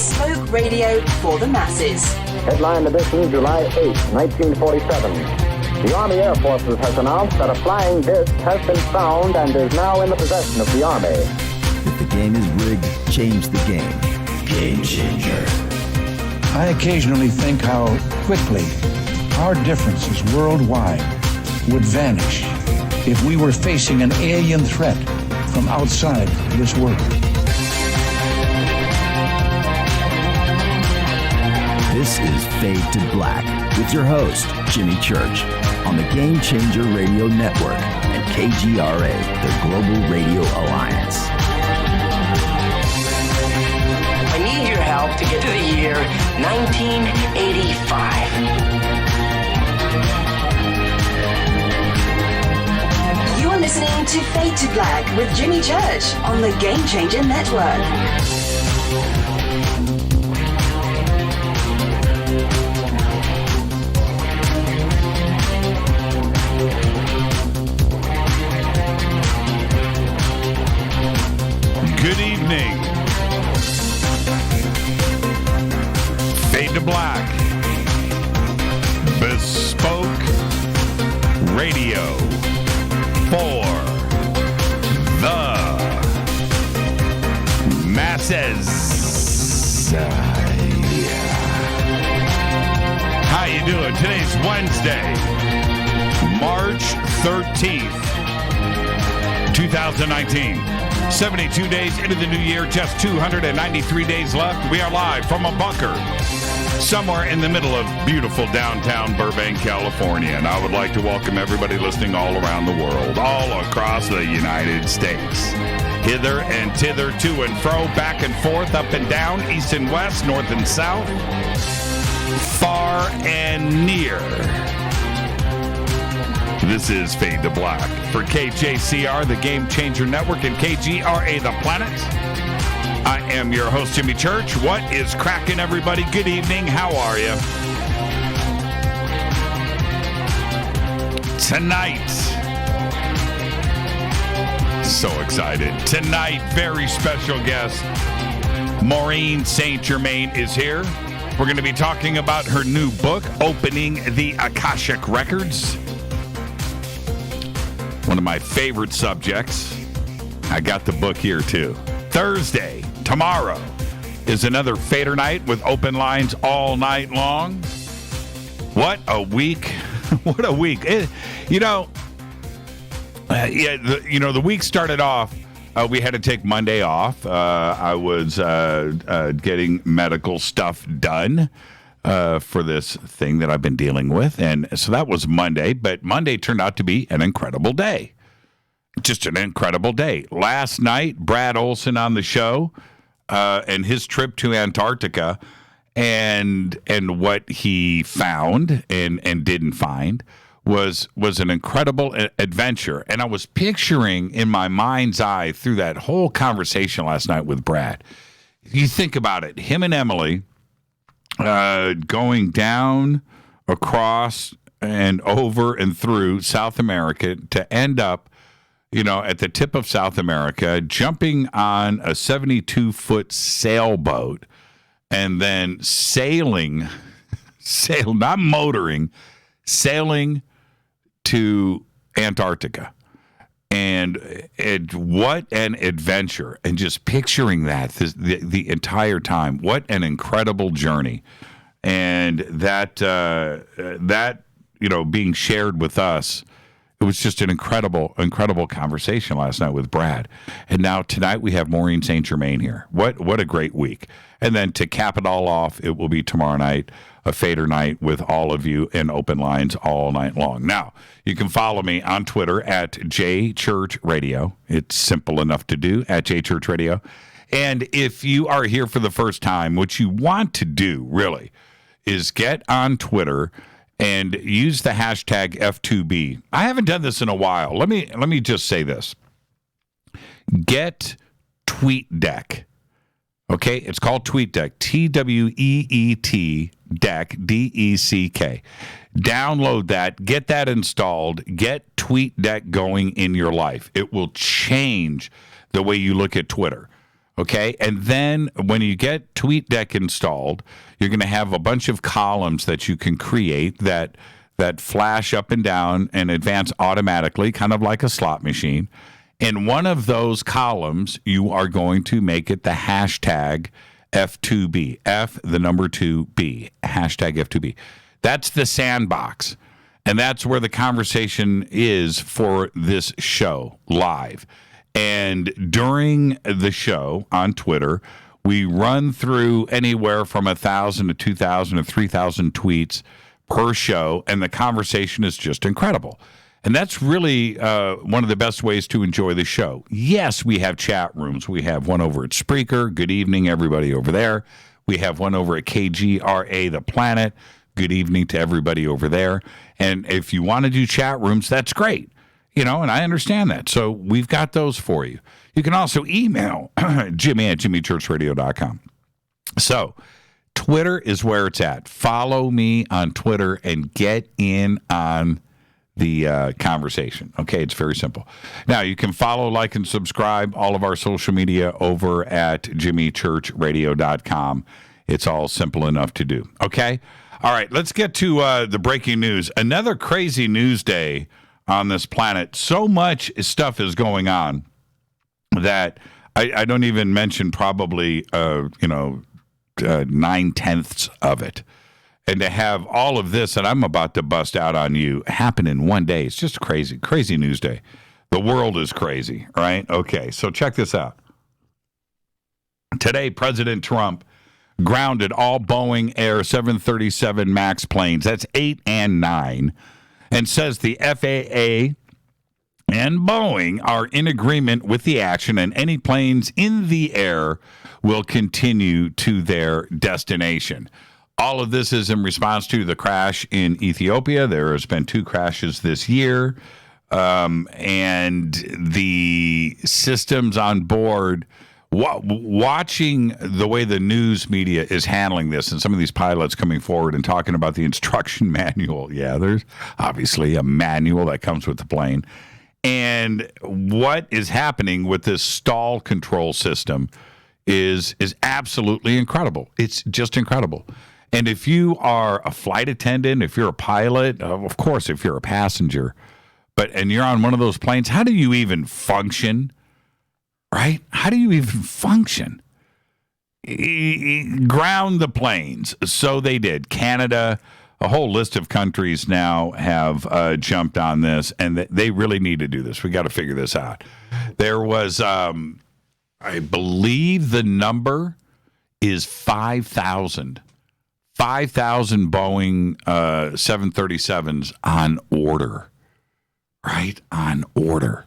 bespoke radio for the masses. Headline edition, July 8, 1947. The Army Air Forces has announced that a flying disc has been found and is now in the possession of the Army. If the game is rigged, change the game. Game changer. I occasionally think how quickly our differences worldwide would vanish if we were facing an alien threat from outside this world. This is Fade to Black with your host, Jimmy Church, on the Game Changer Radio Network and KGRA, the Global Radio Alliance. I need your help to get to the year 1985. You're listening to Fade to Black with Jimmy Church on the Game Changer Network. Good evening. Fade to Black. Bespoke radio for the masses. How you doing? Today's Wednesday, March 13th, 2019. 72 days into the new year, just 293 days left. We are live from a bunker somewhere in the middle of beautiful downtown Burbank, California. And I would like to welcome everybody listening all around the world, all across the United States. Hither and thither, to and fro, back and forth, up and down, east and west, north and south, far and near. This is Fade to Black for KJCR, the Game Changer Network, and KGRA, the Planet. I am your host, Jimmy Church. What is cracking, everybody? Good evening. How are you? Tonight, so excited. Tonight, very special guest, Maureen St. Germain is here. We're going to be talking about her new book, Opening the Akashic Records. One of my favorite subjects. I got the book here, too. Thursday, tomorrow, is another Fader night with open lines all night long. What a week. What a week. The week started off, we had to take Monday off. I was getting medical stuff done for this thing that I've been dealing with. And so that was Monday, but Monday turned out to be an incredible day. Just an incredible day. Last night, Brad Olson on the show and his trip to Antarctica and what he found and didn't find was an incredible adventure. And I was picturing in my mind's eye through that whole conversation last night with Brad. You think about it, him and Emily going down, across, and over and through South America to end up, at the tip of South America, jumping on a 72-foot sailboat and then sailing, not motoring, sailing to Antarctica. And what an adventure. And just picturing that the entire time. What an incredible journey. And that being shared with us, it was just an incredible conversation last night with Brad. And now tonight we have Maureen St. Germain here. What a great week. And then to cap it all off, it will be tomorrow night, a Fader night with all of you in open lines all night long. Now, you can follow me on Twitter at JChurchRadio. It's simple enough to do, at JChurchRadio. And if you are here for the first time, what you want to do, really, is get on Twitter and use the hashtag F2B. I haven't done this in a while. Let me just say this. Get TweetDeck. Okay, it's called TweetDeck. TWEET Deck, DECK. Download that, get that installed, get TweetDeck going in your life. It will change the way you look at Twitter. Okay, and then when you get TweetDeck installed, you're going to have a bunch of columns that you can create that flash up and down and advance automatically, kind of like a slot machine. In one of those columns, you are going to make it the hashtag F2B, F the number 2B, hashtag F2B. That's the sandbox, and that's where the conversation is for this show live. And during the show on Twitter, we run through anywhere from 1,000 to 2,000 to 3,000 tweets per show, and the conversation is just incredible. And that's really one of the best ways to enjoy the show. Yes, we have chat rooms. We have one over at Spreaker. Good evening, everybody over there. We have one over at KGRA, The Planet. Good evening to everybody over there. And if you want to do chat rooms, that's great. And I understand that. So we've got those for you. You can also email Jimmy at jimmychurchradio.com. So Twitter is where it's at. Follow me on Twitter and get in on the conversation. Okay, it's very simple. Now, you can follow, like, and subscribe all of our social media over at jimmychurchradio.com. It's all simple enough to do. Okay? All right, let's get to the breaking news. Another crazy news day on this planet. So much stuff is going on that I don't even mention probably 9/10 of it. And to have all of this that I'm about to bust out on you happen in one day, it's just crazy, crazy news day. The world is crazy, right? Okay, so check this out. Today, President Trump grounded all Boeing Air 737 MAX planes, that's 8 and 9, and says the FAA and Boeing are in agreement with the action, and any planes in the air will continue to their destination. All of this is in response to the crash in Ethiopia. There has been 2 crashes this year, and the systems on board, watching the way the news media is handling this, and some of these pilots coming forward and talking about the instruction manual. Yeah, there's obviously a manual that comes with the plane. And what is happening with this stall control system is absolutely incredible. It's just incredible. And if you are a flight attendant, if you're a pilot, of course, if you're a passenger, and you're on one of those planes, how do you even function? Right? How do you even function? Ground the planes. So they did. Canada, a whole list of countries now have jumped on this, and they really need to do this. We got to figure this out. There was, I believe the number is 5,000. 5,000 Boeing 737s on order. Right? On order.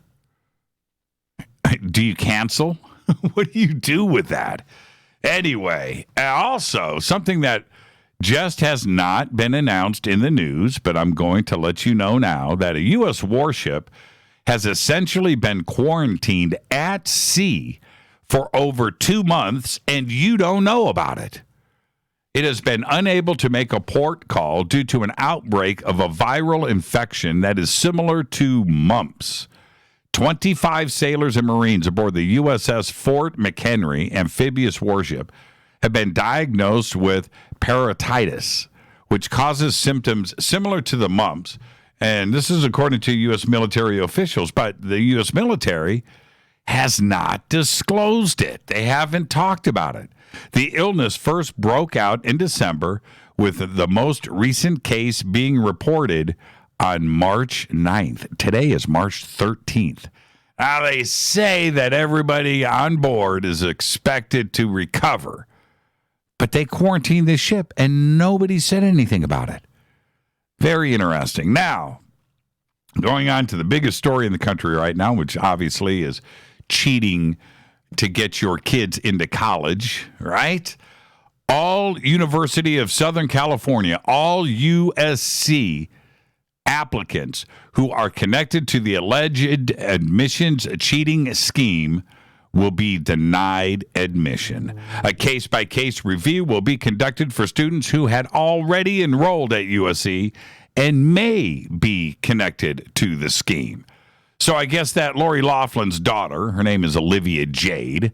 Do you cancel? What do you do with that? Anyway, also, something that just has not been announced in the news, but I'm going to let you know now, that a U.S. warship has essentially been quarantined at sea for over 2 months, and you don't know about it. It has been unable to make a port call due to an outbreak of a viral infection that is similar to mumps. 25 sailors and Marines aboard the USS Fort McHenry amphibious warship have been diagnosed with parotitis, which causes symptoms similar to the mumps. And this is according to U.S. military officials, but the U.S. military has not disclosed it. They haven't talked about it. The illness first broke out in December, with the most recent case being reported on March 9th. Today is March 13th. Now, they say that everybody on board is expected to recover, but they quarantined this ship and nobody said anything about it. Very interesting. Now, going on to the biggest story in the country right now, which obviously is cheating to get your kids into college, right? All University of Southern California, all USC applicants who are connected to the alleged admissions cheating scheme will be denied admission. A case-by-case review will be conducted for students who had already enrolled at USC and may be connected to the scheme. So I guess that Lori Loughlin's daughter, her name is Olivia Jade,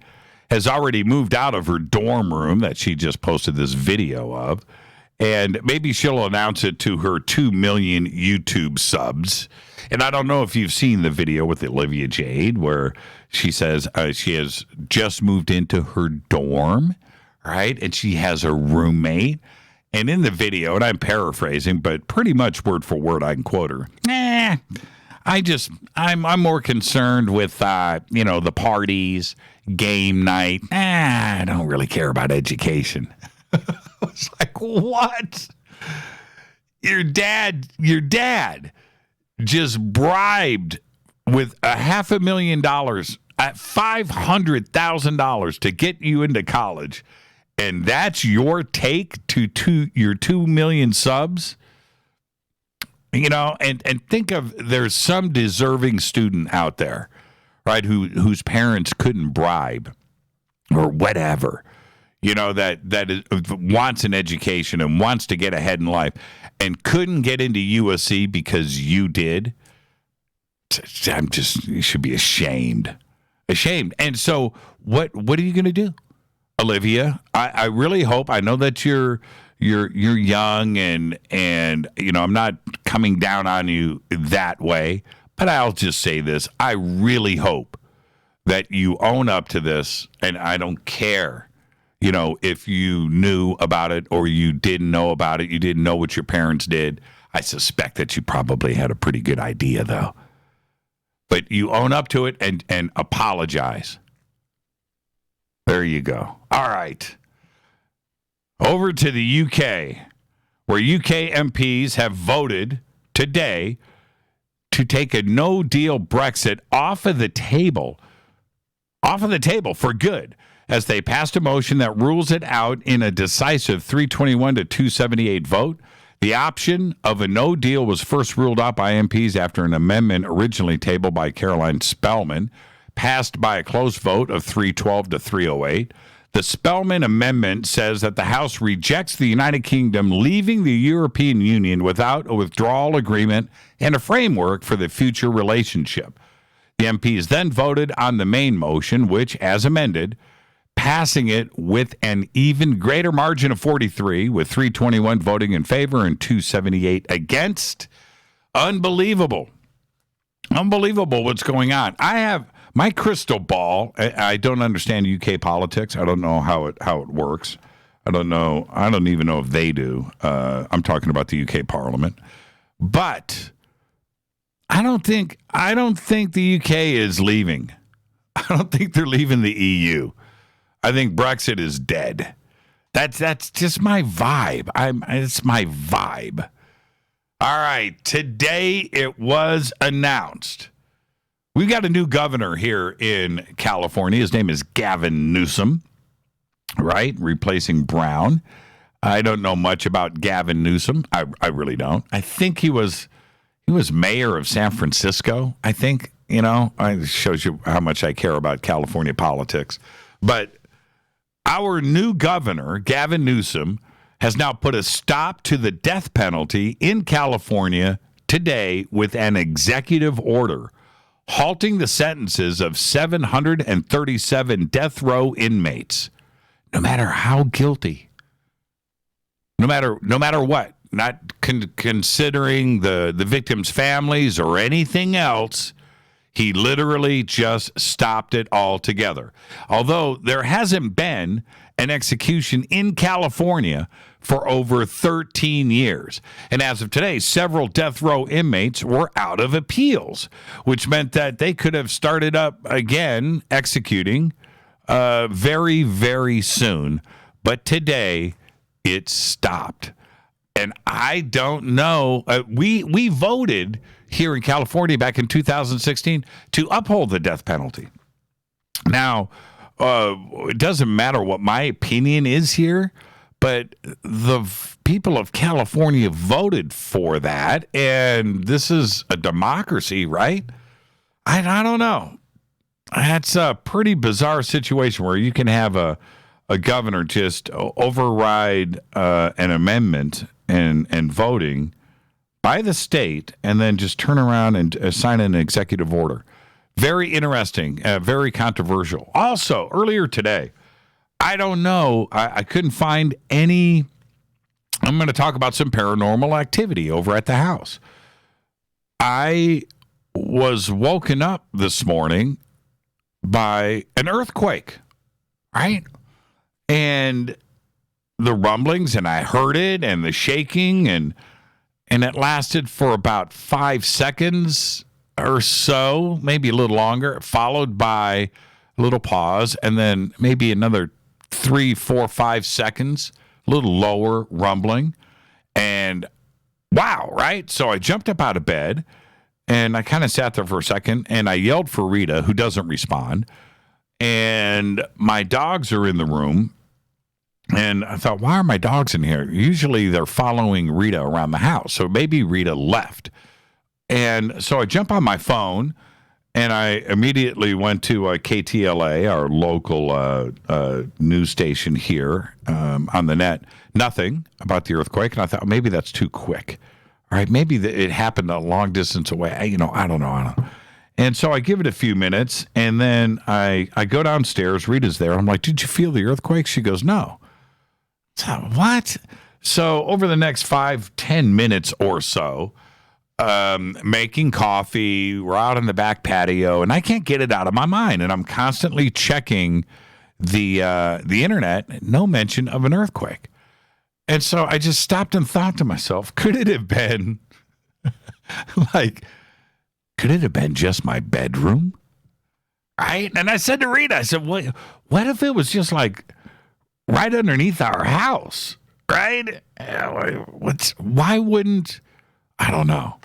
has already moved out of her dorm room that she just posted this video of. And maybe she'll announce it to her 2 million YouTube subs. And I don't know if you've seen the video with Olivia Jade where she says she has just moved into her dorm, right? And she has a roommate. And in the video, and I'm paraphrasing, but pretty much word for word, I can quote her. I'm more concerned with, the parties, game night. I don't really care about education. I was like, what? Your dad just bribed with $500,000 at $500,000 to get you into college. And that's your take to your 2 million subs? And think of, there's some deserving student out there, right, whose parents couldn't bribe or whatever, that wants an education and wants to get ahead in life and couldn't get into USC because you did. You should be ashamed. And so what are you going to do, Olivia? I really hope, I know that you're young and I'm not coming down on you that way, but I'll just say this. I really hope that you own up to this, and I don't care, if you knew about it or you didn't know about it, you didn't know what your parents did. I suspect that you probably had a pretty good idea, though. But you own up to it and apologize. There you go. All right. Over to the UK, where UK MPs have voted today to take a no-deal Brexit off of the table for good, as they passed a motion that rules it out in a decisive 321 to 278 vote. The option of a no deal was first ruled out by MPs after an amendment originally tabled by Caroline Spellman passed by a close vote of 312 to 308. The Spellman amendment says that the House rejects the United Kingdom leaving the European Union without a withdrawal agreement and a framework for the future relationship. The MPs then voted on the main motion, which, as amended, passing it with an even greater margin of 43, with 321 voting in favor and 278 against. Unbelievable. Unbelievable what's going on. I have my crystal ball. I don't understand UK politics. I don't know how it works. I don't know. I don't even know if they do. I'm talking about the UK Parliament. But I don't think the UK is leaving. I don't think they're leaving the EU. I think Brexit is dead. That's just my vibe. It's my vibe. All right. Today it was announced. We've got a new governor here in California. His name is Gavin Newsom, right? Replacing Brown. I don't know much about Gavin Newsom. I really don't. I think he was mayor of San Francisco, I think. It shows you how much I care about California politics. But our new governor, Gavin Newsom, has now put a stop to the death penalty in California today with an executive order halting the sentences of 737 death row inmates, no matter how guilty, no matter what, not considering the victims' families or anything else. He literally just stopped it altogether. Although there hasn't been an execution in California for over 13 years. And as of today, several death row inmates were out of appeals, which meant that they could have started up again executing very, very soon. But today, it stopped. And I don't know. We voted here in California back in 2016 to uphold the death penalty. Now, it doesn't matter what my opinion is here, but the people of California voted for that, and this is a democracy, right? I don't know. That's a pretty bizarre situation where you can have a governor just override an amendment and voting by the state and then just turn around and sign an executive order. Very interesting, very controversial. Also, earlier today, I don't know, I couldn't find any. I'm going to talk about some paranormal activity over at the house. I was woken up this morning by an earthquake, right? And the rumblings, and I heard it, and the shaking, and it lasted for about 5 seconds or so, maybe a little longer, followed by a little pause, and then maybe another 3, 4, 5 seconds, a little lower rumbling. And wow, right? So I jumped up out of bed, and I kind of sat there for a second, and I yelled for Rita, who doesn't respond. And my dogs are in the room. And I thought, why are my dogs in here? Usually they're following Rita around the house. So maybe Rita left. And so I jump on my phone, and I immediately went to KTLA, our local news station here on the net. Nothing about the earthquake. And I thought, maybe that's too quick. All right, maybe it happened a long distance away. I don't know. And so I give it a few minutes, and then I go downstairs. Rita's there. I'm like, did you feel the earthquake? She goes, no. So, what? So over the next 5-10 minutes or so, making coffee, we're out on the back patio, and I can't get it out of my mind. And I'm constantly checking the internet. No mention of an earthquake. And so I just stopped and thought to myself, could it have been could it have been just my bedroom? Right? And I said to Rita, I said, what if it was just like right underneath our house? Right? Why wouldn't, I don't know.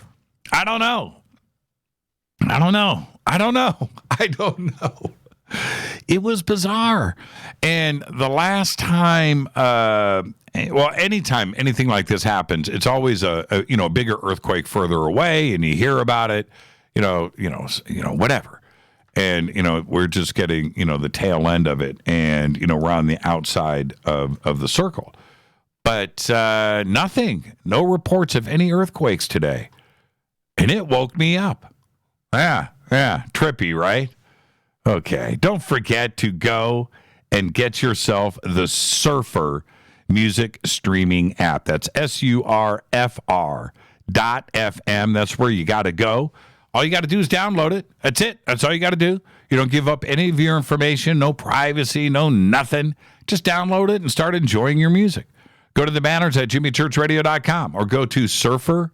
It was bizarre. And the last time, anytime anything like this happens, it's always a bigger earthquake further away, and you hear about it, whatever. And, we're just getting, the tail end of it. And, we're on the outside of the circle. But nothing, no reports of any earthquakes today. And it woke me up. Yeah, trippy, right? Okay, don't forget to go and get yourself the Surfer music streaming app. That's SURFR.FM. That's where you got to go. All you got to do is download it. That's it. That's all you got to do. You don't give up any of your information, no privacy, no nothing. Just download it and start enjoying your music. Go to the banners at jimmychurchradio.com or go to surfer.fm,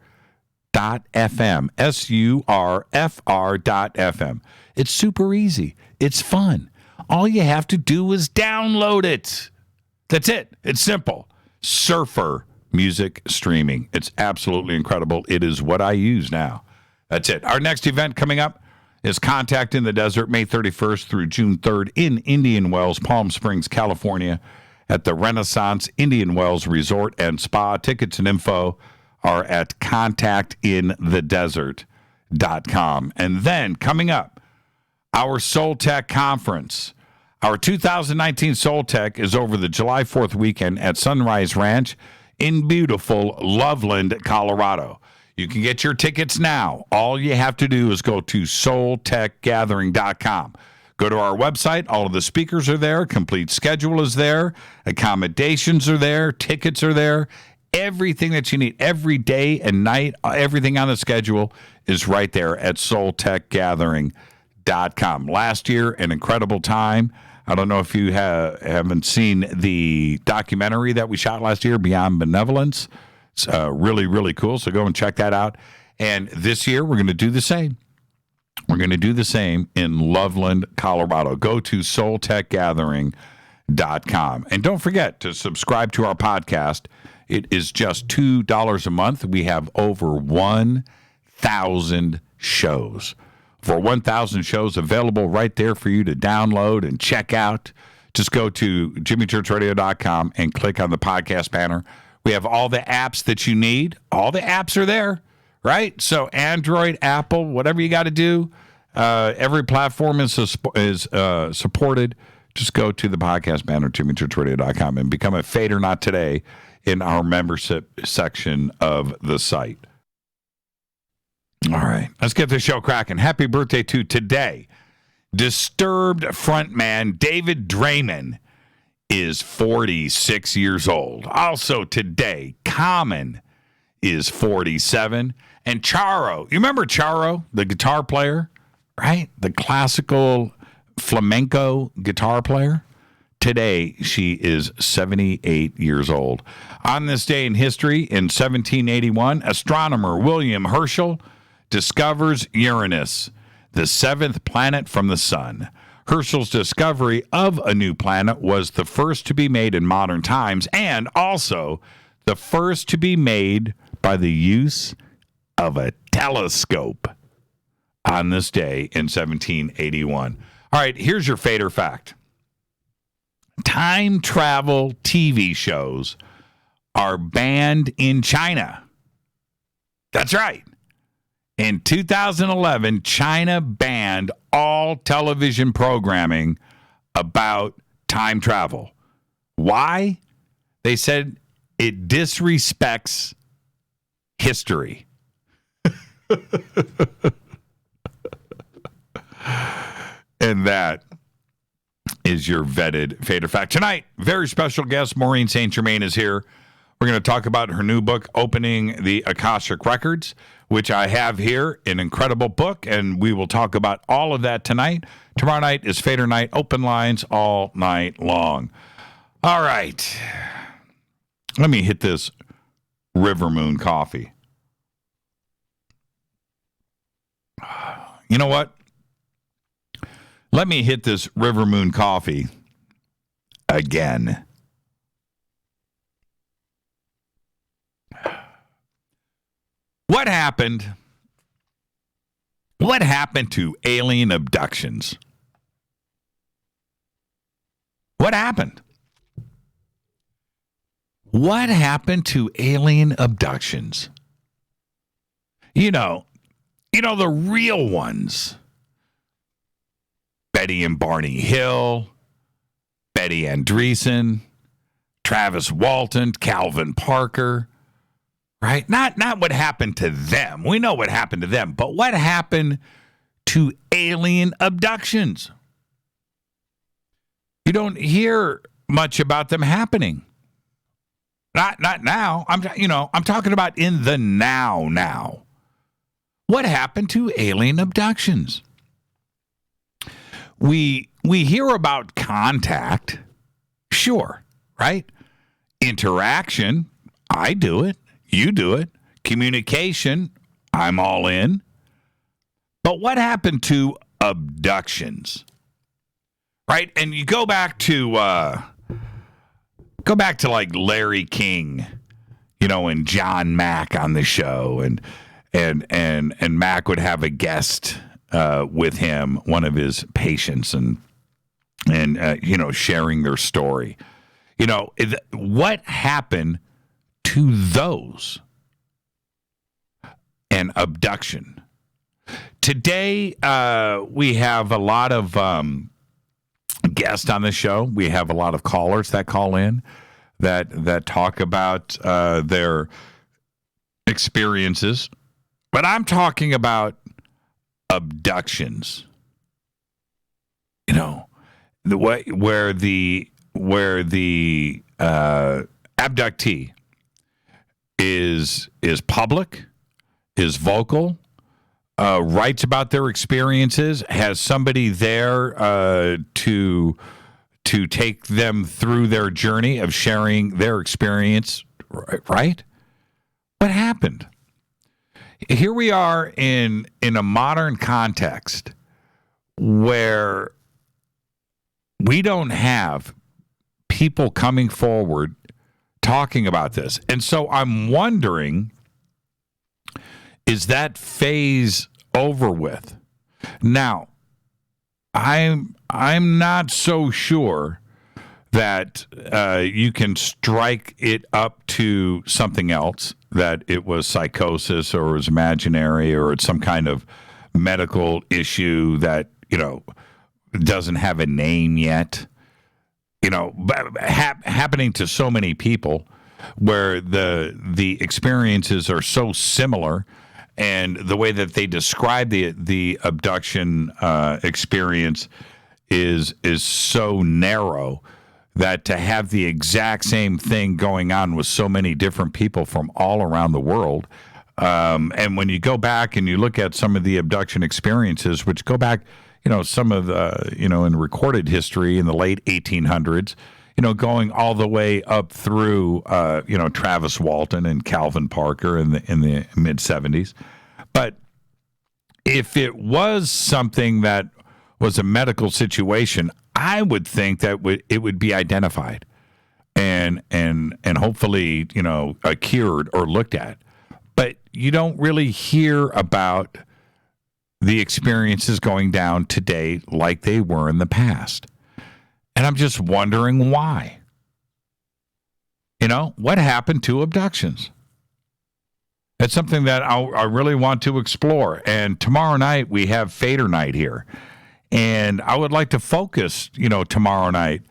SURFR.FM. It's super easy. It's fun. All you have to do is download it. That's it. It's simple. Surfer music streaming. It's absolutely incredible. It is what I use now. That's it. Our next event coming up is Contact in the Desert, May 31st through June 3rd in Indian Wells, Palm Springs, California, at the Renaissance Indian Wells Resort and Spa. Tickets and info are at contactinthedesert.com. And then coming up, our Soul Tech Conference. Our 2019 Soul Tech is over the July 4th weekend at Sunrise Ranch in beautiful Loveland, Colorado. You can get your tickets now. All you have to do is go to soultechgathering.com. Go to our website. All of the speakers are there. Complete schedule is there. Accommodations are there. Tickets are there. Everything that you need, every day and night, everything on the schedule is right there at soultechgathering.com. Last year, an incredible time. I don't know if you haven't seen the documentary that we shot last year, Beyond Benevolence. It's really, really cool. So go and check that out. And this year, we're going to do the same. We're going to do the same in Loveland, Colorado. Go to soultechgathering.com. And don't forget to subscribe to our podcast. It is just $2 a month. We have over 1,000 shows. For 1,000 shows available right there for you to download and check out. Just go to jimmychurchradio.com and click on the podcast banner. We have all the apps that you need. All the apps are there, right? So Android, Apple, whatever you got to do, every platform is supported. Just go to the podcast banner, jimmychurchradio.com, and become a Fade or Not today in our membership section of the site. All right, let's get the show cracking. Happy birthday to today. Disturbed frontman David Germain is 46 years old. Also today, Common is 47. And Charo, you remember Charo, the guitar player, right? The classical flamenco guitar player? Today, she is 78 years old. On this day in history, in 1781, astronomer William Herschel discovers Uranus, the seventh planet from the sun. Herschel's discovery of a new planet was the first to be made in modern times and also the first to be made by the use of a telescope on this day in 1781. All right, here's your fader fact. Time travel TV shows are banned in China. That's right. In 2011, China banned all television programming about time travel. Why? They said it disrespects history. And that is your vetted fader fact. Tonight, very special guest, Maureen St. Germain is here. We're going to talk about her new book, Opening the Akashic Records, which I have here, an incredible book, and we will talk about all of that tonight. Tomorrow night is Fader Night, open lines all night long. All right. Let me hit this River Moon coffee. You know what? Let me hit this River Moon coffee again. What happened? What happened to alien abductions? What happened? What happened to alien abductions? You know the real ones. Betty and Barney Hill, Betty Andreessen, Travis Walton, Calvin Parker, right? Not what happened to them. We know what happened to them, but what happened to alien abductions? You don't hear much about them happening. Not now. I'm talking about in the now. What happened to alien abductions? We hear about contact, sure, right? Interaction, I do it, you do it. Communication, I'm all in. But what happened to abductions? Right? And you go back to like Larry King, and John Mack on the show, and Mack would have a guest with him, one of his patients, and sharing their story. What happened to those? An abduction. Today, we have a lot of guests on the show. We have a lot of callers that call in that talk about their experiences. But I'm talking about abductions. The way where the abductee is public, is vocal, writes about their experiences, has somebody there to take them through their journey of sharing their experience, right? What happened? Here we are in a modern context where we don't have people coming forward talking about this. And so I'm wondering, is that phase over with? Now, I'm not so sure that you can strike it up to something else, that it was psychosis or it was imaginary or it's some kind of medical issue that, doesn't have a name yet. Happening to so many people where the experiences are so similar And the way that they describe the abduction experience is so narrow that to have the exact same thing going on with so many different people from all around the world. And when you go back and you look at some of the abduction experiences, which go back, some of in recorded history in the late 1800s, going all the way up through, Travis Walton and Calvin Parker in the mid 70s. But if it was something that was a medical situation, I would think that it would be identified and hopefully, cured or looked at. But you don't really hear about the experiences going down today like they were in the past. And I'm just wondering why. What happened to abductions? It's something that I really want to explore. And tomorrow night, we have Fader Night here. And I would like to focus, tomorrow night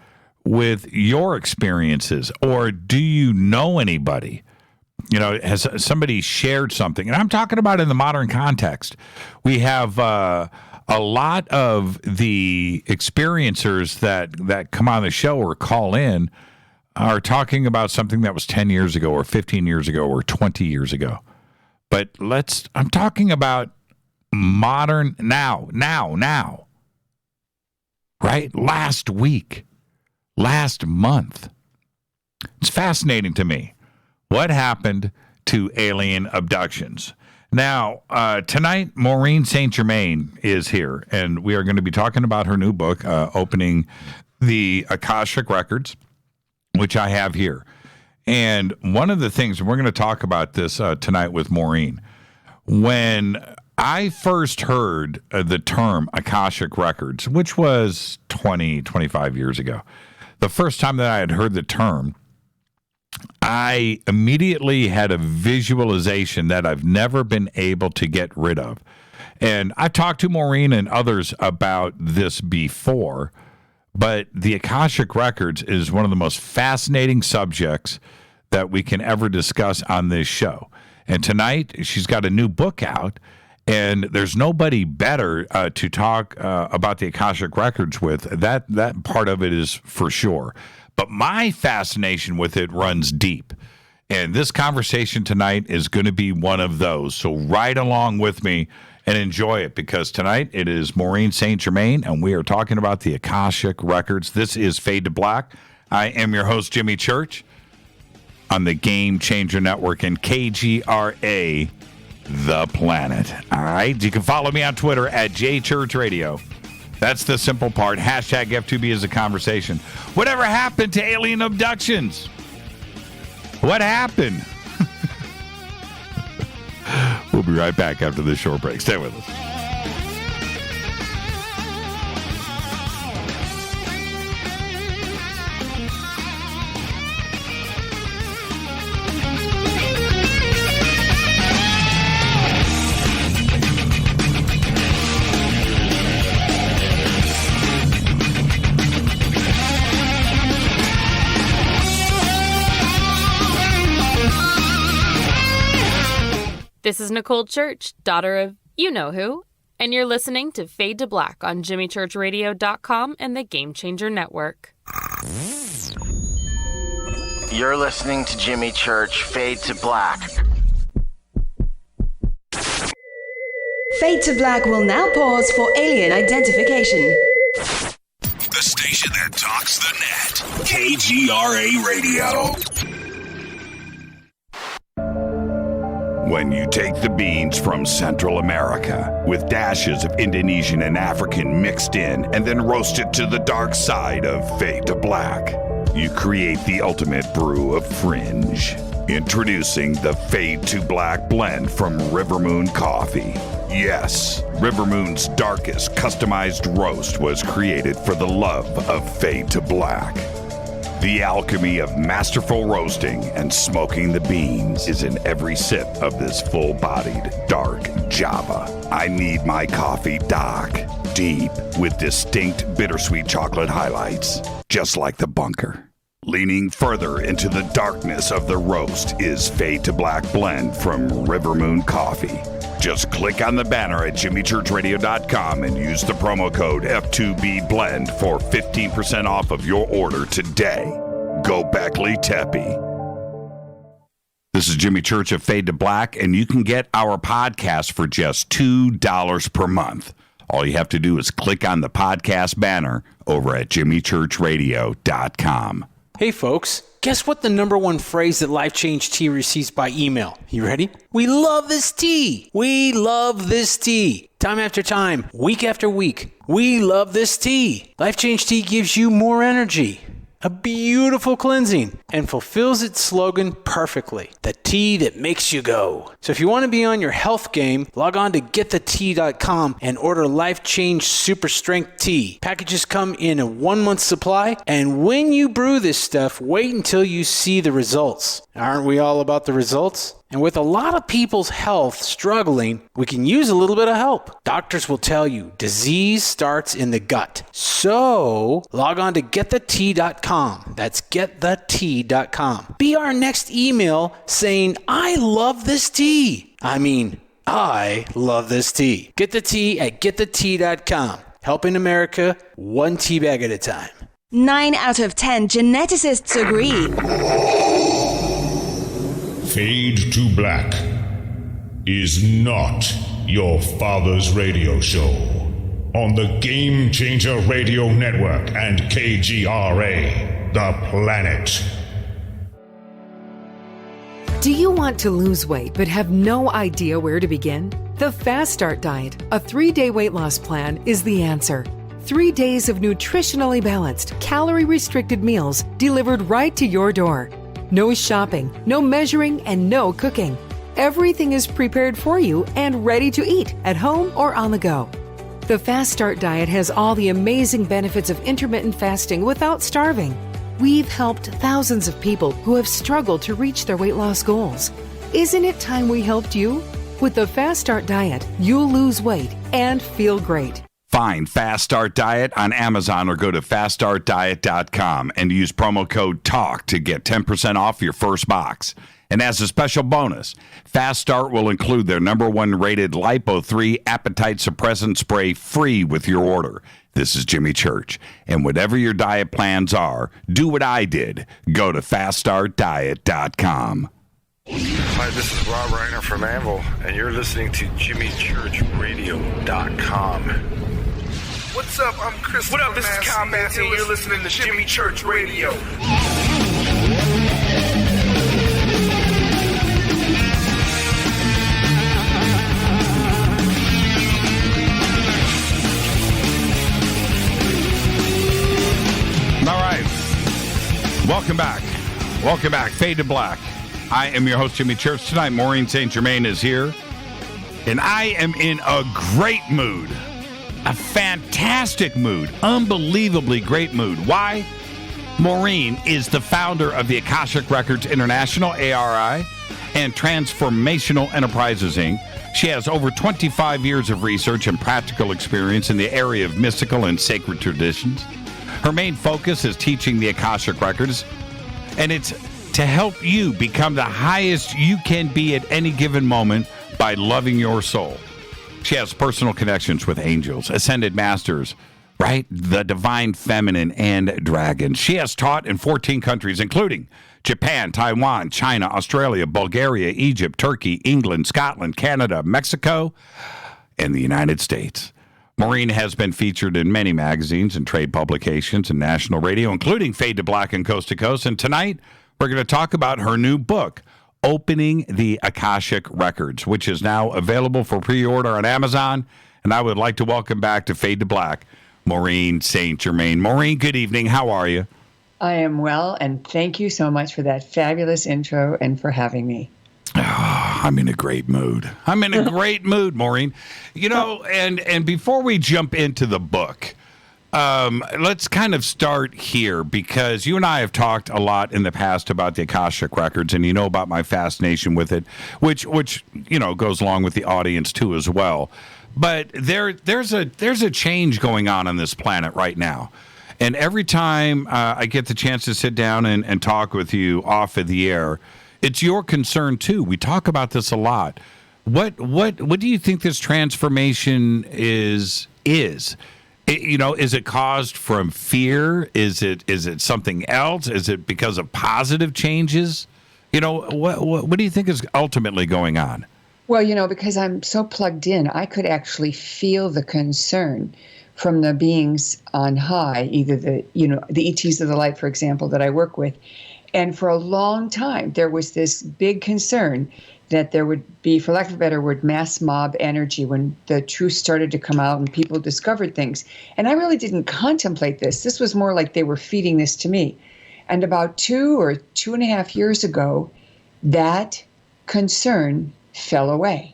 with your experiences. Or do you know anybody? Has somebody shared something? And I'm talking about in the modern context. We have a lot of the experiencers that come on the show or call in are talking about something that was 10 years ago or 15 years ago or 20 years ago. But I'm talking about modern now. Right? Last week, last month. It's fascinating to me. What happened to alien abductions? Now, tonight, Maureen St. Germain is here, and we are going to be talking about her new book, opening the Akashic Records, which I have here. And one of the things, and we're going to talk about this tonight with Maureen, when I first heard the term Akashic Records, which was 20, 25 years ago, the first time that I had heard the term, I immediately had a visualization that I've never been able to get rid of. And I've talked to Maureen and others about this before, but the Akashic Records is one of the most fascinating subjects that we can ever discuss on this show. And tonight, she's got a new book out, and there's nobody better to talk about the Akashic Records with. That part of it is for sure. But my fascination with it runs deep. And this conversation tonight is going to be one of those. So ride along with me and enjoy it, because tonight it is Maureen St. Germain, and we are talking about the Akashic Records. This is Fade to Black. I am your host, Jimmy Church, on the Game Changer Network and KGRA, The Planet. All right? You can follow me on Twitter at JChurchRadio. That's the simple part. Hashtag F2B is a conversation. Whatever happened to alien abductions? What happened? We'll be right back after this short break. Stay with us. This is Nicole Church, daughter of you-know-who, and you're listening to Fade to Black on JimmyChurchRadio.com and the Game Changer Network. You're listening to Jimmy Church, Fade to Black. Fade to Black will now pause for alien identification. The station that talks the net. KGRA Radio. When you take the beans from Central America with dashes of Indonesian and African mixed in and then roast it to the dark side of Fade to Black, you create the ultimate brew of fringe. Introducing the Fade to Black blend from River Moon Coffee. Yes, River Moon's darkest customized roast was created for the love of Fade to Black. The alchemy of masterful roasting and smoking the beans is in every sip of this full-bodied, dark Java. I need my coffee dark, deep, with distinct bittersweet chocolate highlights, just like the bunker. Leaning further into the darkness of the roast is Fade to Black blend from River Moon Coffee. Just click on the banner at jimmychurchradio.com and use the promo code F2BBLEND for 15% off of your order today. Go Beckley Teppy. This is Jimmy Church of Fade to Black, and you can get our podcast for just $2 per month. All you have to do is click on the podcast banner over at jimmychurchradio.com. Hey folks, guess what the number one phrase that Life Change Tea receives by email? You ready? We love this tea. We love this tea. Time after time, week after week, we love this tea. Life Change Tea gives you more energy, a beautiful cleansing, and fulfills its slogan perfectly. The tea that makes you go. So if you want to be on your health game, log on to getthetea.com and order Life Change Super Strength Tea. Packages come in a 1-month supply, and when you brew this stuff, wait until you see the results. Aren't we all about the results? And with a lot of people's health struggling, we can use a little bit of help. Doctors will tell you disease starts in the gut. So log on to getthetea.com. That's getthetea.com. Be our next email saying, I love this tea. I love this tea. Get the tea at getthetea.com. Helping America one tea bag at a time. 9 out of 10 geneticists agree. Fade to Black is not your father's radio show on the Game Changer Radio Network and KGRA, The Planet. Do you want to lose weight but have no idea where to begin? The Fast Start Diet, a 3-day weight loss plan, is the answer. 3 days of nutritionally balanced, calorie-restricted meals delivered right to your door. No shopping, no measuring, and no cooking. Everything is prepared for you and ready to eat at home or on the go. The Fast Start Diet has all the amazing benefits of intermittent fasting without starving. We've helped thousands of people who have struggled to reach their weight loss goals. Isn't it time we helped you? With the Fast Start Diet, you'll lose weight and feel great. Find Fast Start Diet on Amazon or go to faststartdiet.com and use promo code TALK to get 10% off your first box. And as a special bonus, Fast Start will include their #1 rated Lipo3 appetite suppressant spray free with your order. This is Jimmy Church. And whatever your diet plans are, do what I did. Go to faststartdiet.com. Hi, this is Rob Reiner from Anvil, and you're listening to JimmyChurchRadio.com. What's up? I'm Chris. What up? This is Kyle Massey, and you're listening to Jimmy Church Radio. All right. Welcome back. Welcome back. Fade to Black. I am your host, Jimmy Church. Tonight, Maureen St. Germain is here. And I am in a great mood. A fantastic mood. Unbelievably great mood. Why? Maureen is the founder of the Akashic Records International, ARI, and Transformational Enterprises, Inc. She has over 25 years of research and practical experience in the area of mystical and sacred traditions. Her main focus is teaching the Akashic Records, and it's to help you become the highest you can be at any given moment by loving your soul. She has personal connections with angels, ascended masters, right? The divine feminine and dragons. She has taught in 14 countries, including Japan, Taiwan, China, Australia, Bulgaria, Egypt, Turkey, England, Scotland, Canada, Mexico, and the United States. Maureen has been featured in many magazines and trade publications and national radio, including Fade to Black and Coast to Coast. And tonight, we're going to talk about her new book, Opening the Akashic Records, which is now available for pre-order on Amazon. And I would like to welcome back to Fade to Black, Maureen St. Germain. Maureen, good evening. How are you? I am well, and thank you so much for that fabulous intro and for having me. Oh, I'm in a great mood. I'm in a great mood, Maureen. You know, and before we jump into the book, let's kind of start here, because you and I have talked a lot in the past about the Akashic Records, and you know about my fascination with it, which you know goes along with the audience too as well. But there's a change going on this planet right now, and every time I get the chance to sit down and talk with you off of the air, it's your concern too. We talk about this a lot. What do you think this transformation is? Is it caused from fear? Is it something else? Is it because of positive changes? What do you think is ultimately going on? Well, because I'm so plugged in, I could actually feel the concern from the beings on high, either the ETs of the light, for example, that I work with. And for a long time, there was this big concern that there would be, for lack of a better word, mass mob energy when the truth started to come out and people discovered things. And I really didn't contemplate this. This was more like they were feeding this to me. And about 2 or 2.5 years ago, that concern fell away.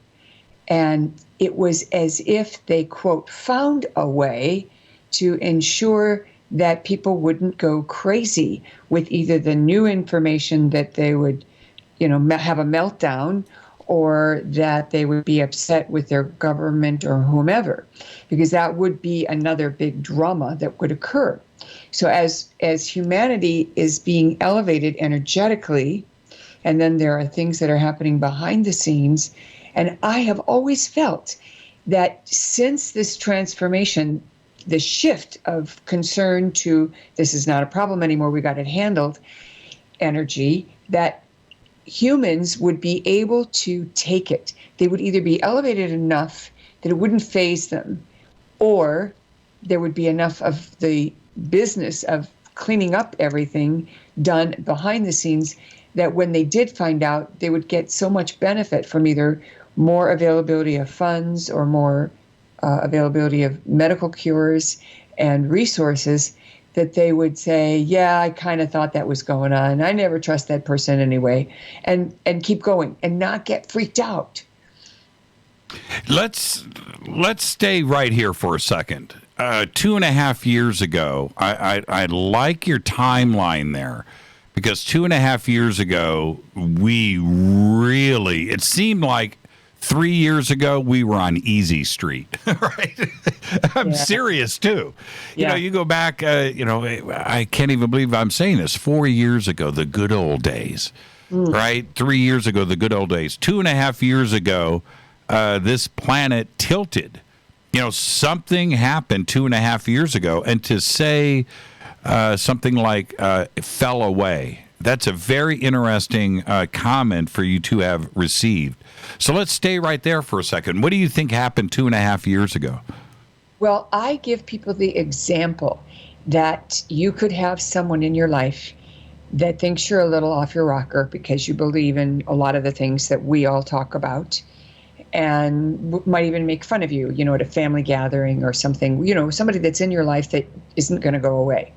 And it was as if they, quote, found a way to ensure that people wouldn't go crazy with either the new information that they would have a meltdown, or that they would be upset with their government or whomever, because that would be another big drama that would occur. So as humanity is being elevated energetically, and then there are things that are happening behind the scenes, and I have always felt that since this transformation, the shift of concern to this is not a problem anymore, we got it handled, energy, that humans would be able to take it. They would either be elevated enough that it wouldn't faze them, or there would be enough of the business of cleaning up everything done behind the scenes that when they did find out, they would get so much benefit from either more availability of funds or more availability of medical cures and resources, that they would say, yeah, I kind of thought that was going on. I never trust that person anyway, and keep going and not get freaked out. Let's stay right here for a second. 2.5 years ago, I like your timeline there, because 2.5 years ago, it seemed like 3 years ago, we were on Easy Street, right? I'm serious, too. You go back, I can't even believe I'm saying this. 4 years ago, the good old days, right? 3 years ago, the good old days. 2.5 years ago, this planet tilted. Something happened 2.5 years ago. And to say something like it fell away, that's a very interesting comment for you to have received. So let's stay right there for a second. What do you think happened 2.5 years ago? Well, I give people the example that you could have someone in your life that thinks you're a little off your rocker because you believe in a lot of the things that we all talk about, and might even make fun of you, at a family gathering or something, somebody that's in your life that isn't going to go away.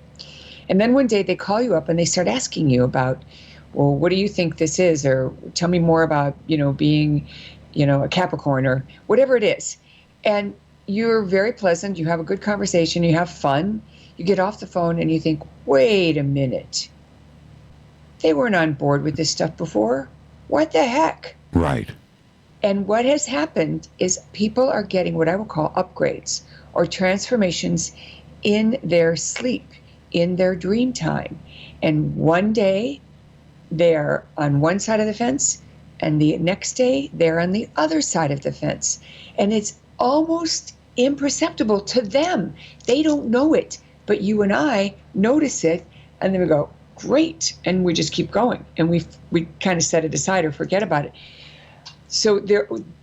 And then one day they call you up and they start asking you about, well, what do you think this is? Or tell me more about, being, a Capricorn or whatever it is. And you're very pleasant. You have a good conversation. You have fun. You get off the phone and you think, wait a minute. They weren't on board with this stuff before. What the heck? Right. And what has happened is people are getting what I would call upgrades or transformations in their sleep, in their dream time. And one day they're on one side of the fence, and the next day they're on the other side of the fence. And it's almost imperceptible to them. They don't know it, but you and I notice it, and then we go, great, and we just keep going. And we kind of set it aside or forget about it. So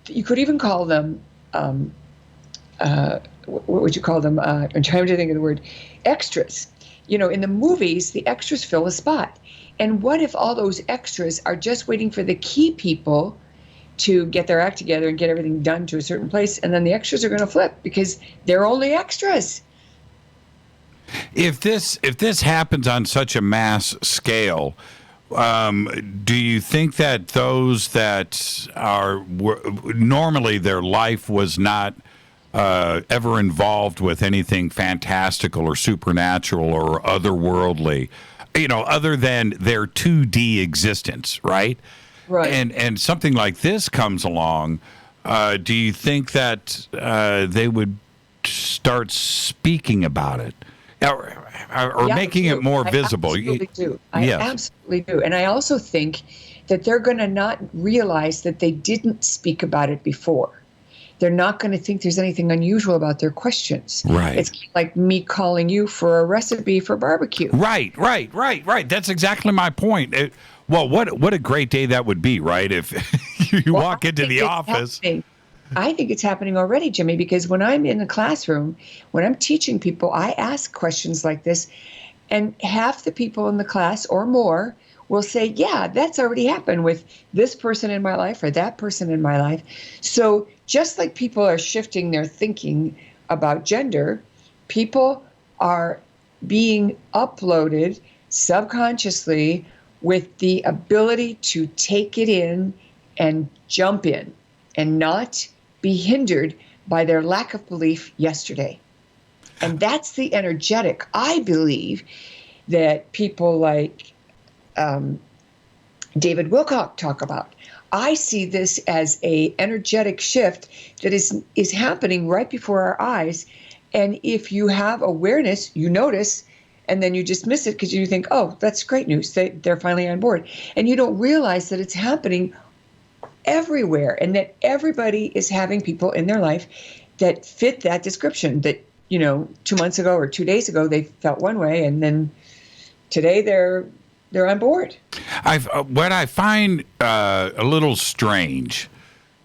you could even call them, what would you call them? I'm trying to think of the word, extras. In the movies, the extras fill a spot. And what if all those extras are just waiting for the key people to get their act together and get everything done to a certain place, and then the extras are going to flip because they're only extras? If this happens on such a mass scale, do you think that those that normally their life was not ever involved with anything fantastical or supernatural or otherworldly, other than their 2D existence, right? Right. And something like this comes along, do you think that they would start speaking about it or making it more visible? I absolutely do. I absolutely do. And I also think that they're going to not realize that they didn't speak about it before. They're not going to think there's anything unusual about their questions. Right. It's like me calling you for a recipe for barbecue. Right. That's exactly my point. Well, what a great day that would be, right? If you walk into the office. I think it's happening already, Jimmy, because when I'm in the classroom, when I'm teaching people, I ask questions like this, and half the people in the class or more will say, yeah, that's already happened with this person in my life or that person in my life. So just like people are shifting their thinking about gender, people are being uploaded subconsciously with the ability to take it in and jump in and not be hindered by their lack of belief yesterday. And that's the energetic, I believe, that people like David Wilcock talk about. I see this as a energetic shift that is happening right before our eyes. And if you have awareness, you notice, and then you dismiss it because you think, oh, that's great news. They're finally on board. And you don't realize that it's happening everywhere and that everybody is having people in their life that fit that description, that, 2 months ago or 2 days ago, they felt one way, and then today they're on board. What I find a little strange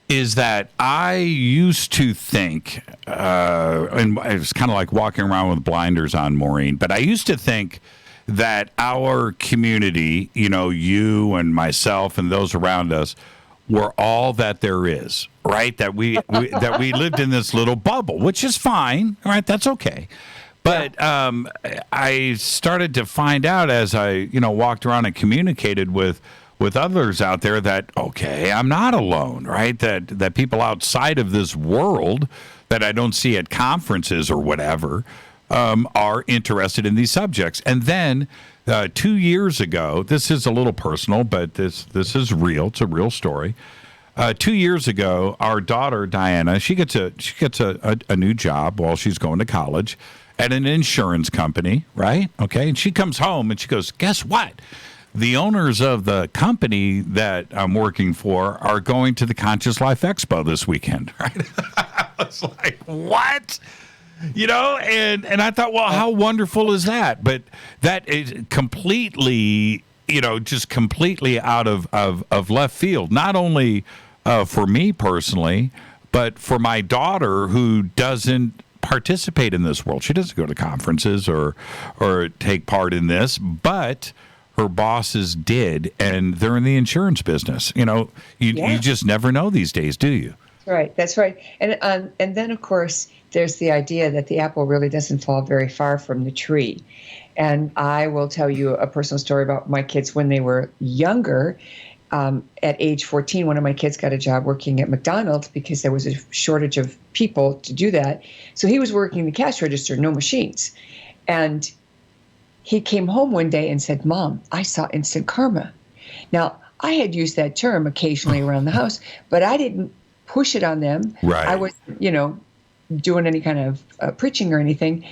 is that I used to think, and it's kind of like walking around with blinders on, Maureen, but I used to think that our community, you and myself and those around us, were all that there is, right? That we lived in this little bubble, which is fine, right? That's okay. But I started to find out as I, walked around and communicated with others out there that, okay, I'm not alone, right? That people outside of this world that I don't see at conferences or whatever are interested in these subjects. And then 2 years ago, this is a little personal, but this is real. It's a real story. 2 years ago, our daughter Diana, she gets a new job while she's going to college at an insurance company, right? Okay, and she comes home and she goes, guess what? The owners of the company that I'm working for are going to the Conscious Life Expo this weekend, right? I was like, what? And I thought, well, how wonderful is that? But that is completely, just completely out of left field, not only for me personally, but for my daughter who doesn't participate in this world. She doesn't go to conferences or take part in this, but her bosses did, and they're in the insurance business. You just never know these days, do you? That's right. And then, of course, there's the idea that the apple really doesn't fall very far from the tree. And I will tell you a personal story about my kids when they were younger. At age 14, one of my kids got a job working at McDonald's because there was a shortage of people to do that. So he was working the cash register, no machines. And he came home one day and said, Mom, I saw instant karma. Now, I had used that term occasionally around the house, but I didn't push it on them. Right. I wasn't, doing any kind of preaching or anything.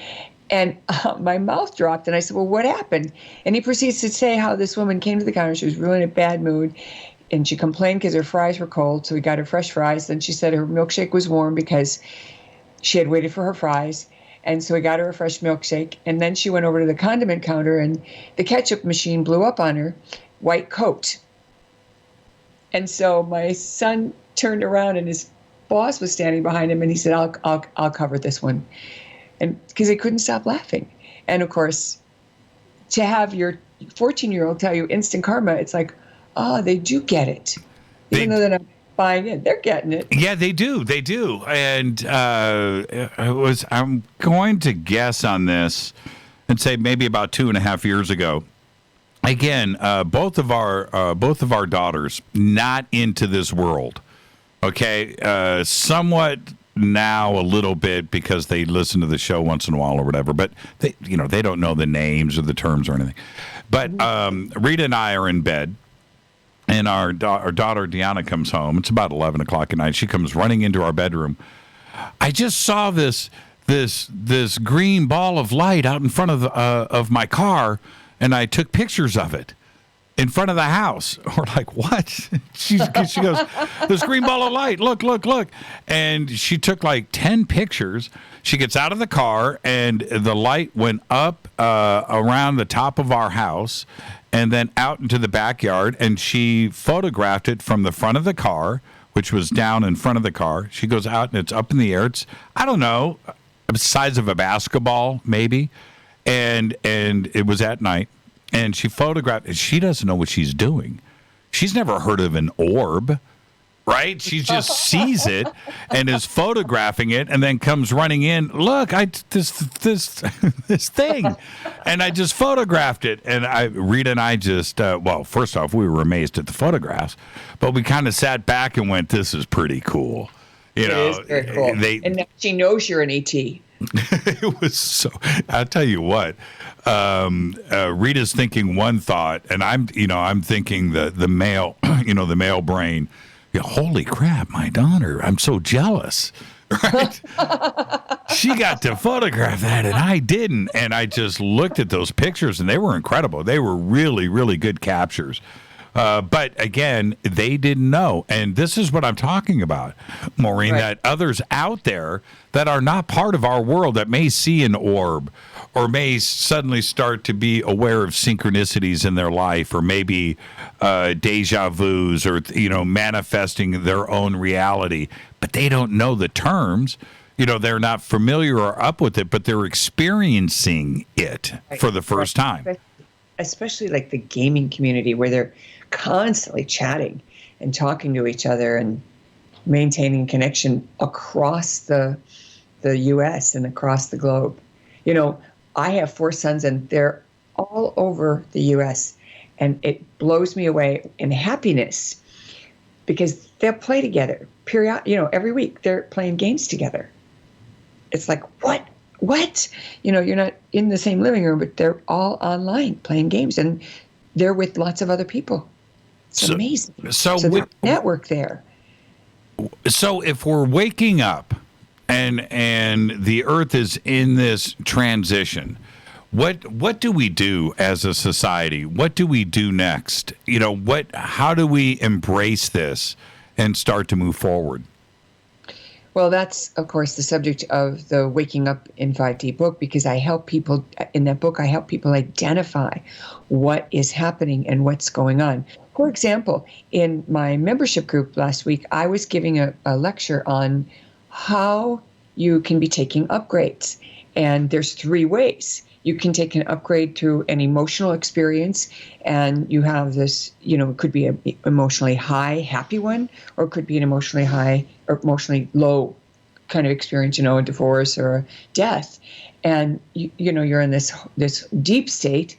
And my mouth dropped, and I said, well, what happened? And he proceeds to say how this woman came to the counter. She was really in a bad mood, and she complained because her fries were cold, so we got her fresh fries. Then she said her milkshake was warm because she had waited for her fries, and so we got her a fresh milkshake. And then she went over to the condiment counter, and the ketchup machine blew up on her, white coat. And so my son turned around, and his boss was standing behind him, and he said, I'll cover this one. And because he couldn't stop laughing. And of course, to have your 14-year-old tell you instant karma, it's like, they do get it. Even though they're not buying it, they're getting it. Yeah, they do. They do. And I'm going to guess on this and say maybe about 2.5 years ago. Again, both of our daughters not into this world. Okay, somewhat now a little bit because they listen to the show once in a while or whatever, but they don't know the names or the terms or anything. But Rita and I are in bed, and our daughter Deanna comes home. It's about 11 o'clock at night. She comes running into our bedroom. I just saw this green ball of light out in front of my car, and I took pictures of it. in front of the house. We're like, what? She goes, this green ball of light, look. And she took like 10 pictures. She gets out of the car, and the light went up around the top of our house and then out into the backyard, and she photographed it from the front of the car, which was down in front of the car. She goes out, and it's up in the air. It's, I don't know, the size of a basketball, maybe. And it was at night. And she photographed it. She doesn't know what she's doing. She's never heard of an orb, right? She just sees it and is photographing it, and then comes running in. Look, this thing, and I just photographed it. And Rita and I just well, first off, we were amazed at the photographs, but we kind of sat back and went, "This is pretty cool." You know, it is very cool. And now she knows you're an ET. It was so. I'll tell you what. Rita's thinking one thought, and I'm thinking the male, the male brain. Yeah, holy crap, my daughter! I'm so jealous. Right? She got to photograph that, and I didn't. And I just looked at those pictures, and they were incredible. They were really, really good captures. But again, they didn't know. And this is what I'm talking about, Maureen, right. That others out there that are not part of our world that may see an orb or may suddenly start to be aware of synchronicities in their life, or maybe deja vus, or, manifesting their own reality. But they don't know the terms. They're not familiar or up with it, but they're experiencing it for the first time. Especially like the gaming community, where they're constantly chatting and talking to each other and maintaining connection across the U.S. and across the globe. I have 4 sons, and they're all over the U.S., and it blows me away in happiness because they'll play together. Every week they're playing games together. It's like, what? You're not in the same living room, but they're all online playing games, and they're with lots of other people. It's amazing. So there's a network there. So if we're waking up and the earth is in this transition, what do we do as a society? What do we do next? How do we embrace this and start to move forward? Well, that's, of course, the subject of the Waking Up in 5D book, because I help people, in that book, I help people identify what is happening and what's going on. For example, in my membership group last week, I was giving a lecture on how you can be taking upgrades. And there's 3 ways. You can take an upgrade through an emotional experience, and you have this, it could be an emotionally high, happy one, or it could be an emotionally high or emotionally low kind of experience, a divorce or a death. And, you're in this deep state,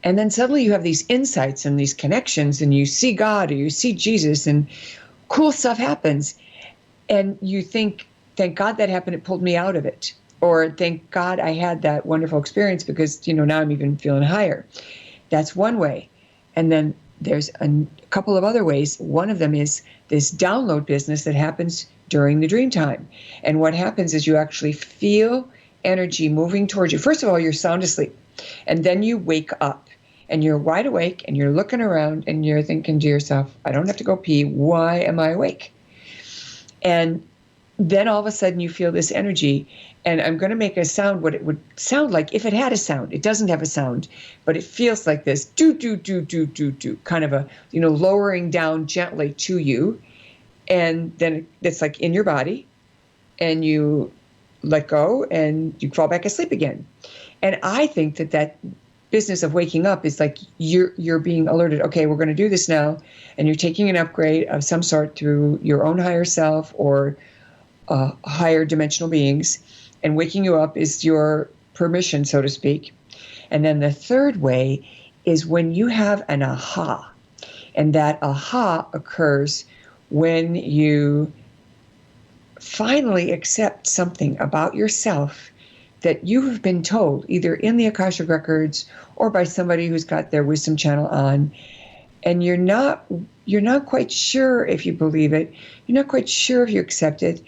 and then suddenly you have these insights and these connections, and you see God or you see Jesus, and cool stuff happens. And you think, thank God that happened, it pulled me out of it. Or thank God I had that wonderful experience because, now I'm even feeling higher. That's one way. And then there's a couple of other ways. One of them is this download business that happens during the dream time. And what happens is you actually feel energy moving towards you. First of all, you're sound asleep. And then you wake up and you're wide awake and you're looking around and you're thinking to yourself, I don't have to go pee. Why am I awake? And then all of a sudden you feel this energy, and I'm going to make a sound what it would sound like if it had a sound. It doesn't have a sound, but it feels like this do, kind of a, lowering down gently to you. And then it's like in your body, and you let go and you fall back asleep again. And I think that business of waking up is like you're being alerted. Okay, we're going to do this now. And you're taking an upgrade of some sort through your own higher self or higher dimensional beings, and waking you up is your permission, so to speak. And then the third way is when you have an aha, and that aha occurs when you finally accept something about yourself that you have been told, either in the Akashic Records or by somebody who's got their wisdom channel on, and you're not quite sure if you believe it, you're not quite sure if you accept it.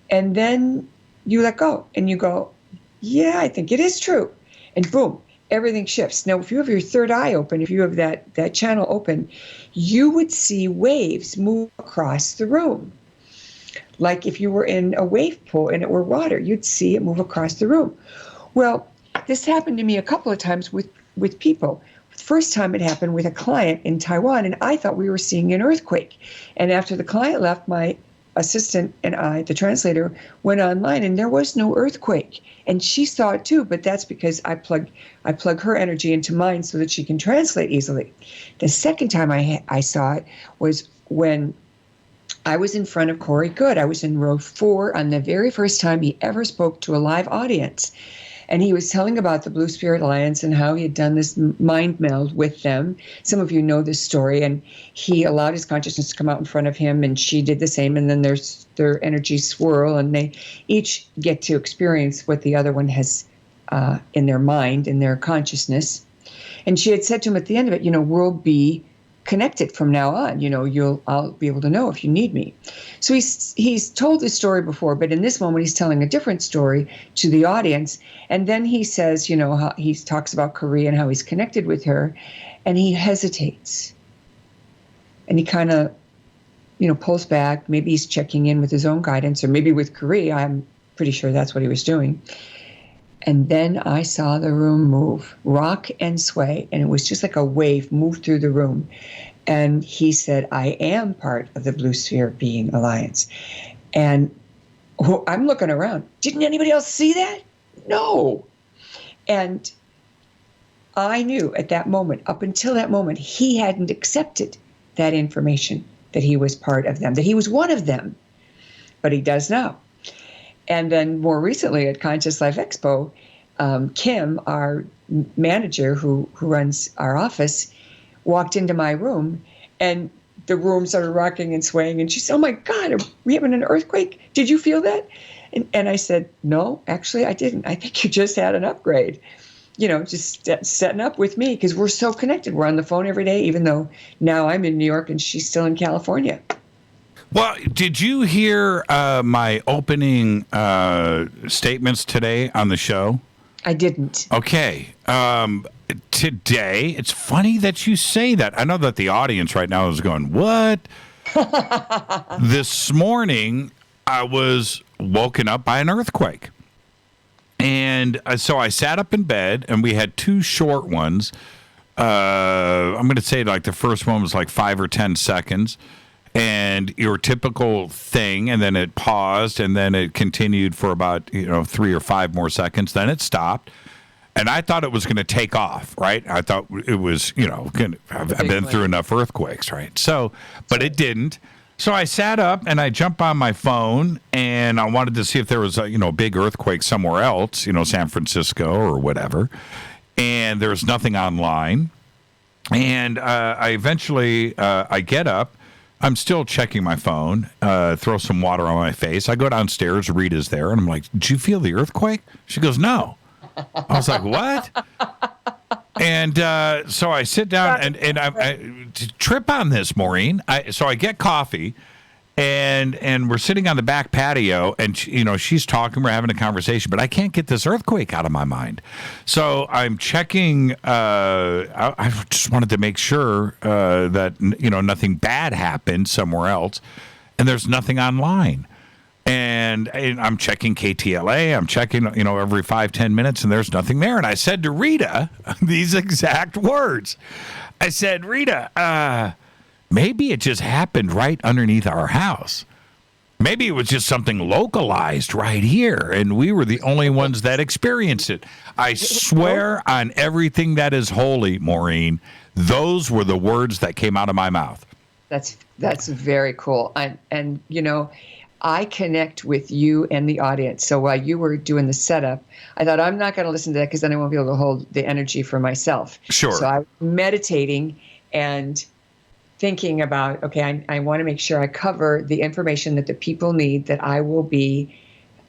And then you let go and you go, yeah, I think it is true. And boom. everything shifts. Now, if you have your third eye open, if you have that channel open, you would see waves move across the room. Like if you were in a wave pool and it were water, you'd see it move across the room. Well, this happened to me a couple of times with people. The first time it happened with a client in Taiwan, and I thought we were seeing an earthquake. And after the client left, my assistant and I, the translator, went online, and there was no earthquake. And she saw it too, but that's because I plug her energy into mine so that she can translate easily. The second time I saw it was when I was in front of Corey Good. I was in row 4 on the very first time he ever spoke to a live audience. And he was telling about the Blue Spirit Alliance and how he had done this mind meld with them. Some of you know this story. And he allowed his consciousness to come out in front of him, and she did the same. And then their energies swirl, and they each get to experience what the other one has in their mind, in their consciousness. And she had said to him at the end of it, we'll be connected from now on. I'll be able to know if you need me. So he's told this story before, but in this moment he's telling a different story to the audience. And then he says, how he talks about Korea and how he's connected with her, and he hesitates. And he kind of, pulls back. Maybe he's checking in with his own guidance, or maybe with Korea. I'm pretty sure that's what he was doing. And then I saw the room move, rock and sway, and it was just like a wave moved through the room. And he said, I am part of the Blue Sphere Being Alliance. And I'm looking around. Didn't anybody else see that? No. And I knew at that moment, up until that moment, he hadn't accepted that information, that he was part of them, that he was one of them. But he does now. And then more recently at Conscious Life Expo, Kim, our manager who runs our office, walked into my room, and the room started rocking and swaying. And she said, oh, my God, are we having an earthquake? Did you feel that? And I said, no, actually, I didn't. I think you just had an upgrade, just setting up with me, because we're so connected. We're on the phone every day, even though now I'm in New York and she's still in California. Well, did you hear my opening statements today on the show? I didn't. Okay. Today, it's funny that you say that. I know that the audience right now is going, what? This morning, I was woken up by an earthquake. And so I sat up in bed, and we had 2 short ones. I'm going to say like the first one was like 5 or 10 seconds. And your typical thing, and then it paused, and then it continued for about 3 or 5 more seconds. Then it stopped, and I thought it was going to take off. Right? I thought it was, I've been through enough earthquakes, right? So, but it didn't. So I sat up and I jumped on my phone, and I wanted to see if there was a big earthquake somewhere else, San Francisco or whatever. And there's nothing online. And I eventually I get up. I'm still checking my phone, throw some water on my face. I go downstairs, Rita's there, and I'm like, did you feel the earthquake? She goes, no. I was like, what? And so I sit down and I trip on this, Maureen. So I get coffee, and we're sitting on the back patio, and she's talking, we're having a conversation, but I can't get this earthquake out of my mind. So I'm checking. I just wanted to make sure that nothing bad happened somewhere else, and there's nothing online. And I'm checking KTLA. I'm checking, every 5-10 minutes, and there's nothing there. And I said to Rita these exact words. I said, Rita, maybe it just happened right underneath our house. Maybe it was just something localized right here, and we were the only ones that experienced it. I swear on everything that is holy, Maureen, those were the words that came out of my mouth. That's very cool. And I connect with you and the audience. So while you were doing the setup, I thought, I'm not going to listen to that because then I won't be able to hold the energy for myself. Sure. So I was meditating and thinking about, okay, I want to make sure I cover the information that the people need, that I will be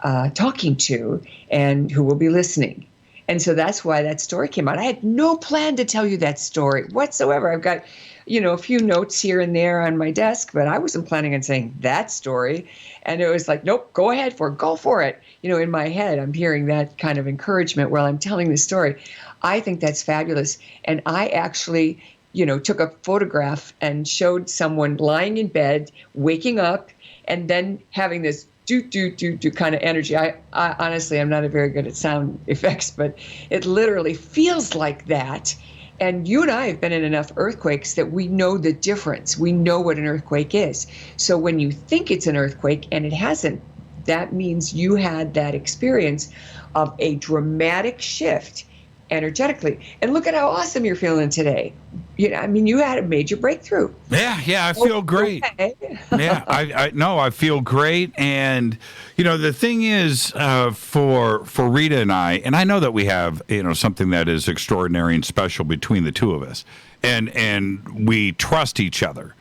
talking to and who will be listening. And so that's why that story came out. I had no plan to tell you that story whatsoever. I've got a few notes here and there on my desk, but I wasn't planning on saying that story. And it was like, nope, go for it. In my head, I'm hearing that kind of encouragement while I'm telling the story. I think that's fabulous. And I actually, took a photograph and showed someone lying in bed, waking up, and then having this do kind of energy. I honestly, I'm not very good at sound effects, but it literally feels like that. And you and I have been in enough earthquakes that we know the difference. We know what an earthquake is. So when you think it's an earthquake and it hasn't, that means you had that experience of a dramatic shift energetically. And look at how awesome you're feeling today. You had a major breakthrough. Yeah, I feel great. Okay. Yeah, I feel great. And, the thing is, for Rita and I know that we have, something that is extraordinary and special between the two of us. And we trust each other.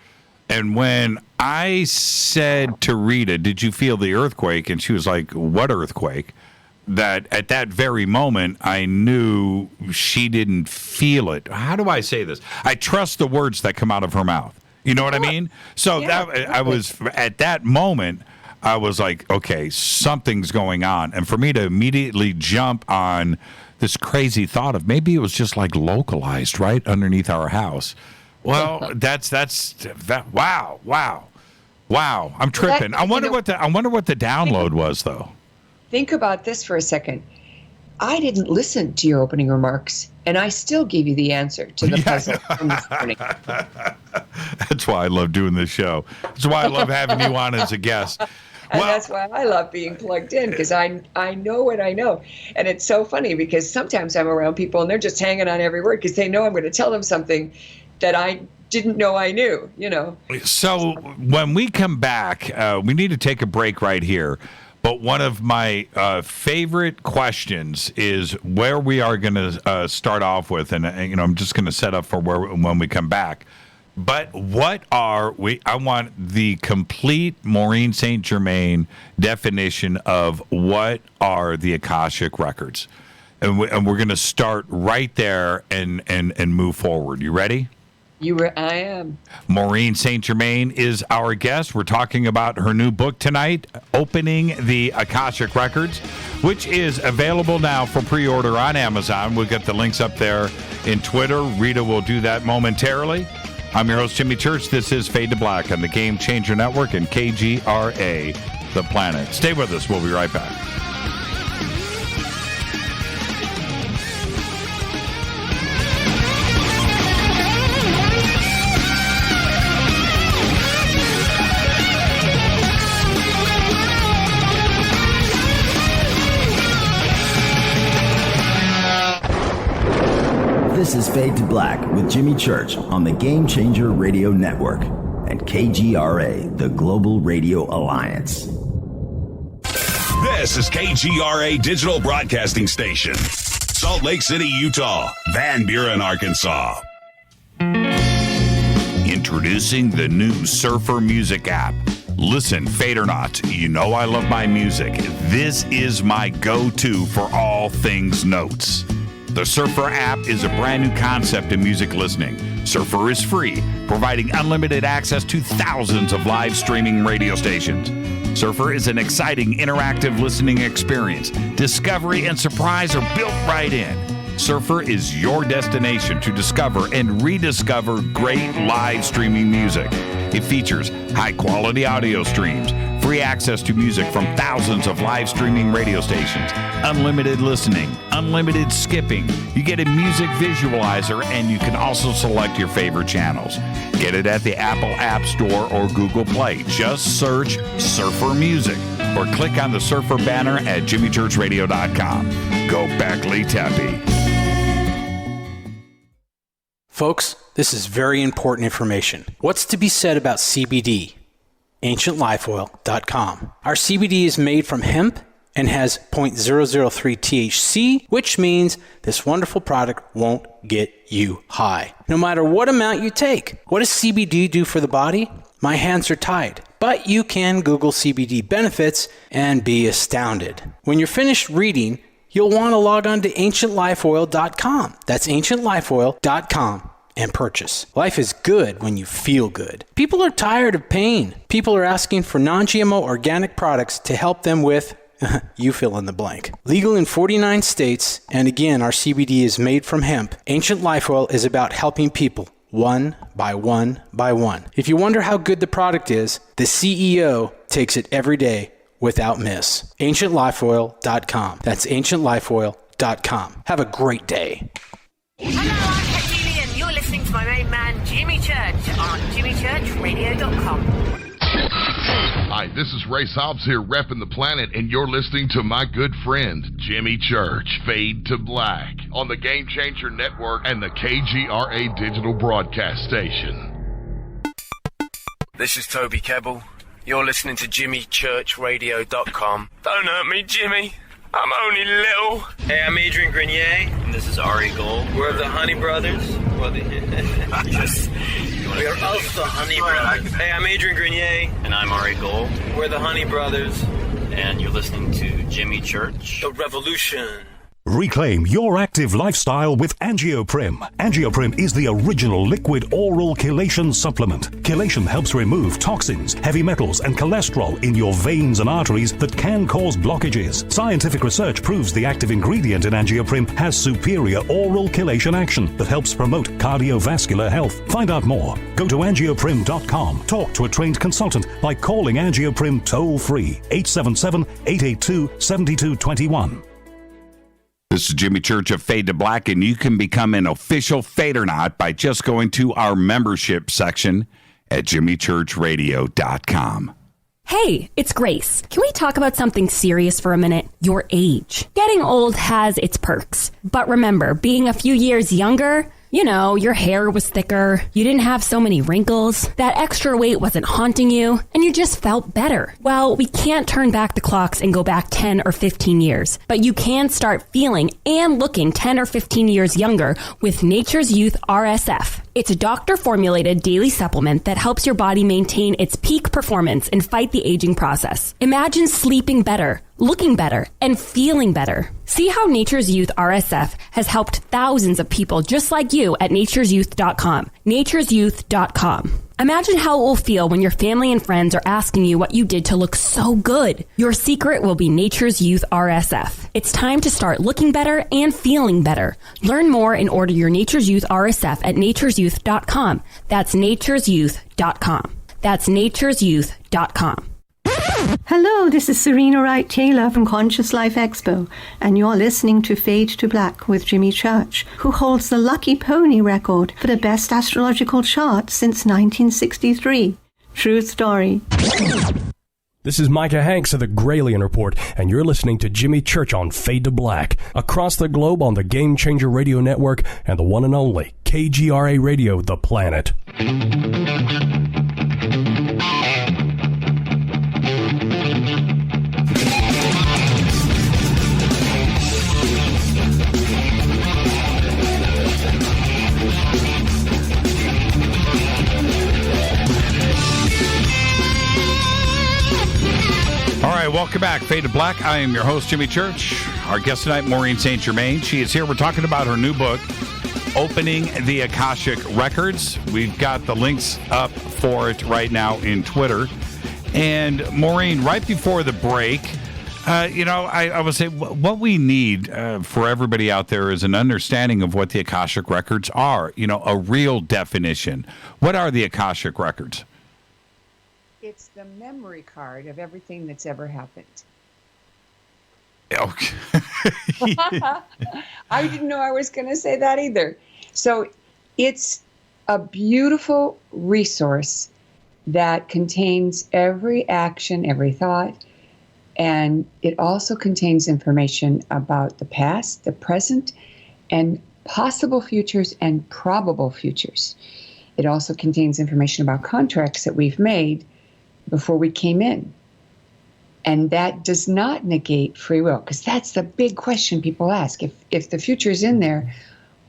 And when I said to Rita, did you feel the earthquake? And she was like, what earthquake? That at that very moment, I knew she didn't feel it. How do I say this? I trust the words that come out of her mouth. You know what I mean? So I was, at that moment, I was like, okay, something's going on. And for me to immediately jump on this crazy thought of maybe it was just like localized right underneath our house. Well, that's that. Wow. I'm tripping. I wonder what the download was, though. Think about this for a second. I didn't listen to your opening remarks, and I still gave you the answer to the puzzle from this morning. That's why I love doing this show. That's why I love having you on as a guest. And that's why I love being plugged in, because I know what I know. And it's so funny because sometimes I'm around people and they're just hanging on every word because they know I'm going to tell them something that I didn't know I knew, So when we come back, we need to take a break right here. But one of my favorite questions is where we are going to start off with, and I'm just going to set up for when we come back. But what are we? I want the complete Maureen St. Germain definition of what are the Akashic Records, and we're going to start right there and move forward. You ready? I am. Maureen St. Germain is our guest. We're talking about her new book tonight, Opening the Akashic Records, which is available now for pre-order on Amazon. We'll get the links up there in Twitter. Rita will do that momentarily. I'm your host, Jimmy Church. This is Fade to Black on the Game Changer Network and KGRA, The Planet. Stay with us. We'll be right back. This is Fade to Black with Jimmy Church on the Game Changer Radio Network and KGRA, the Global Radio Alliance. This is KGRA Digital Broadcasting Station, Salt Lake City, Utah, Van Buren, Arkansas. Introducing the new Surfer Music app. Listen, Fade or not, you know I love my music. This is my go-to for all things notes. The Surfer app is a brand new concept in music listening. Surfer is free, providing unlimited access to thousands of live streaming radio stations. Surfer is an exciting, interactive listening experience. Discovery and surprise are built right in. Surfer is your destination to discover and rediscover great live streaming music. It features high-quality audio streams, free access to music from thousands of live streaming radio stations, unlimited listening, unlimited skipping. You get a music visualizer, and you can also select your favorite channels. Get it at the Apple App Store or Google Play. Just search Surfer Music or click on the Surfer banner at jimmychurchradio.com. Go Beckley Teppy. Folks, this is very important information. What's to be said about CBD? AncientLifeOil.com. Our CBD is made from hemp and has 0.003 THC, which means this wonderful product won't get you high, no matter what amount you take. What does CBD do for the body? My hands are tied. But you can Google CBD benefits and be astounded. When you're finished reading, you'll want to log on to AncientLifeOil.com. That's AncientLifeOil.com. and purchase. Life is good when you feel good. People are tired of pain. People are asking for non-GMO organic products to help them with you fill in the blank. Legal in 49 states, and again, our CBD is made from hemp. Ancient Life Oil is about helping people one by one by one. If you wonder how good the product is, the CEO takes it every day without miss. AncientLifeOil.com. That's AncientLifeOil.com. Have a great day. Hello, I'm Katie, and you're listening to my main man, Jimmy Church, on JimmyChurchRadio.com. Hi, this is Ray Hobbs here, repping the planet, and you're listening to my good friend, Jimmy Church, Fade to Black, on the Game Changer Network and the KGRA Digital Broadcast Station. This is Toby Kebbell. You're listening to JimmyChurchRadio.com. Don't hurt me, Jimmy. I'm only little. Hey, I'm Adrian Grenier. And this is Ari Gold. We're the Honey Brothers. Yes. We're of the Honey Brothers. Hey, I'm Adrian Grenier. And I'm Ari Gold. We're the Honey Brothers. And you're listening to Jimmy Church. The Revolution. Reclaim your active lifestyle with Angioprim. Angioprim is the original liquid oral chelation supplement. Chelation helps remove toxins, heavy metals, and cholesterol in your veins and arteries that can cause blockages. Scientific research proves the active ingredient in Angioprim has superior oral chelation action that helps promote cardiovascular health. Find out more. Go to angioprim.com. Talk to a trained consultant by calling Angioprim toll-free 877-882-7221. This is Jimmy Church of Fade to Black, and you can become an official Fadernaut by just going to our membership section at jimmychurchradio.com. Hey, it's Grace. Can we talk about something serious for a minute? Your age. Getting old has its perks. But remember, being a few years younger, you know, your hair was thicker, you didn't have so many wrinkles, that extra weight wasn't haunting you, and you just felt better. Well, we can't turn back the clocks and go back 10 or 15 years, but you can start feeling and looking 10 or 15 years younger with Nature's Youth RSF. It's a doctor-formulated daily supplement that helps your body maintain its peak performance and fight the aging process. Imagine sleeping better, looking better, and feeling better. See how Nature's Youth RSF has helped thousands of people just like you at nature'syouth.com. nature'syouth.com. Imagine how it will feel when your family and friends are asking you what you did to look so good. Your secret will be Nature's Youth RSF. It's time to start looking better and feeling better. Learn more and order your Nature's Youth RSF at nature'syouth.com. That's nature'syouth.com. That's nature'syouth.com. Hello, this is Serena Wright Taylor from Conscious Life Expo, and you're listening to Fade to Black with Jimmy Church, who holds the Lucky Pony record for the best astrological chart since 1963. True story. This is Micah Hanks of the Gralien Report, and you're listening to Jimmy Church on Fade to Black, across the globe on the Game Changer Radio Network and the one and only KGRA Radio, The Planet. All right, welcome back. Fade to Black. I am your host, Jimmy Church. Our guest tonight, Maureen St. Germain. She is here. We're talking about her new book, Opening the Akashic Records. We've got the links up for it right now in Twitter. And Maureen, right before the break, I would say what we need for everybody out there is an understanding of what the Akashic Records are, a real definition. What are the Akashic Records? It's the memory card of everything that's ever happened. Okay. I didn't know I was going to say that either. So it's a beautiful resource that contains every action, every thought, and it also contains information about the past, the present, and possible futures and probable futures. It also contains information about contracts that we've made before we came in. And that does not negate free will, because that's the big question people ask. If the future is in there,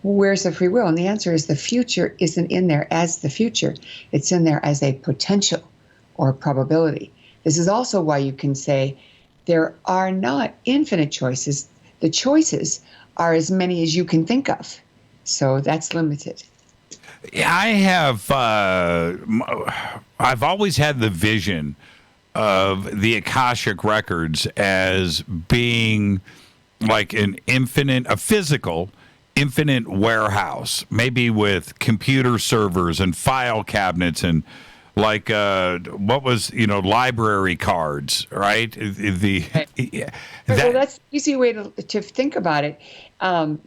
where's the free will? And the answer is the future isn't in there as the future. It's in there as a potential or probability. This is also why you can say there are not infinite choices. The choices are as many as you can think of. So that's limited. I have. I've always had the vision of the Akashic Records as being like a physical, infinite warehouse, maybe with computer servers and file cabinets and like library cards, right? Well, that's an easy way to think about it. And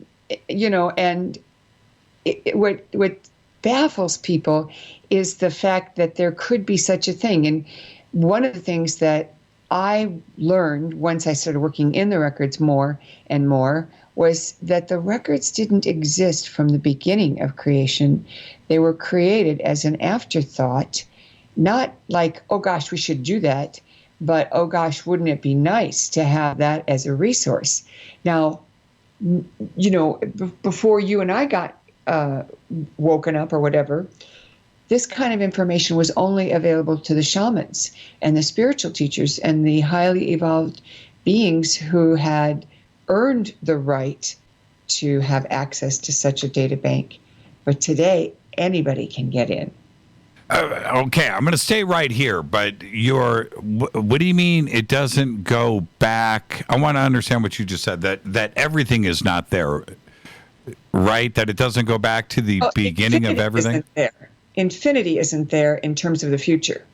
what baffles people is the fact that there could be such a thing. And one of the things that I learned once I started working in the records more and more was that the records didn't exist from the beginning of creation. They were created as an afterthought, not like, oh gosh, we should do that, but oh gosh, wouldn't it be nice to have that as a resource? Now, before you and I got woken up or whatever, this kind of information was only available to the shamans and the spiritual teachers and the highly evolved beings who had earned the right to have access to such a data bank. But today, anybody can get in. Okay, I'm going to stay right here, but what do you mean it doesn't go back? I want to understand what you just said, that everything is not there, right? That it doesn't go back to the beginning of everything? Isn't there. Infinity isn't there in terms of the future.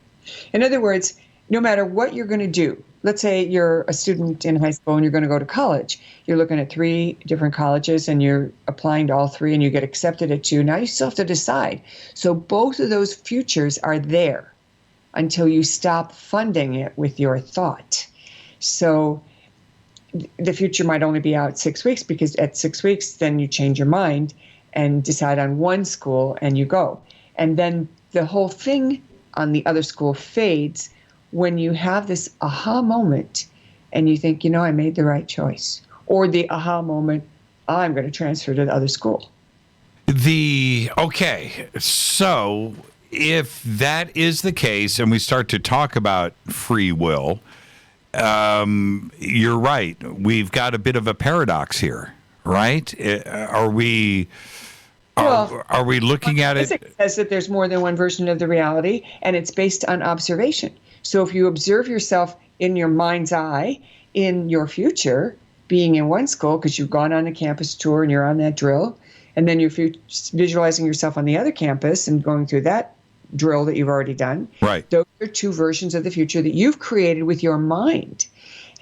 In other words, no matter what you're going to do, let's say you're a student in high school and you're going to go to college. You're looking at 3 different colleges and you're applying to all 3 and you get accepted at 2. Now you still have to decide. So both of those futures are there until you stop funding it with your thought. So the future might only be out 6 weeks, because at 6 weeks, then you change your mind and decide on one school and you go. And then the whole thing on the other school fades when you have this aha moment and you think, I made the right choice. Or the aha moment, I'm going to transfer to the other school. Okay, so if that is the case and we start to talk about free will, you're right. We've got a bit of a paradox here, right? Are we looking at it? Physics says that there's more than one version of the reality, and it's based on observation. So if you observe yourself in your mind's eye in your future, being in one school because you've gone on a campus tour and you're on that drill, and then you're visualizing yourself on the other campus and going through that drill that you've already done. Right. Those are 2 versions of the future that you've created with your mind.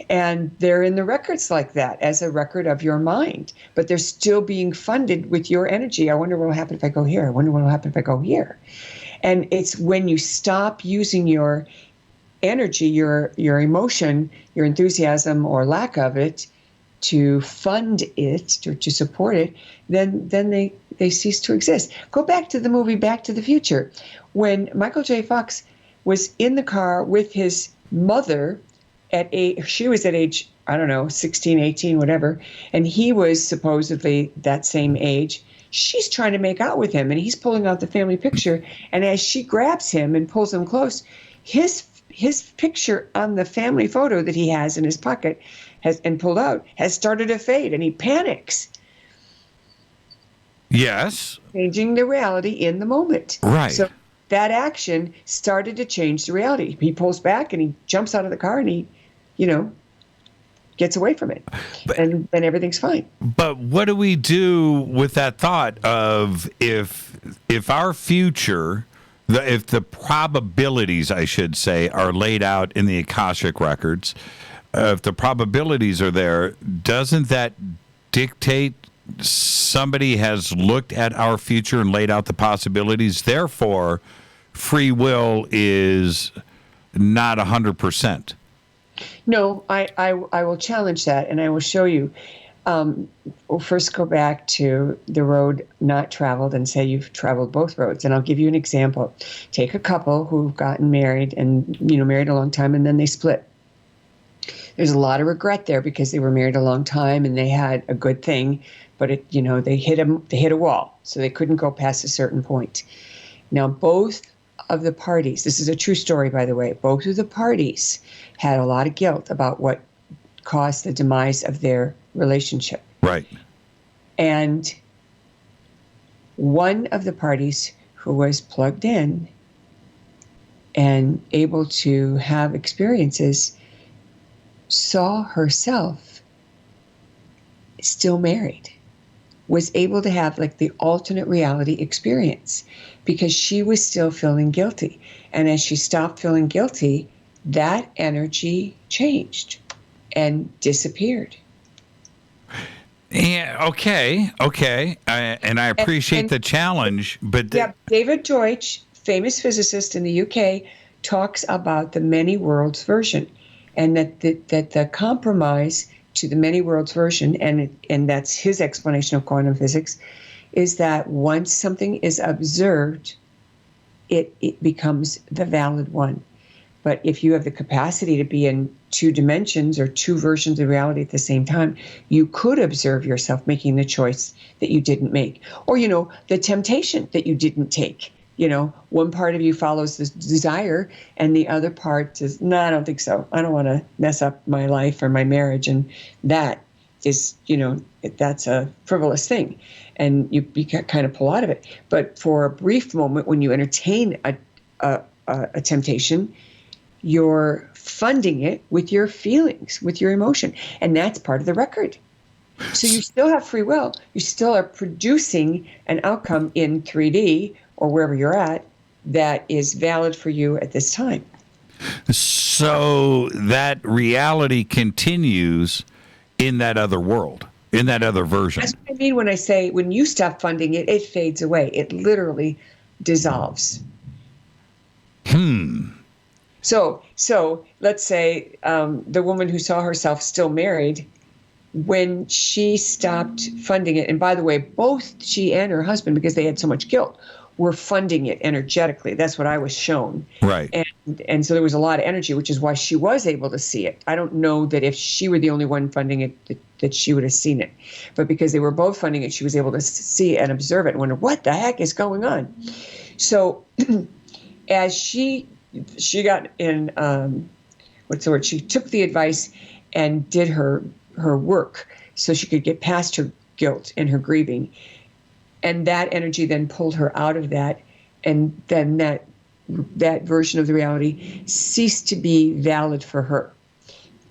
And they're in the records like that, as a record of your mind. But they're still being funded with your energy. I wonder what will happen if I go here. I wonder what will happen if I go here. And it's when you stop using your energy, your emotion, your enthusiasm or lack of it to fund it, to support it, then they cease to exist. Go back to the movie Back to the Future. When Michael J. Fox was in the car with his mother she was at age, 16, 18, whatever, and he was supposedly that same age. She's trying to make out with him, and he's pulling out the family picture, and as she grabs him and pulls him close, his picture on the family photo that he has in his pocket and pulled out has started to fade, and he panics. Yes. Changing the reality in the moment. Right. So that action started to change the reality. He pulls back and he jumps out of the car and he, gets away from it. And then everything's fine. But what do we do with that thought of if our future, if the probabilities, I should say, are laid out in the Akashic Records, if the probabilities are there, doesn't that dictate somebody has looked at our future and laid out the possibilities? Therefore, free will is not 100%. No, I will challenge that, and I will show you. We'll first go back to the road not traveled and say you've traveled both roads. And I'll give you an example. Take a couple who've gotten married and, married a long time, and then they split. There's a lot of regret there because they were married a long time and they had a good thing, but they hit a wall, so they couldn't go past a certain point. Now, both of the parties, this is a true story, by the way, both of the parties had a lot of guilt about what caused the demise of their relationship. Right. And one of the parties who was plugged in and able to have experiences saw herself still married, was able to have like the alternate reality experience because she was still feeling guilty. And as she stopped feeling guilty, that energy changed and disappeared. Yeah, okay. And I appreciate the challenge, but... Yeah, David Deutsch, famous physicist in the UK, talks about the many worlds version, and that the compromise to the many worlds version, and that's his explanation of quantum physics, is that once something is observed, it becomes the valid one. But if you have the capacity to be in two dimensions or two versions of reality at the same time, you could observe yourself making the choice that you didn't make. Or, the temptation that you didn't take. One part of you follows the desire and the other part says, no, I don't think so. I don't want to mess up my life or my marriage. And that is, that's a frivolous thing. And you kind of pull out of it. But for a brief moment, when you entertain a temptation, you're funding it with your feelings, with your emotion. And that's part of the record. So you still have free will. You still are producing an outcome in 3D or wherever you're at that is valid for you at this time. So that reality continues in that other world, in that other version. That's what I mean when I say when you stop funding it, it fades away. It literally dissolves. So let's say the woman who saw herself still married, when she stopped funding it, and by the way, both she and her husband, because they had so much guilt, were funding it energetically. That's what I was shown. Right. And so there was a lot of energy, which is why she was able to see it. I don't know that if she were the only one funding it, that she would have seen it. But because they were both funding it, she was able to see and observe it and wonder, what the heck is going on? So as she got in, she took the advice and did her work so she could get past her guilt and her grieving. And that energy then pulled her out of that. And then that version of the reality ceased to be valid for her,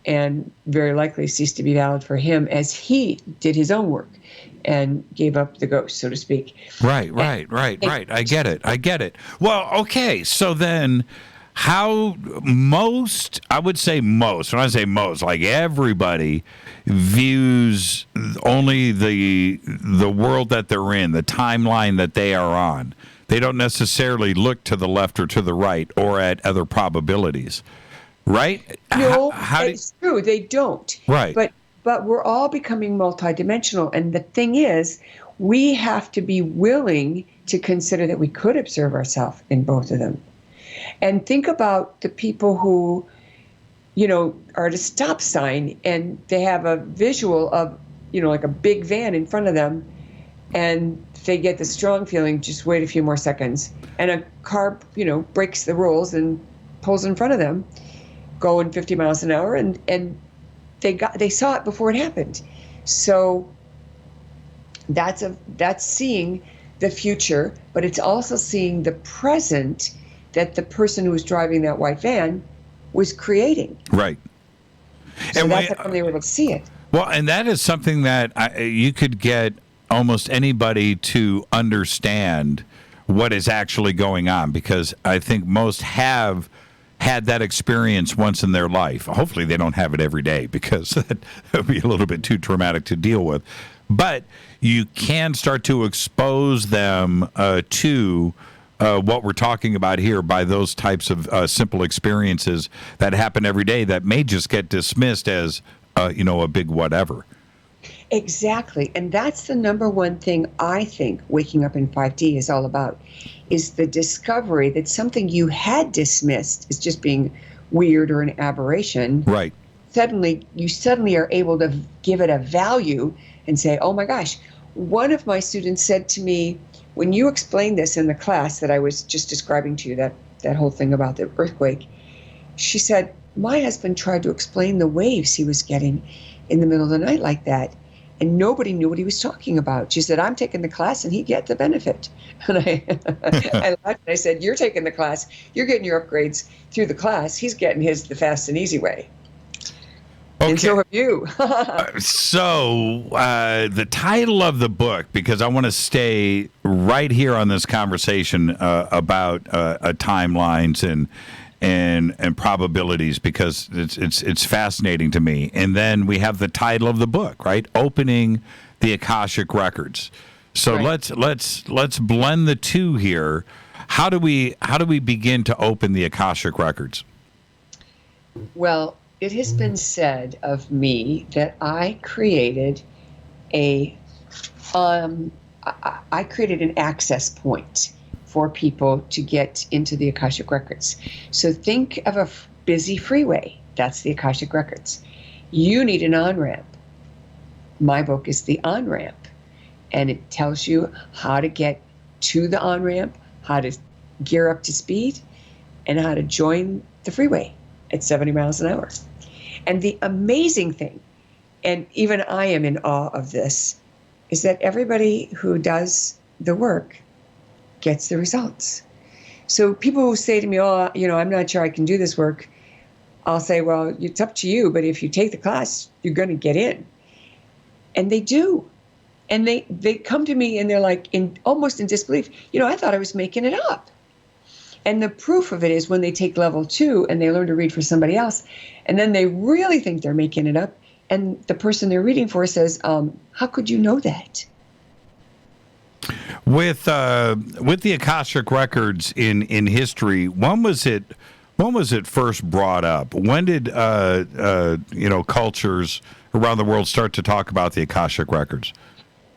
and very likely ceased to be valid for him as he did his own work and gave up the ghost, so to speak. Right. I get it. Well, okay. So then how I would say most, when I say most, like everybody views only the world that they're in, the timeline that they are on. They don't necessarily look to the left or to the right or at other probabilities, right? No, it's true. They don't. Right. But we're all becoming multidimensional. And the thing is, we have to be willing to consider that we could observe ourselves in both of them. And think about the people who, are at a stop sign and they have a visual of, like a big van in front of them, and they get the strong feeling, just wait a few more seconds. And a car, breaks the rules and pulls in front of them, going 50 miles an hour, and they saw it before it happened. So that's seeing the future, but it's also seeing the present that the person who was driving that white van was creating. Right. So and that's how they were able to see it. Well, and that is something that you could get almost anybody to understand what is actually going on, because I think most have had that experience once in their life. Hopefully they don't have it every day, because that would be a little bit too traumatic to deal with. But you can start to expose them to what we're talking about here by those types of simple experiences that happen every day that may just get dismissed as, a big whatever. Exactly. And that's the number one thing I think waking up in 5D is all about, is the discovery that something you had dismissed as just being weird or an aberration. Right. You suddenly are able to give it a value and say, oh my gosh. One of my students said to me, when you explained this in the class that I was just describing to you, that whole thing about the earthquake, she said, my husband tried to explain the waves he was getting in the middle of the night like that. and nobody knew what he was talking about. She said, I'm taking the class and he get the benefit. And I laughed and I said, you're taking the class, you're getting your upgrades through the class. He's getting his the fast and easy way. Okay. And so have you. So the title of the book, because I want to stay right here on this conversation about timelines and probabilities, because it's fascinating to me. And then we have the title of the book, right? Opening the Akashic Records. So right. let's blend the two here. How do we begin to open the Akashic Records? Well, it has been said of me that I created an access point for people to get into the Akashic Records. So think of a busy freeway. That's the Akashic Records. You need an on-ramp. My book is the on-ramp, and it tells you how to get to the on-ramp, how to gear up to speed, and how to join the freeway at 70 miles an hour. And the amazing thing, and even I am in awe of this, is that everybody who does the work gets the results. So people who say to me, oh, I'm not sure I can do this work, I'll say, well, it's up to you, but if you take the class, you're going to get in. And they do. And they come to me and they're like almost in disbelief. I thought I was making it up. And the proof of it is when they take level 2 and they learn to read for somebody else, and then they really think they're making it up, and the person they're reading for says, how could you know that? With the Akashic Records in history, when was it first brought up? When did cultures around the world start to talk about the Akashic Records?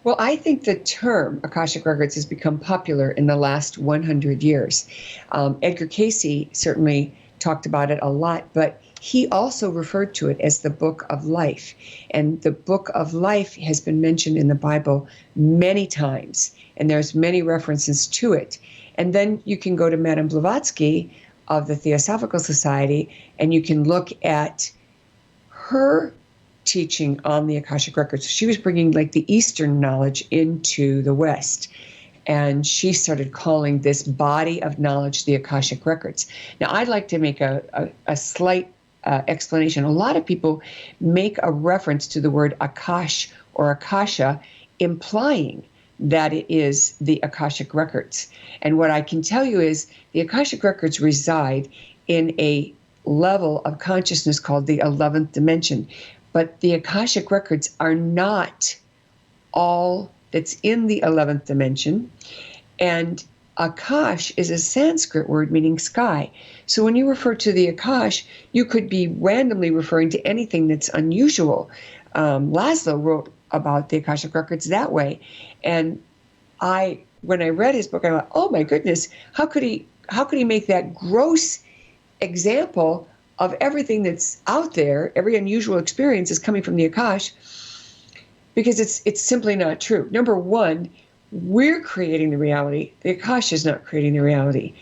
Well, I think the term Akashic Records has become popular in the last 100 years. Edgar Cayce certainly talked about it a lot, but he also referred to it as the Book of Life. And the Book of Life has been mentioned in the Bible many times, and there's many references to it. And then you can go to Madame Blavatsky of the Theosophical Society, and you can look at her teaching on the Akashic Records. She was bringing like the Eastern knowledge into the West, and she started calling this body of knowledge the Akashic Records. Now, I'd like to make a slight explanation. A lot of people make a reference to the word Akash or Akasha, implying that it is the Akashic Records. And what I can tell you is the Akashic Records reside in a level of consciousness called the 11th dimension. But the Akashic Records are not all that's in the 11th dimension. And Akash is a Sanskrit word meaning sky. So when you refer to the Akash, you could be randomly referring to anything that's unusual. Laszlo wrote about the Akashic Records that way. And when I read his book, I thought, oh my goodness, how could he make that gross example of everything that's out there? Every unusual experience is coming from the Akash, because it's simply not true. Number one, we're creating the reality. The Akash is not creating the reality.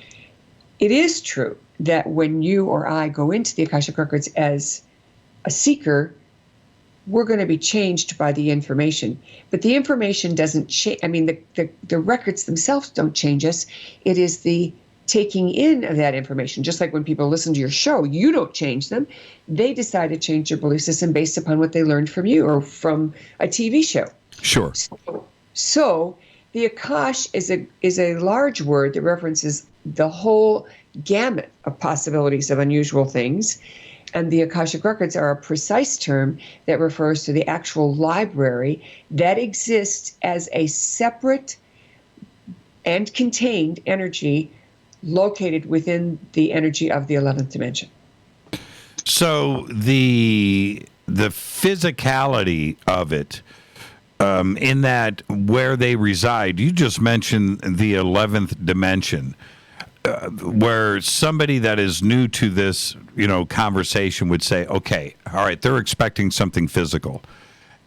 It is true that when you or I go into the Akashic Records as a seeker, we're going to be changed by the information. But the information doesn't change. I mean, the records themselves don't change us. It is the taking in of that information. Just like when people listen to your show, you don't change them. They decide to change their belief system based upon what they learned from you or from a TV show. Sure. So the Akash is a large word that references the whole gamut of possibilities of unusual things. And the Akashic Records are a precise term that refers to the actual library that exists as a separate and contained energy located within the energy of the 11th dimension. So the physicality of it, in that where they reside, you just mentioned the 11th dimension, where somebody that is new to this, conversation would say, okay, all right, they're expecting something physical.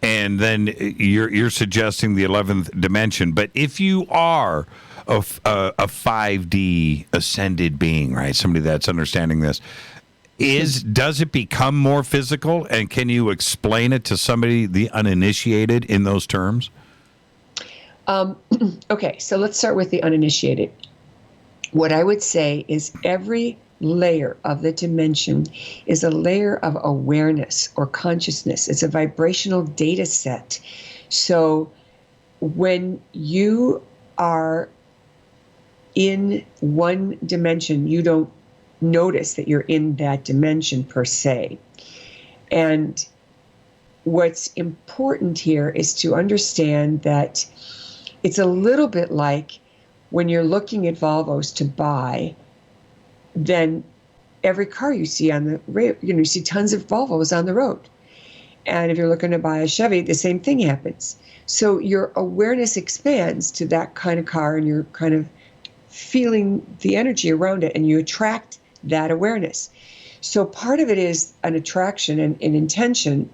And then you're suggesting the 11th dimension. But if you are a 5D ascended being, right, somebody that's understanding this, Does it become more physical? And can you explain it to somebody, the uninitiated, in those terms? Okay, so let's start with the uninitiated. What I would say is every layer of the dimension is a layer of awareness or consciousness. It's a vibrational data set. So when you are in one dimension, you don't notice that you're in that dimension per se. And what's important here is to understand that it's a little bit like when you're looking at Volvos to buy, then every car you see on the road, you see tons of Volvos on the road. And if you're looking to buy a Chevy, the same thing happens. So your awareness expands to that kind of car, and you're kind of feeling the energy around it, and you attract that awareness. So part of it is an attraction and an intention.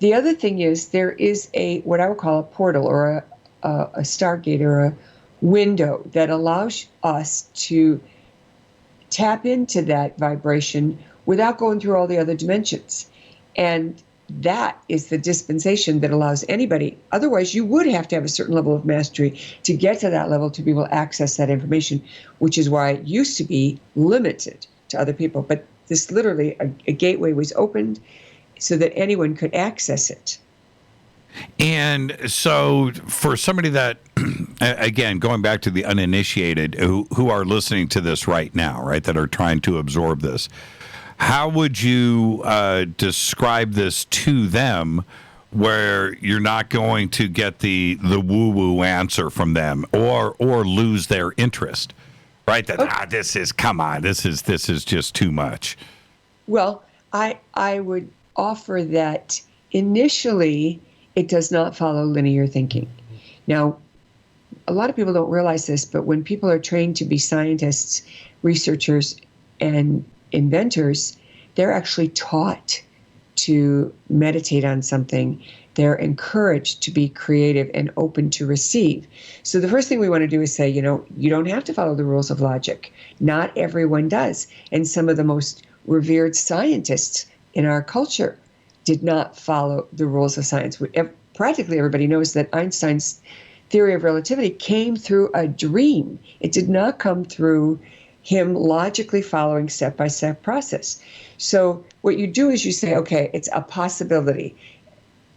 The other thing is there is what I would call a portal or a stargate or a window that allows us to tap into that vibration without going through all the other dimensions. And that is the dispensation that allows anybody. Otherwise, you would have to have a certain level of mastery to get to that level to be able to access that information, which is why it used to be limited to other people. But this literally, a gateway was opened so that anyone could access it. And so for somebody that, again, going back to the uninitiated who are listening to this right now, right, that are trying to absorb this, how would you describe this to them where you're not going to get the woo-woo answer from them or lose their interest, right? That this is just too much. Well, I would offer that initially it does not follow linear thinking. Now, a lot of people don't realize this, but when people are trained to be scientists, researchers, and inventors, they're actually taught to meditate on something. They're encouraged to be creative and open to receive. So the first thing we want to do is say, you don't have to follow the rules of logic. Not everyone does. And some of the most revered scientists in our culture did not follow the rules of science. Practically everybody knows that Einstein's theory of relativity came through a dream. It did not come through him logically following step-by-step process. So what you do is you say, okay, it's a possibility.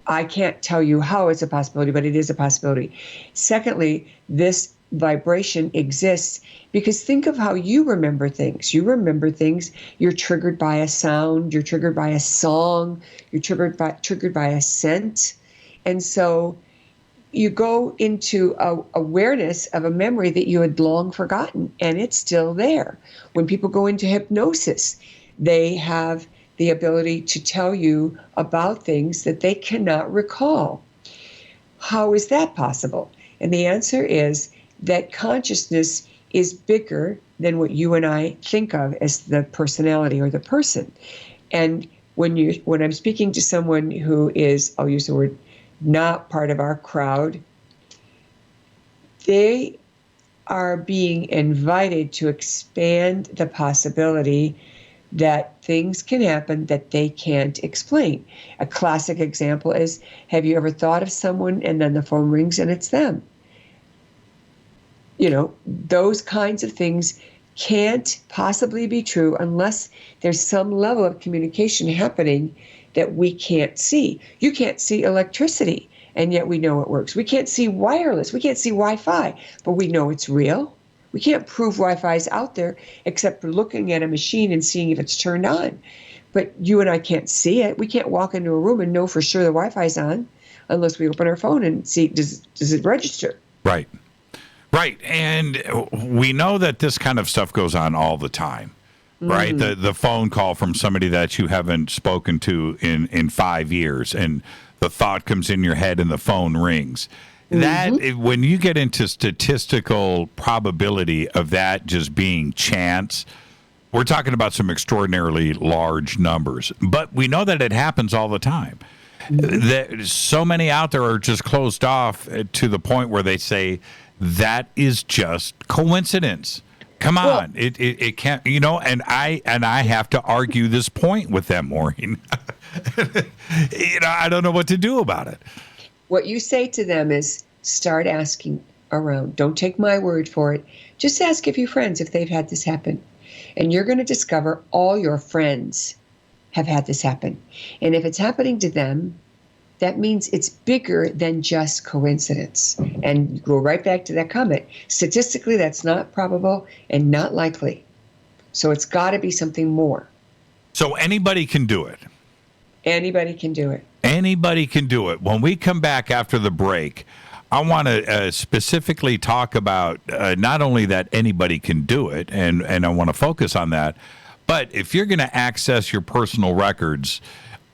I can't tell you how it's a possibility, but it is a possibility. Secondly, this vibration exists because think of how you remember things. You remember things, you're triggered by a sound, you're triggered by a song, you're triggered by a scent. And so you go into awareness of a memory that you had long forgotten, and it's still there. When people go into hypnosis, they have the ability to tell you about things that they cannot recall. How is that possible? And the answer is that consciousness is bigger than what you and I think of as the personality or the person. And when I'm speaking to someone who is, I'll use the word, not part of our crowd, they are being invited to expand the possibility that things can happen that they can't explain. A classic example is, have you ever thought of someone and then the phone rings and it's them? Those kinds of things can't possibly be true unless there's some level of communication happening that we can't see. You can't see electricity, and yet we know it works. We can't see wireless. We can't see Wi-Fi, but we know it's real. We can't prove Wi-Fi is out there except for looking at a machine and seeing if it's turned on. But you and I can't see it. We can't walk into a room and know for sure the Wi-Fi is on unless we open our phone and see, does it register? Right. Right. And we know that this kind of stuff goes on all the time. Right, the phone call from somebody that you haven't spoken to in 5 years, and the thought comes in your head, and the phone rings. That when you get into statistical probability of that just being chance, we're talking about some extraordinarily large numbers. But we know that it happens all the time. So many out there are just closed off to the point where they say that is just coincidence. Come on, it can't, and I have to argue this point with them, Maureen. I don't know what to do about it. What you say to them is start asking around. Don't take my word for it. Just ask a few friends if they've had this happen. And you're going to discover all your friends have had this happen. And if it's happening to them, that means it's bigger than just coincidence. And you go right back to that comment. Statistically, that's not probable and not likely. So it's got to be something more. So anybody can do it. Anybody can do it. Anybody can do it. When we come back after the break, I want to specifically talk about not only that anybody can do it, and I want to focus on that, but if you're going to access your personal records,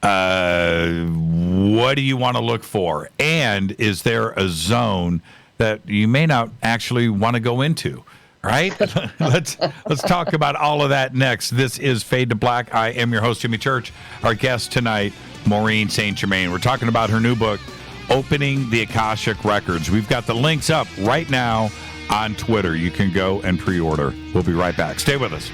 what do you want to look for? And is there a zone that you may not actually want to go into? Right? Let's talk about all of that next. This is Fade to Black. I am your host, Jimmy Church. Our guest tonight, Maureen St. Germain. We're talking about her new book, Opening the Akashic Records. We've got the links up right now on Twitter. You can go and pre-order. We'll be right back. Stay with us.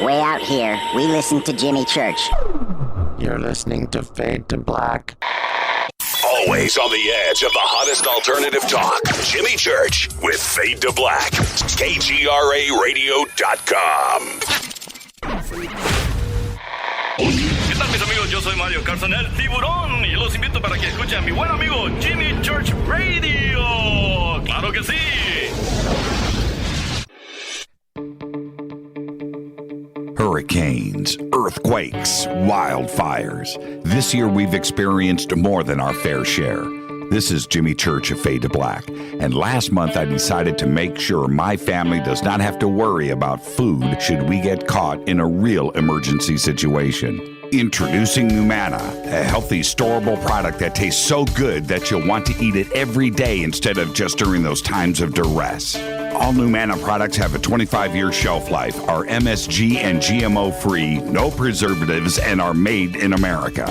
Way out here, we listen to Jimmy Church. You're listening to Fade to Black. Always on the edge of the hottest alternative talk. Jimmy Church with Fade to Black. KGRARadio.com. ¿Qué tal, mis amigos? Yo soy Mario Carson, el tiburón, y los invito para que escuchen a mi buen amigo Jimmy Church Radio. ¡Claro que sí! Hurricanes, earthquakes, wildfires. This year we've experienced more than our fair share. This is Jimmy Church of Fade to Black, and last month I decided to make sure my family does not have to worry about food should we get caught in a real emergency situation. Introducing Numana, a healthy, storable product that tastes so good that you'll want to eat it every day instead of just during those times of duress. All Numana products have a 25-year shelf life, are MSG and GMO-free, no preservatives, and are made in America.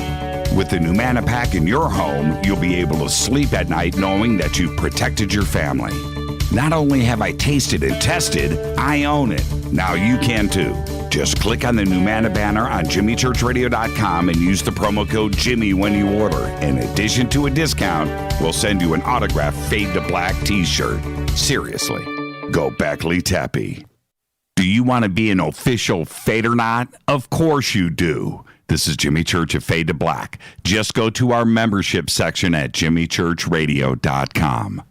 With the Numana pack in your home, you'll be able to sleep at night knowing that you've protected your family. Not only have I tasted and tested, I own it. Now you can too. Just click on the Numana banner on JimmyChurchRadio.com and use the promo code Jimmy when you order. In addition to a discount, we'll send you an autographed Fade to Black t-shirt. Seriously. Go Beckley Teppy. Do you want to be an official Fadernaut? Of course you do. This is Jimmy Church of Fade to Black. Just go to our membership section at JimmyChurchRadio.com.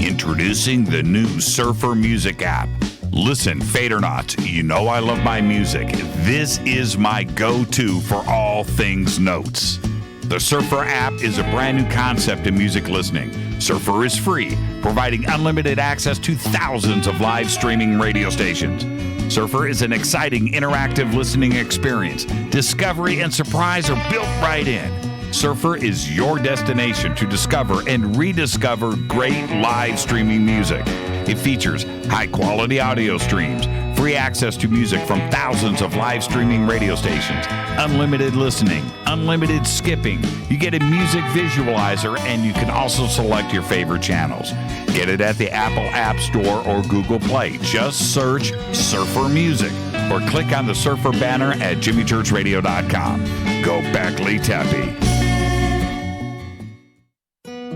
Introducing the new Surfer Music app. Listen, Fadernauts, you know I love my music. This is my go-to for all things notes. The Surfer app is a brand new concept in music listening. Surfer is free, providing unlimited access to thousands of live streaming radio stations. Surfer is an exciting, interactive listening experience. Discovery and surprise are built right in. Surfer is your destination to discover and rediscover great live streaming music. It features high-quality audio streams, free access to music from thousands of live streaming radio stations, unlimited listening, unlimited skipping. You get a music visualizer, and you can also select your favorite channels. Get it at the Apple App Store or Google Play. Just search Surfer Music or click on the Surfer banner at JimmyChurchRadio.com. Go Beckley Teppy.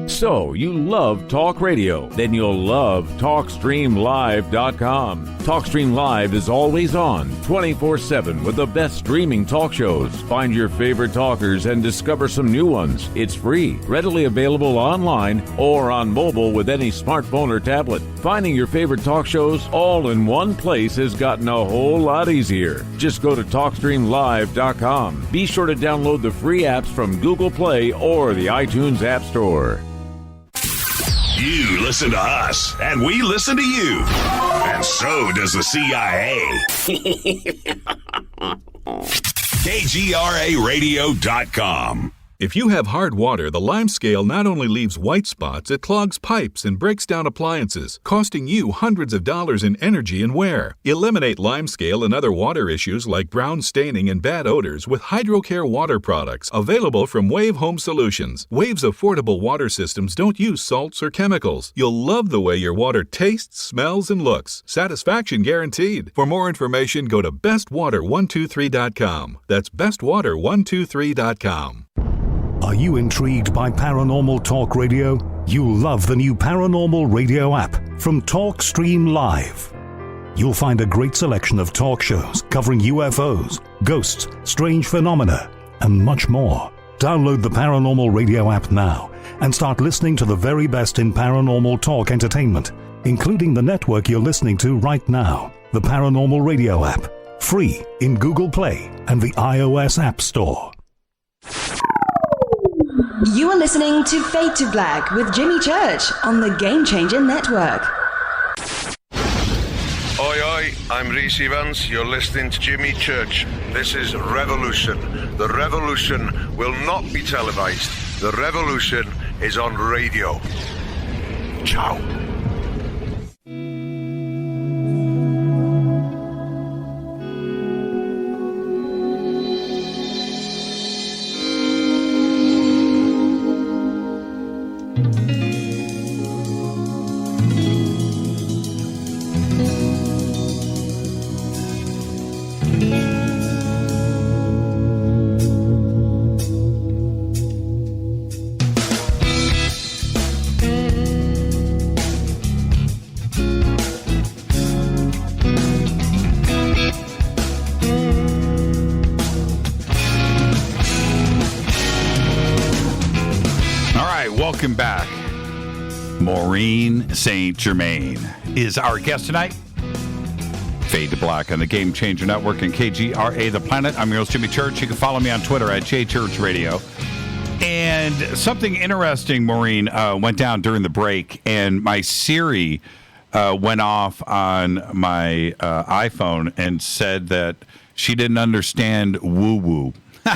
So, you love talk radio? Then you'll love TalkStreamLive.com. TalkStream Live is always on, 24/7 with the best streaming talk shows. Find your favorite talkers and discover some new ones. It's free, readily available online or on mobile with any smartphone or tablet. Finding your favorite talk shows all in one place has gotten a whole lot easier. Just go to TalkStreamLive.com. Be sure to download the free apps from Google Play or the iTunes App Store. You listen to us, and we listen to you. And so does the CIA. KGRARadio.com. If you have hard water, the lime scale not only leaves white spots, it clogs pipes and breaks down appliances, costing you hundreds of dollars in energy and wear. Eliminate lime scale and other water issues like brown staining and bad odors with HydroCare water products available from Wave Home Solutions. Wave's affordable water systems don't use salts or chemicals. You'll love the way your water tastes, smells, and looks. Satisfaction guaranteed. For more information, go to bestwater123.com. That's bestwater123.com. Are you intrigued by Paranormal Talk Radio? You'll love the new Paranormal Radio app from TalkStream Live. You'll find a great selection of talk shows covering UFOs, ghosts, strange phenomena, and much more. Download the Paranormal Radio app now and start listening to the very best in paranormal talk entertainment, including the network you're listening to right now. The Paranormal Radio app, free in Google Play and the iOS App Store. You are listening to Fade to Black with Jimmy Church on the Game Changer Network. Oi, oi, I'm Reese Evans. You're listening to Jimmy Church. This is Revolution. The revolution will not be televised. The revolution is on radio. Ciao. Welcome back. Maureen St. Germain is our guest tonight. Fade to Black on the Game Changer Network and KGRA The Planet. I'm your host, Jimmy Church. You can follow me on Twitter at JChurchRadio. And something interesting, Maureen, went down during the break, and my Siri went off on my iPhone and said that she didn't understand woo-woo. I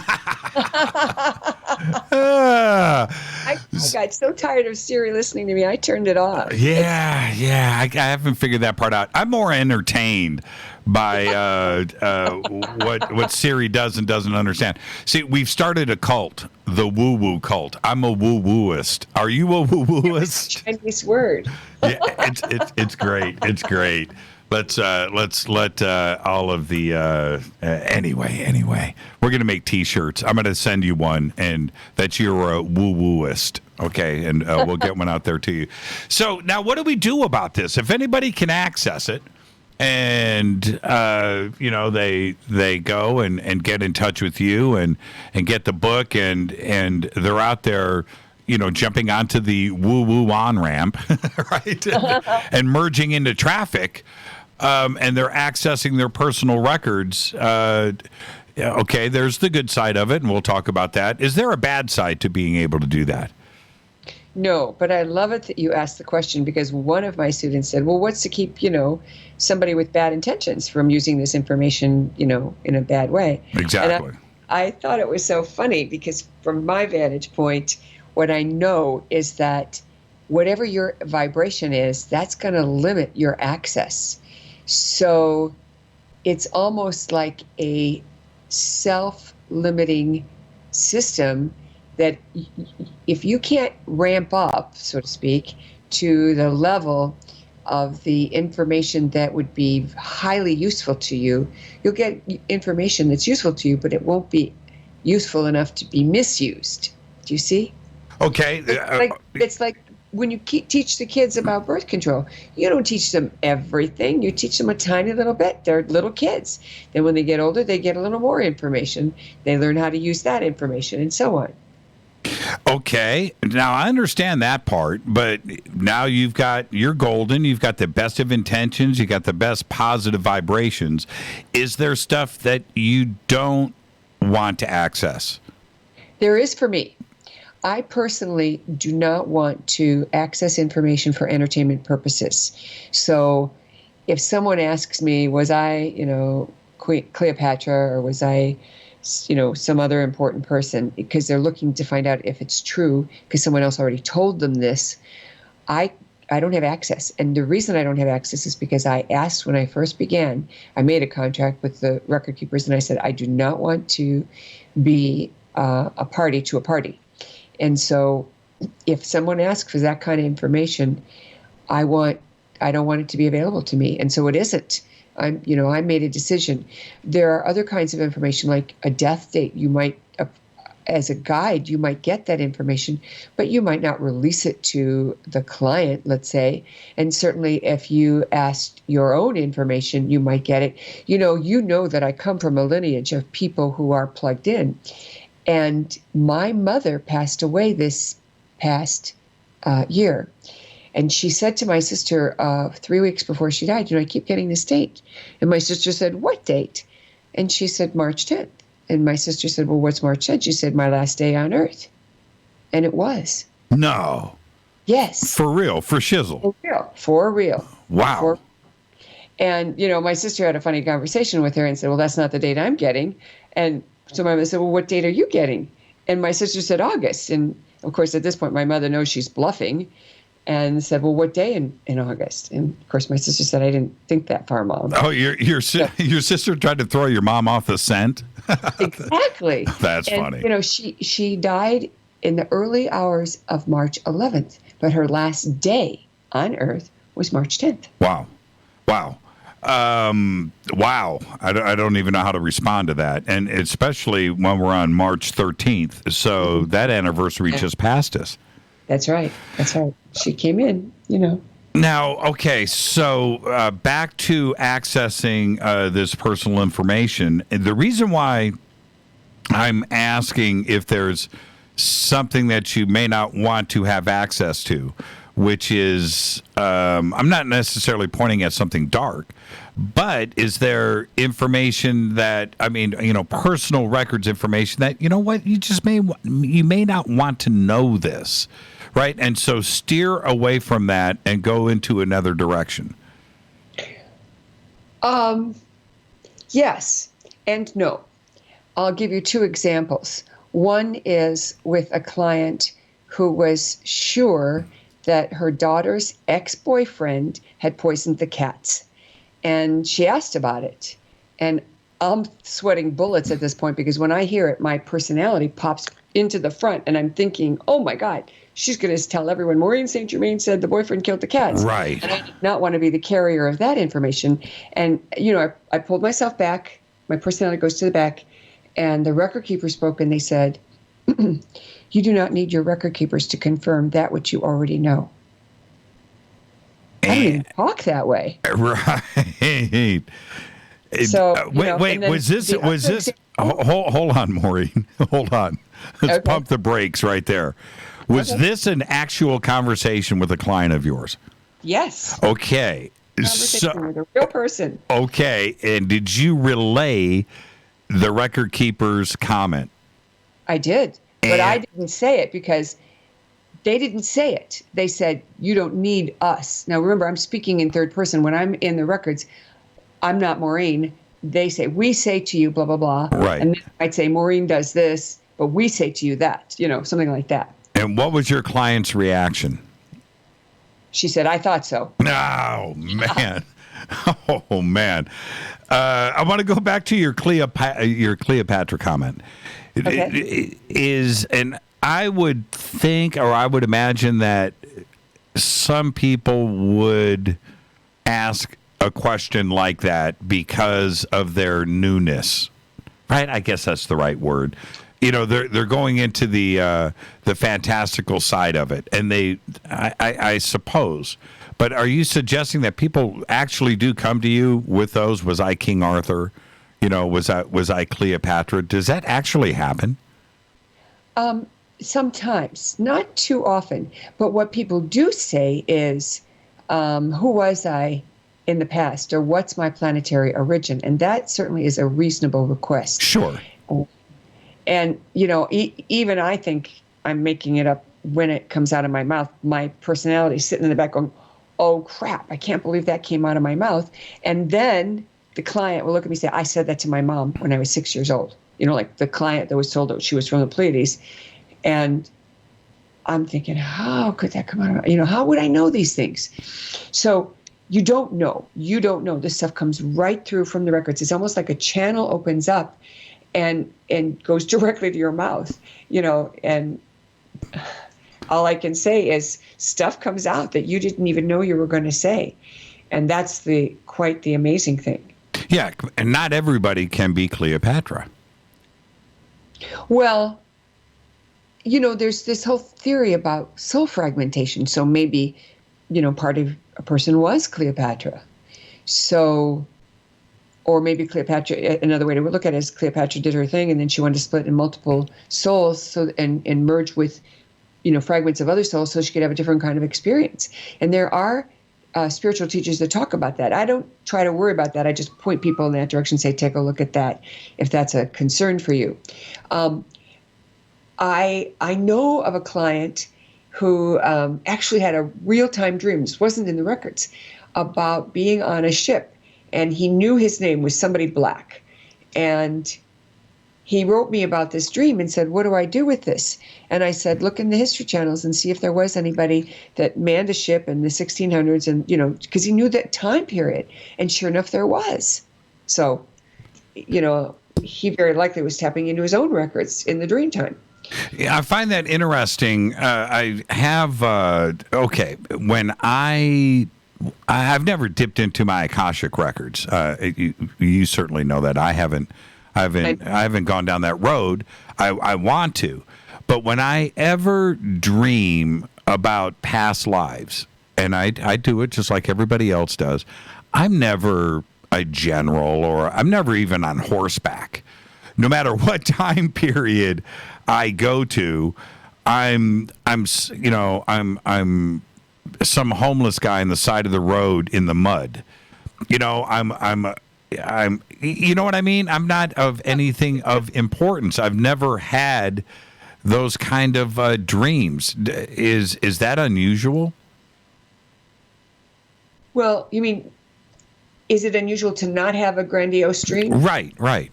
got so tired of Siri listening to me, I turned it off. Yeah. I haven't figured that part out. I'm more entertained by what Siri does and doesn't understand. See, we've started a cult, the woo-woo cult. I'm a woo-wooist. Are you a woo-wooist? Chinese word. Yeah, it's great. It's great. Let's let all of the anyway. We're gonna make T-shirts. I'm gonna send you one, and that you're a woo-wooist. Okay, and we'll get one out there to you. So now, what do we do about this? If anybody can access it, and they go and get in touch with you and get the book, and they're out there, jumping onto the woo-woo on-ramp, right, and merging into traffic. And they're accessing their personal records. Okay, there's the good side of it, and we'll talk about that. Is there a bad side to being able to do that? No, but I love it that you asked the question, because one of my students said, well, what's to keep, somebody with bad intentions from using this information, in a bad way? Exactly. And I thought it was so funny, because from my vantage point, what I know is that whatever your vibration is, that's going to limit your access. So it's almost like a self-limiting system that if you can't ramp up, so to speak, to the level of the information that would be highly useful to you, you'll get information that's useful to you, but it won't be useful enough to be misused. Do you see? Okay. It's like when you teach the kids about birth control, you don't teach them everything. You teach them a tiny little bit. They're little kids. Then when they get older, they get a little more information. They learn how to use that information, and so on. Okay. Now, I understand that part, but now you're golden. You've got the best of intentions. You got the best positive vibrations. Is there stuff that you don't want to access? There is for me. I personally do not want to access information for entertainment purposes. So if someone asks me, was I, Cleopatra, or was I some other important person, because they're looking to find out if it's true because someone else already told them this, I don't have access. And the reason I don't have access is because I asked when I first began, I made a contract with the record keepers and I said, I do not want to be a party to a party. And so if someone asks for that kind of information, I don't want it to be available to me. And so it isn't. I made a decision. There are other kinds of information, like a death date. You might, as a guide, you might get that information, but you might not release it to the client, let's say. And certainly if you asked your own information, you might get it. You know that I come from a lineage of people who are plugged in. And my mother passed away this past year. And she said to my sister 3 weeks before she died, I keep getting this date. And my sister said, what date? And she said, March 10th. And my sister said, well, what's March 10th? She said, my last day on earth. And it was. No. Yes. For real. For shizzle. For real. For real. Wow. And, my sister had a funny conversation with her and said, well, that's not the date I'm getting. And so my mother said, well, what date are you getting? And my sister said, August. And, of course, at this point, my mother knows she's bluffing. And said, well, what day in August? And, of course, my sister said, I didn't think that far, Mom. Oh, your sister tried to throw your mom off the scent? Exactly. That's funny. She died in the early hours of March 11th, but her last day on Earth was March 10th. Wow. Wow. Wow. I don't even know how to respond to that. And especially when we're on March 13th. So that anniversary just passed us. That's right. She came in, Now, okay, so back to accessing this personal information. And the reason why I'm asking if there's something that you may not want to have access to, which is, I'm not necessarily pointing at something dark, but is there information that, personal records information that, you may not want to know this. Right, and so steer away from that and go into another direction. Yes and no. I'll give you two examples. One is with a client who was sure that her daughter's ex-boyfriend had poisoned the cats, and she asked about it. And I'm sweating bullets at this point because when I hear it, my personality pops into the front, and I'm thinking, oh my God, she's going to tell everyone, Maureen St. Germain said the boyfriend killed the cats. Right. And I did not want to be the carrier of that information. And, I pulled myself back. My personality goes to the back. And the record keeper spoke, and they said, you do not need your record keepers to confirm that which you already know. I don't even talk that way. Right. So, wait, was this, hold on, Maureen. Hold on. Let's pump the brakes right there. Was this an actual conversation with a client of yours? Yes. Okay. Conversation with a real person. Okay. And did you relay the record keeper's comment? I did. But I didn't say it because they didn't say it. They said, you don't need us. Now, remember, I'm speaking in third person. When I'm in the records, I'm not Maureen. They say, we say to you, blah, blah, blah. Right. And then I'd say, Maureen does this, but we say to you that, something like that. And what was your client's reaction? She said, I thought so. Oh, man. Oh, man. I want to go back to your Cleopatra comment. Okay. And I would think, or I would imagine that some people would ask a question like that because of their newness, right? I guess that's the right word. They're going into the fantastical side of it, and I suppose. But are you suggesting that people actually do come to you with those? Was I King Arthur? Was I Cleopatra? Does that actually happen? Sometimes, not too often. But what people do say is, who was I in the past, or what's my planetary origin? And that certainly is a reasonable request. Sure. And, even I think I'm making it up when it comes out of my mouth. My personality is sitting in the back going, oh, crap, I can't believe that came out of my mouth. And then the client will look at me and say, I said that to my mom when I was 6 years old. Like the client that was told that she was from the Pleiades. And I'm thinking, how could that come out of, how would I know these things? So you don't know. You don't know. This stuff comes right through from the records. It's almost like a channel opens up and goes directly to your mouth, and all I can say is stuff comes out that you didn't even know you were going to say. And that's quite the amazing thing. Yeah, and not everybody can be Cleopatra. Well, there's this whole theory about soul fragmentation. So maybe, part of a person was Cleopatra. So, or maybe Cleopatra, another way to look at it is Cleopatra did her thing and then she wanted to split in multiple souls and merge with, fragments of other souls so she could have a different kind of experience. And there are spiritual teachers that talk about that. I don't try to worry about that. I just point people in that direction and say, take a look at that if that's a concern for you. I know of a client who actually had a real-time dream, this wasn't in the records, about being on a ship, and he knew his name was somebody black. And he wrote me about this dream and said, what do I do with this? And I said, look in the history channels and see if there was anybody that manned a ship in the 1600s, and because he knew that time period. And sure enough, there was. So, he very likely was tapping into his own records in the dream time. Yeah, I find that interesting. I have when I've never dipped into my Akashic Records. You certainly know that. I haven't gone down that road. I want to, but when I ever dream about past lives, and I do it just like everybody else does, I'm never a general, or I'm never even on horseback. No matter what time period I go to, I'm some homeless guy on the side of the road in the mud. I'm you know what I mean? I'm not of anything of importance. I've never had those kind of dreams. Is that unusual? Well, you mean, is it unusual to not have a grandiose dream? Right.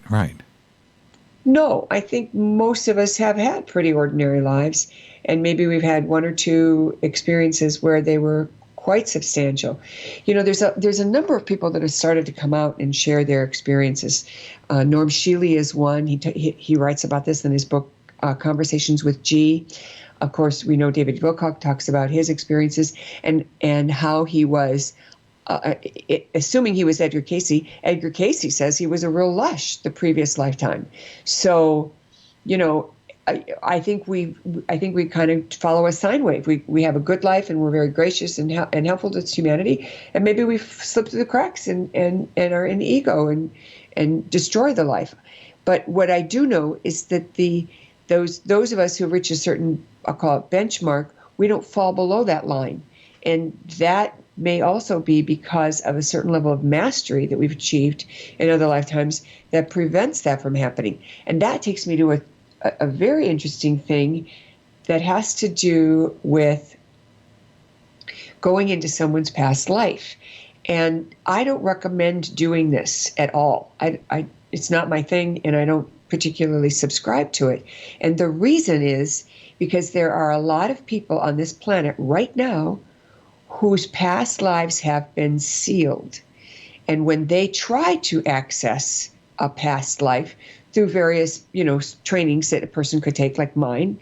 No, I think most of us have had pretty ordinary lives, and maybe we've had one or two experiences where they were quite substantial. There's a number of people that have started to come out and share their experiences. Norm Shealy is one. He writes about this in his book, Conversations with G. Of course, we know David Wilcock talks about his experiences and how he was, assuming he was Edgar Cayce. Edgar Cayce says he was a real lush the previous lifetime. So, I think we kind of follow a sine wave. We have a good life and we're very gracious and helpful to humanity, and maybe we've slipped through the cracks and are in ego and destroy the life. But what I do know is that those of us who reach a certain, I'll call it benchmark, we don't fall below that line, and that may also be because of a certain level of mastery that we've achieved in other lifetimes that prevents that from happening. And that takes me to a very interesting thing that has to do with going into someone's past life. And I don't recommend doing this at all. It's not my thing, and I don't particularly subscribe to it. And the reason is because there are a lot of people on this planet right now whose past lives have been sealed. And when they try to access a past life through various, trainings that a person could take, like mine,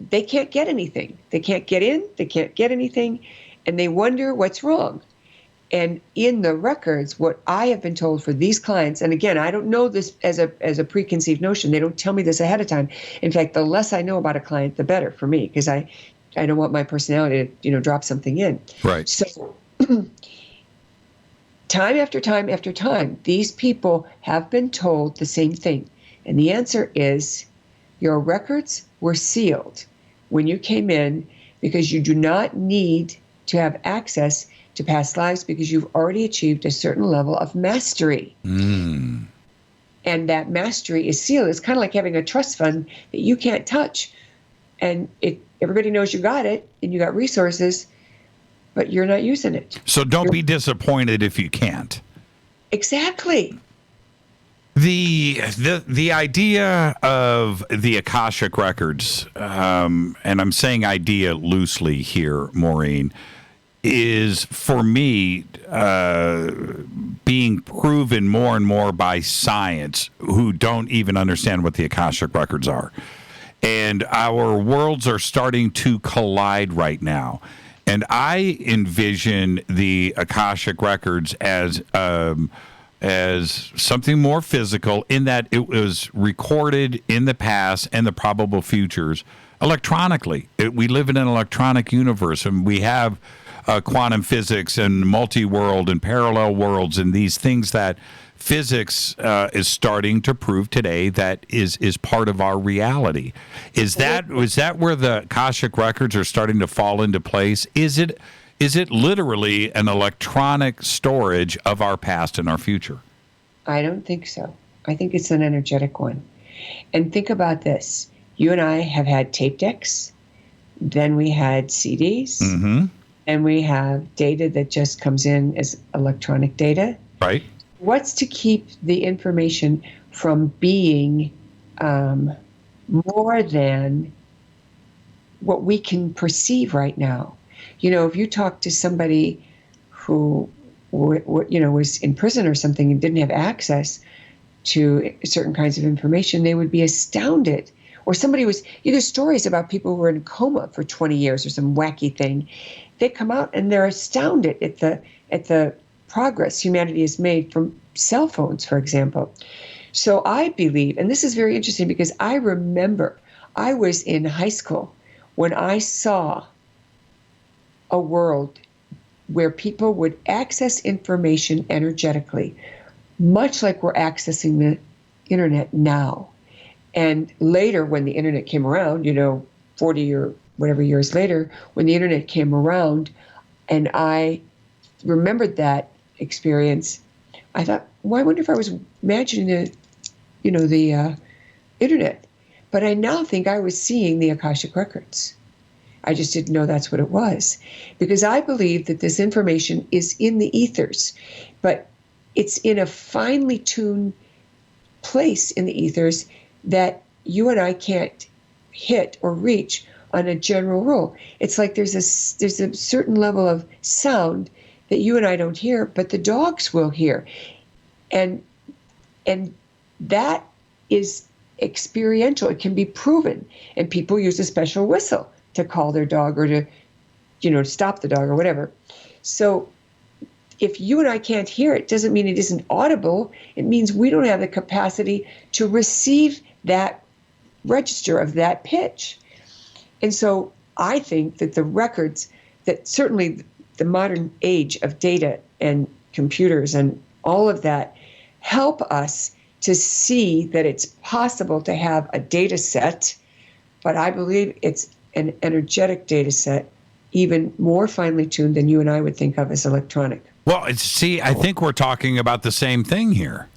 they can't get anything. They can't get in, they can't get anything, and they wonder what's wrong. And in the records, what I have been told for these clients, and again, I don't know this as a preconceived notion. They don't tell me this ahead of time. In fact, the less I know about a client, the better for me, because I don't want my personality to, drop something in. Right. So time after time after time, these people have been told the same thing. And the answer is your records were sealed when you came in, because you do not need to have access to past lives because you've already achieved a certain level of mastery. And that mastery is sealed. It's kind of like having a trust fund that you can't touch. And everybody knows you got it and you got resources, but you're not using it. So don't be disappointed if you can't. Exactly. The idea of the Akashic Records, and I'm saying idea loosely here, Maureen, is for me being proven more and more by science who don't even understand what the Akashic Records are. And our worlds are starting to collide right now. And I envision the Akashic Records as something more physical in that it was recorded in the past and the probable futures electronically. We live in an electronic universe, and we have quantum physics and multi-world and parallel worlds and these things that physics is starting to prove today that is part of our reality. Is that where the Akashic Records are starting to fall into place? Is it literally an electronic storage of our past and our future? I don't think so. I think it's an energetic one. And think about this. You and I have had tape decks. Then we had CDs. Mm-hmm. And we have data that just comes in as electronic data. Right. What's to keep the information from being more than what we can perceive right now? You know, if you talk to somebody who, was in prison or something and didn't have access to certain kinds of information, they would be astounded. Or somebody was, there's stories about people who were in coma for 20 years or some wacky thing. They come out and they're astounded at the progress humanity has made from cell phones, for example. So I believe, and this is very interesting because I remember I was in high school when I saw a world where people would access information energetically, much like we're accessing the internet now. And later, when the internet came around, 40 or whatever years later, when the internet came around, and I remembered that experience, I thought, well, I wonder if I was imagining the internet. But I now think I was seeing the Akashic Records. I just didn't know that's what it was. Because I believe that this information is in the ethers, but it's in a finely tuned place in the ethers that you and I can't hit or reach on a general rule. It's like there's a certain level of sound that you and I don't hear, but the dogs will hear. And that is experiential. It can be proven. And people use a special whistle to call their dog or to stop the dog or whatever. So if you and I can't hear it, doesn't mean it isn't audible. It means we don't have the capacity to receive that register of that pitch. And so I think that the records, that certainly the modern age of data and computers and all of that help us to see that it's possible to have a data set, but I believe it's an energetic data set, even more finely tuned than you and I would think of as electronic. Well, I think we're talking about the same thing here.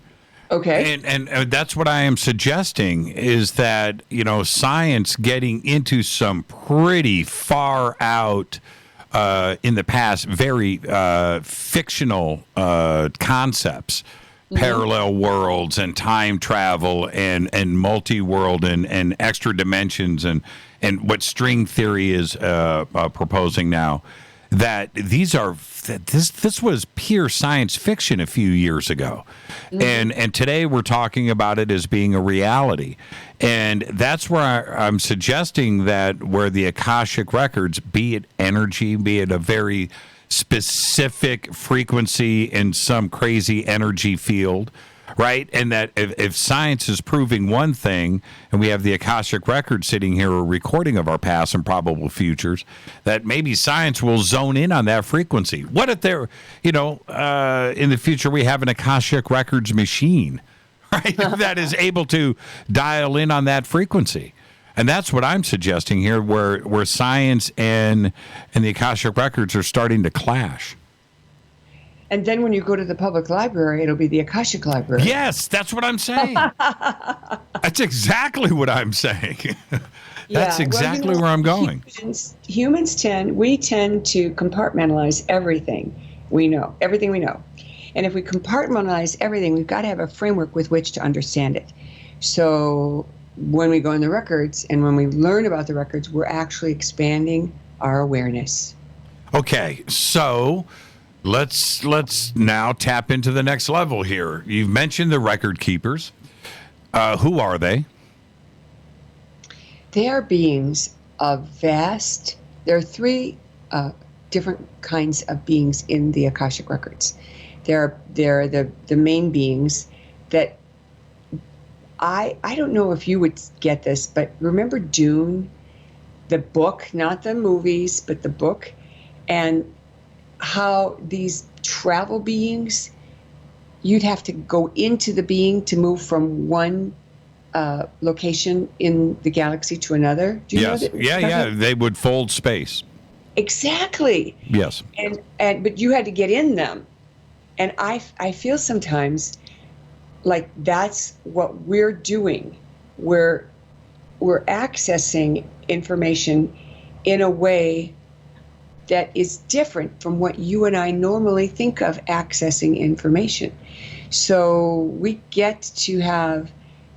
Okay. And that's what I am suggesting is that, science getting into some pretty far out in the past, very fictional concepts, parallel worlds and time travel and multi-world and extra dimensions and what string theory is proposing now, that this was pure science fiction a few years ago. And today we're talking about it as being a reality. And that's where I'm suggesting that where the Akashic Records, be it energy, be it a very specific frequency in some crazy energy field, right? And that if science is proving one thing, and we have the Akashic Records sitting here, a recording of our past and probable futures, that maybe science will zone in on that frequency. What if there, in the future we have an Akashic Records machine, right, that is able to dial in on that frequency? And that's what I'm suggesting here, where science and the Akashic Records are starting to clash. And then when you go to the public library, it'll be the Akashic Library. Yes, that's what I'm saying. That's exactly what I'm saying. That's exactly where I'm going. Humans tend to compartmentalize everything we know. And if we compartmentalize everything, we've got to have a framework with which to understand it. So when we go in the records and when we learn about the records, we're actually expanding our awareness. Okay, so let's now tap into the next level here. You've mentioned the record keepers. Who are they? They are beings of vast. There are three different kinds of beings in the Akashic Records. They're the main beings that I don't know if you would get this, but remember Dune, the book, not the movies, but the book, and how these travel beings, you'd have to go into the being to move from one location in the galaxy to another. Do you know that? Yeah. They would fold space. Exactly. Yes. And but you had to get in them. And I feel sometimes like that's what we're doing. We're accessing information in a way that is different from what you and I normally think of accessing information. So we get to have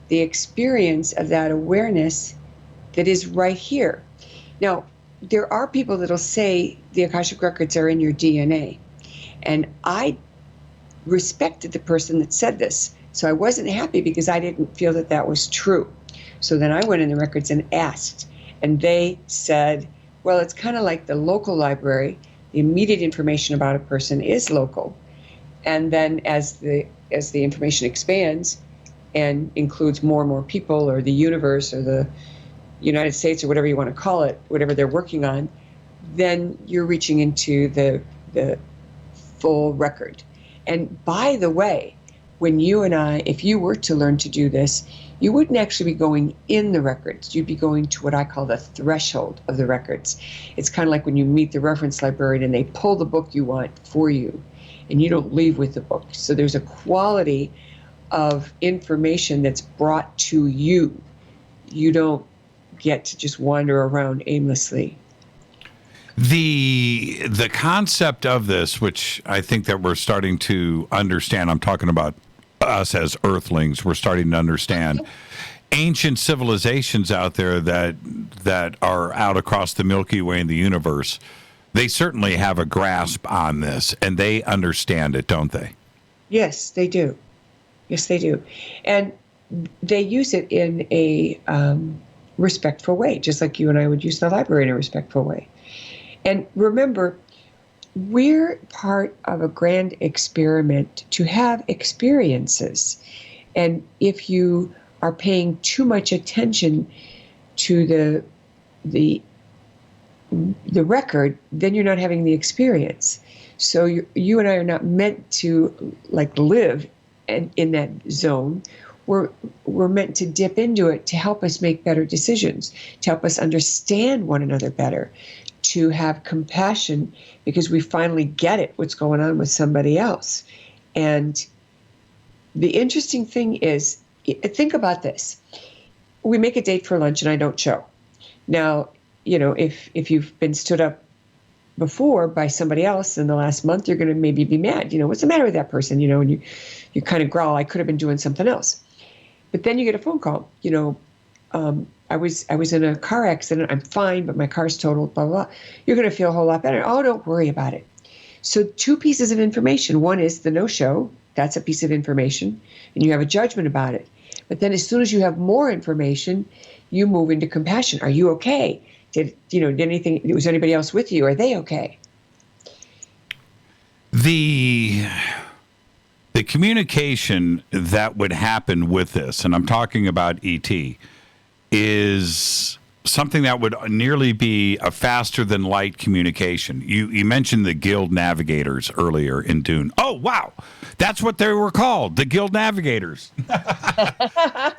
the experience of that awareness that is right here. Now, there are people that'll say the Akashic Records are in your DNA. And I respected the person that said this. So I wasn't happy because I didn't feel that that was true. So then I went in the records and asked. And they said, well, it's kind of like the local library. The immediate information about a person is local. And then as the information expands and includes more and more people or the universe or the United States or whatever you want to call it, whatever they're working on, then you're reaching into the full record. And by the way, when you and I, if you were to learn to do this, you wouldn't actually be going in the records. You'd be going to what I call the threshold of the records. It's kind of like when you meet the reference librarian and they pull the book you want for you, and you don't leave with the book. So there's a quality of information that's brought to you. You don't get to just wander around aimlessly. The concept of this, which I think that we're starting to understand, I'm talking about us as earthlings, we're starting to understand ancient civilizations out there that are out across the Milky Way in the universe. They certainly have a grasp on this, and they understand it, don't they? Yes, they do. Yes, they do. And they use it in a respectful way, just like you and I would use the library in a respectful way. And remember, we're part of a grand experiment to have experiences. And if you are paying too much attention to the record, then you're not having the experience. So you and I are not meant to like live in that zone. We're meant to dip into it to help us make better decisions, to help us understand one another better, to have compassion because we finally get it, what's going on with somebody else. And the interesting thing is, think about this. We make a date for lunch and I don't show. Now, you know, if you've been stood up before by somebody else in the last month, you're going to maybe be mad. You know, what's the matter with that person? You know, and you kind of growl, I could have been doing something else. But then you get a phone call, you know, I was in a car accident. I'm fine, but my car's totaled, blah, blah, blah. You're going to feel a whole lot better. Oh, don't worry about it. So two pieces of information. One is the no-show. That's a piece of information, and you have a judgment about it. But then as soon as you have more information, you move into compassion. Are you okay? Did was anybody else with you? Are they okay? The communication that would happen with this, and I'm talking about ET, is something that would nearly be a faster than light communication. You mentioned the Guild Navigators earlier in Dune. Oh, wow. That's what they were called, the Guild Navigators. I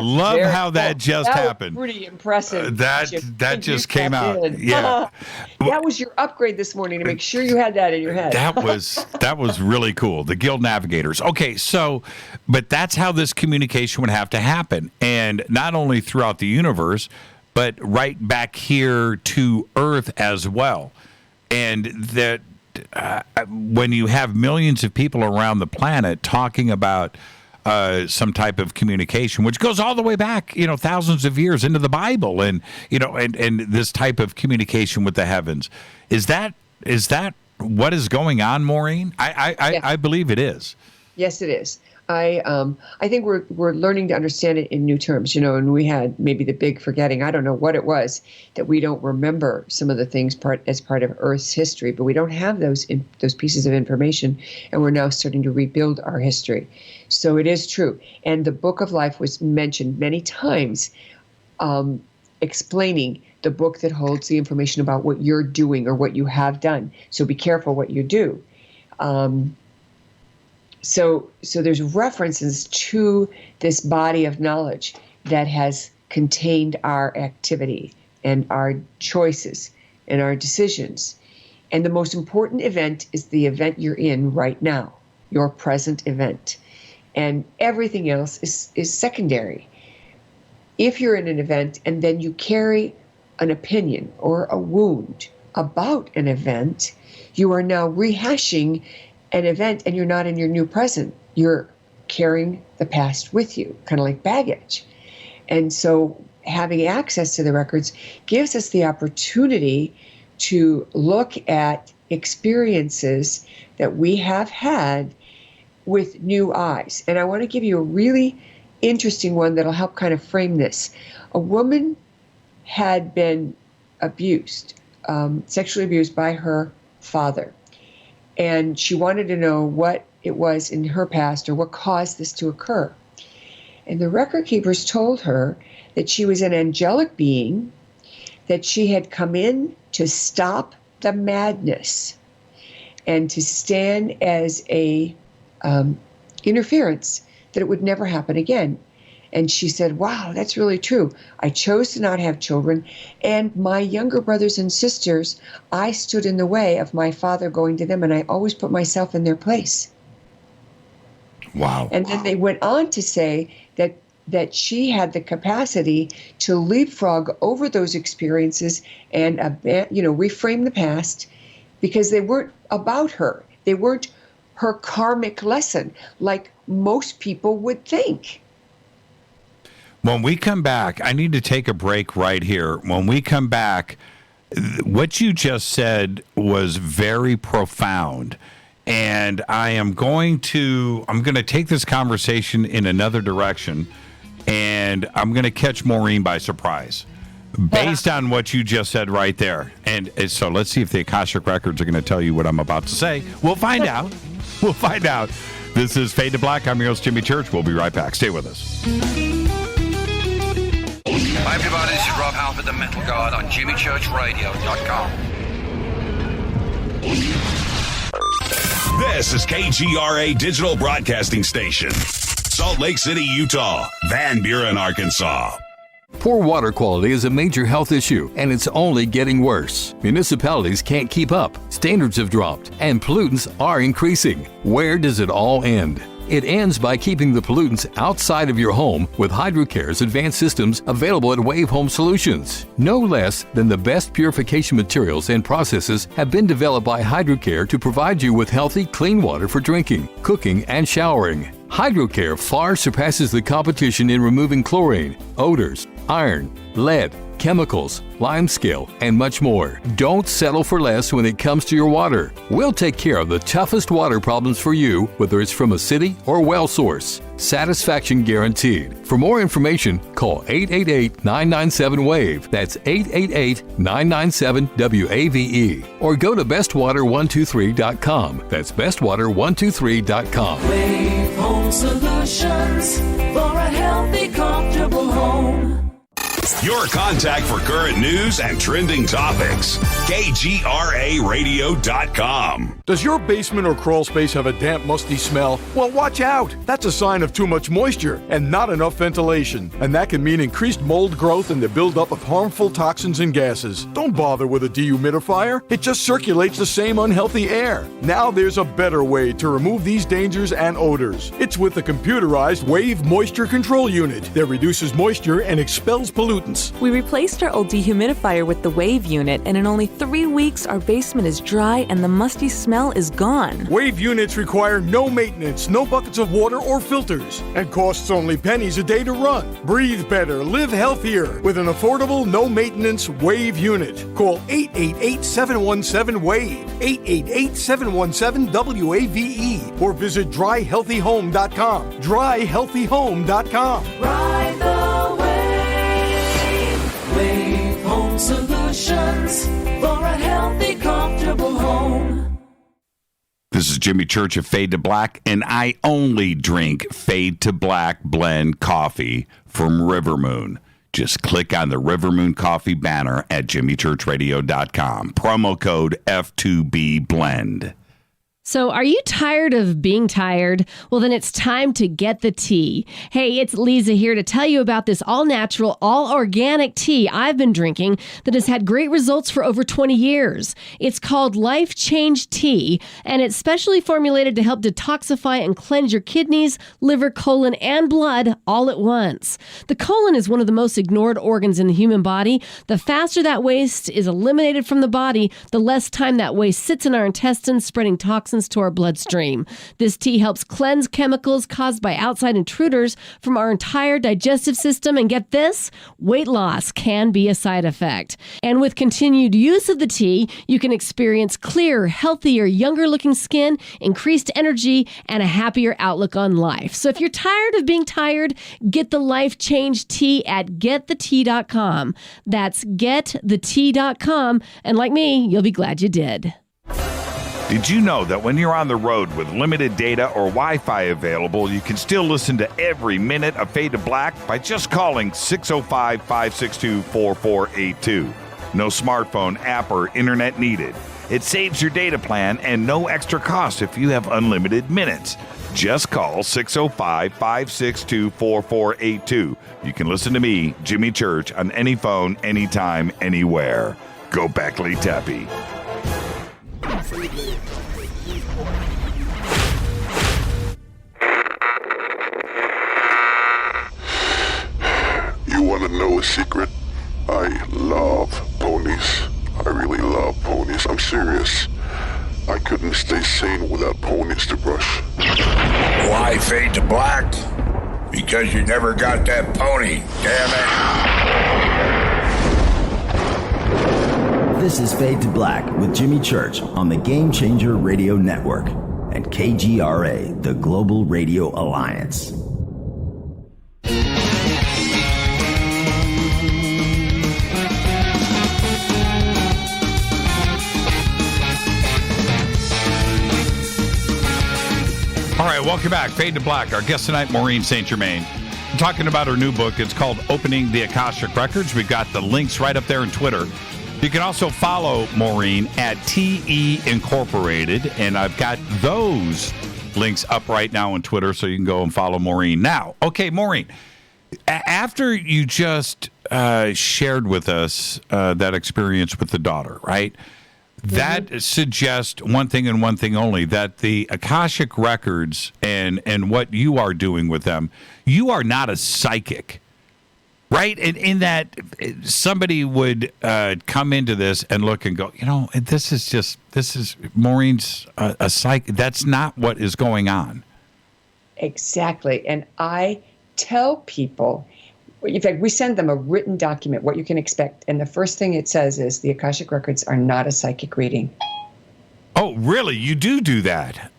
love how that just happened. Pretty impressive. That just came out. Yeah. That was your upgrade this morning to make sure you had that in your head. That was really cool. The Guild Navigators. Okay, but that's how this communication would have to happen. And not only throughout the universe, but right back here to Earth as well. And that when you have millions of people around the planet talking about some type of communication, which goes all the way back, thousands of years into the Bible, and and this type of communication with the heavens, is that what is going on, Maureen? I believe it is. Yes, it is. I think we're learning to understand it in new terms, and we had maybe the big forgetting. I don't know what it was that we don't remember some of the things as part of Earth's history, but we don't have those pieces of information, and we're now starting to rebuild our history. So it is true. And the Book of Life was mentioned many times, explaining the book that holds the information about what you're doing or what you have done. So be careful what you do. So there's references to this body of knowledge that has contained our activity and our choices and our decisions. And the most important event is the event you're in right now, your present event. And everything else is secondary. If you're in an event and then you carry an opinion or a wound about an event, you are now rehashing an event, and you're not in your new present. You're carrying the past with you, kind of like baggage. And so having access to the records gives us the opportunity to look at experiences that we have had with new eyes. And I want to give you a really interesting one that'll help kind of frame this. A woman had been abused, sexually abused by her father. And she wanted to know what it was in her past or what caused this to occur. And the record keepers told her that she was an angelic being, that she had come in to stop the madness and to stand as a interference, that it would never happen again. And she said, wow, that's really true. I chose to not have children, and my younger brothers and sisters, I stood in the way of my father going to them, and I always put myself in their place. Wow. And then they went on to say that she had the capacity to leapfrog over those experiences and reframe the past, because they weren't about her. They weren't her karmic lesson like most people would think. When we come back, I need to take a break right here. When we come back, what you just said was very profound. And I'm going to take this conversation in another direction, and I'm going to catch Maureen by surprise based on what you just said right there. And so let's see if the Akashic Records are going to tell you what I'm about to say. We'll find out. We'll find out. This is Fade to Black. I'm your host, Jimmy Church. We'll be right back. Stay with us. Hi everybody, this is Rob Halford, the Metal God on JimmyChurchRadio.com. This is KGRA Digital Broadcasting Station, Salt Lake City, Utah, Van Buren, Arkansas. Poor water quality is a major health issue, and it's only getting worse. Municipalities can't keep up, standards have dropped, and pollutants are increasing. Where does it all end? It ends by keeping the pollutants outside of your home with HydroCare's advanced systems available at Wave Home Solutions. No less than the best purification materials and processes have been developed by HydroCare to provide you with healthy, clean water for drinking, cooking, and showering. HydroCare far surpasses the competition in removing chlorine, odors, iron, lead, chemicals, limescale, and much more. Don't settle for less when it comes to your water. We'll take care of the toughest water problems for you, whether it's from a city or well source. Satisfaction guaranteed. For more information, call 888-997-WAVE. That's 888-997-WAVE. Or go to bestwater123.com. That's bestwater123.com. Wave Home Solutions for a healthy, comfortable home. Your contact for current news and trending topics. KGRARadio.com. Does your basement or crawl space have a damp, musty smell? Well, watch out. That's a sign of too much moisture and not enough ventilation. And that can mean increased mold growth and the buildup of harmful toxins and gases. Don't bother with a dehumidifier. It just circulates the same unhealthy air. Now there's a better way to remove these dangers and odors. It's with the computerized Wave Moisture Control Unit that reduces moisture and expels pollutants. maintenance. We replaced our old dehumidifier with the Wave unit, and in only 3 weeks, our basement is dry and the musty smell is gone. Wave units require no maintenance, no buckets of water or filters, and costs only pennies a day to run. Breathe better, live healthier with an affordable, no-maintenance Wave unit. Call 888-717-WAVE, 888-717-WAVE, or visit dryhealthyhome.com. dryhealthyhome.com. Ride the wave. Wave Home Solutions for a healthy, comfortable home. This is Jimmy Church of Fade to Black, and I only drink Fade to Black blend coffee from Rivermoon. Just click on the Rivermoon Coffee banner at jimmychurchradio.com. Promo code F2B Blend. So are you tired of being tired? Well, then it's time to get the tea. Hey, it's Lisa here to tell you about this all-natural, all-organic tea I've been drinking that has had great results for over 20 years. It's called Life Change Tea, and it's specially formulated to help detoxify and cleanse your kidneys, liver, colon, and blood all at once. The colon is one of the most ignored organs in the human body. The faster that waste is eliminated from the body, the less time that waste sits in our intestines, spreading toxins to our bloodstream. This tea helps cleanse chemicals caused by outside intruders from our entire digestive system. And get this, weight loss can be a side effect. And with continued use of the tea, you can experience clearer, healthier, younger looking skin, increased energy, and a happier outlook on life. So if you're tired of being tired, get the Life Change Tea at getthetea.com. That's getthetea.com. And like me, you'll be glad you did. Did you know that when you're on the road with limited data or Wi-Fi available, you can still listen to every minute of Fade to Black by just calling 605-562-4482. No smartphone, app, or internet needed. It saves your data plan and no extra cost if you have unlimited minutes. Just call 605-562-4482. You can listen to me, Jimmy Church, on any phone, anytime, anywhere. Go Beckley Tappy. You want to know a secret? I love ponies. I really love ponies. I'm serious. I couldn't stay sane without ponies to brush. Why Fade to Black? Because you never got that pony, damn it. This is Fade to Black with Jimmy Church on the Game Changer Radio Network and KGRA, the Global Radio Alliance. All right, welcome back. Fade to Black. Our guest tonight, Maureen St. Germain. We're talking about her new book. It's called Opening the Akashic Records. We've got the links right up there on Twitter. You can also follow Maureen at TE Incorporated, and I've got those links up right now on Twitter, so you can go and follow Maureen. Now, okay, Maureen, after you just shared with us that experience with the daughter, right? That suggests one thing and one thing only, that the Akashic Records and what you are doing with them, you are not a psychic, right? In that somebody would come into this and look and go, this is Maureen's a psychic. That's not what is going on. Exactly. And I tell people, in fact, we send them a written document, what you can expect. And the first thing it says is the Akashic Records are not a psychic reading. Oh, really? You do that?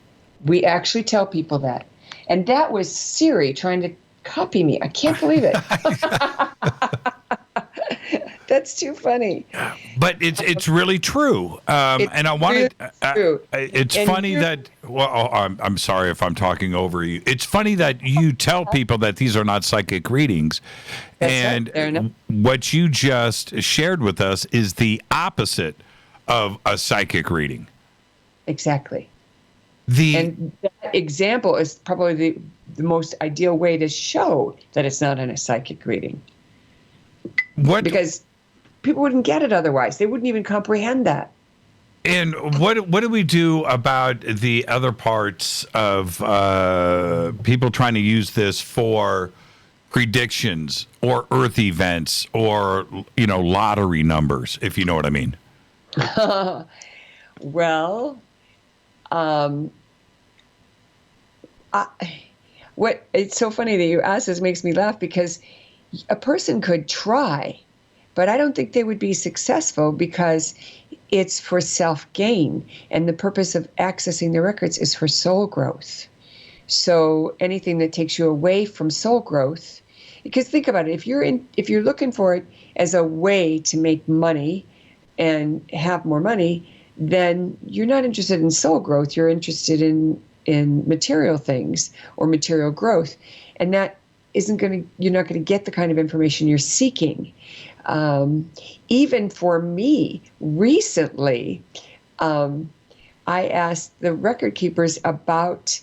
We actually tell people that. And that was Siri trying to copy me. I can't believe it. That's too funny. But it's really true. And I wanted. It's funny that. Well, I'm sorry if I'm talking over you. It's funny that you tell people that these are not psychic readings, and what you just shared with us is the opposite of a psychic reading. Exactly. And that example is probably the most ideal way to show that it's not in a psychic reading. Because people wouldn't get it otherwise. They wouldn't even comprehend that. And what do we do about the other parts of people trying to use this for predictions or earth events or, lottery numbers, if you know what I mean? Well, it's so funny that you asked this. Makes me laugh because a person could try, but I don't think they would be successful because it's for self-gain, and the purpose of accessing the records is for soul growth. So anything that takes you away from soul growth, because think about it, if you're looking for it as a way to make money and have more money, then you're not interested in soul growth. You're interested in material things or material growth, and that you're not going to get the kind of information you're seeking. Even for me, recently, I asked the record keepers about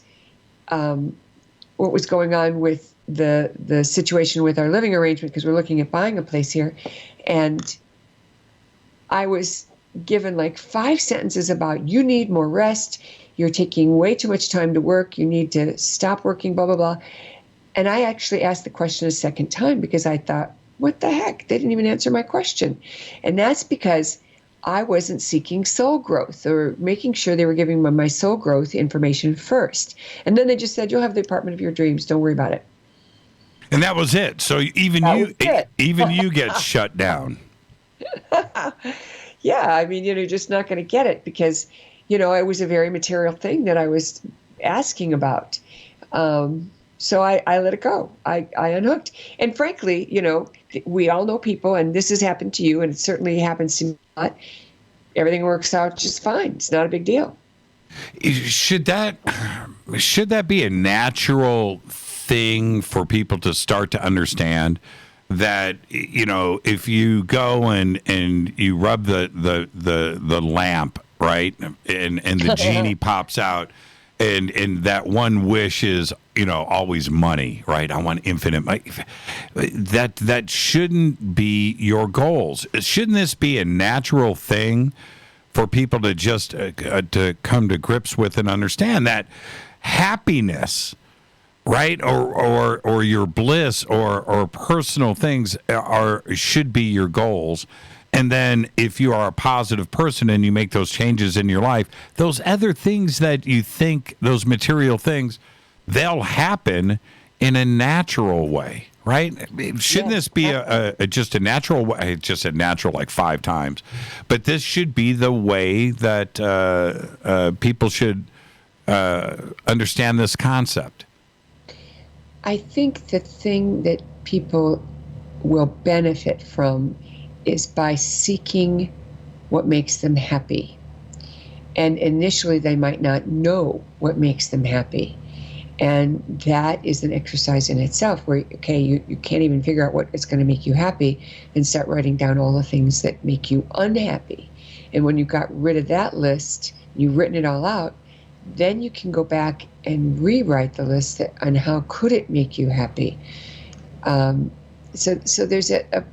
what was going on with the situation with our living arrangement, because we're looking at buying a place here, and I was given like 5 sentences about you need more rest, you're taking way too much time to work, you need to stop working, blah, blah, blah. And I actually asked the question a second time because I thought, what the heck? They didn't even answer my question. And that's because I wasn't seeking soul growth or making sure they were giving me my soul growth information first. And then they just said, you'll have the apartment of your dreams. Don't worry about it. And that was it. So even you get shut down. Yeah, I mean, you're just not going to get it because, it was a very material thing that I was asking about. So I let it go. I unhooked. And frankly, we all know people, and this has happened to you, and it certainly happens to me a lot. Everything works out just fine. It's not a big deal. Should that be a natural thing for people to start to understand that, if you go and you rub the lamp, right, and the genie pops out, and that one wish is, always money, right? I want infinite money. That shouldn't be your goals. Shouldn't this be a natural thing for people to just to come to grips with and understand that happiness, right, or your bliss or personal things should be your goals. And then if you are a positive person and you make those changes in your life, those other things that you think, those material things, they'll happen in a natural way, right? Shouldn't this be just a natural way? I just said natural like 5 times. But this should be the way that people should understand this concept. I think the thing that people will benefit from is by seeking what makes them happy. And initially they might not know what makes them happy. And that is an exercise in itself where, you can't even figure out what is going to make you happy, and start writing down all the things that make you unhappy. And when you got rid of that list, you've written it all out, then you can go back and rewrite the list on how could it make you happy. So there's a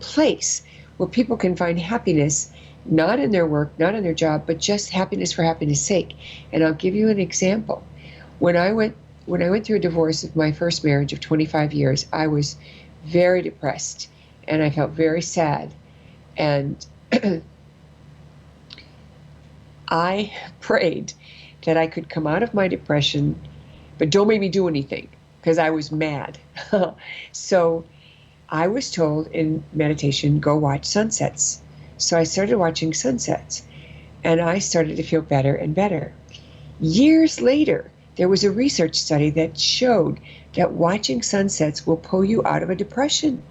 place where people can find happiness, not in their work, not in their job, but just happiness for happiness' sake. And I'll give you an example. When I went through a divorce of my first marriage of 25 years, I was very depressed and I felt very sad. And I prayed that I could come out of my depression, but don't make me do anything, because I was mad. So I was told in meditation, go watch sunsets. So I started watching sunsets, and I started to feel better and better. Years later, there was a research study that showed that watching sunsets will pull you out of a depression.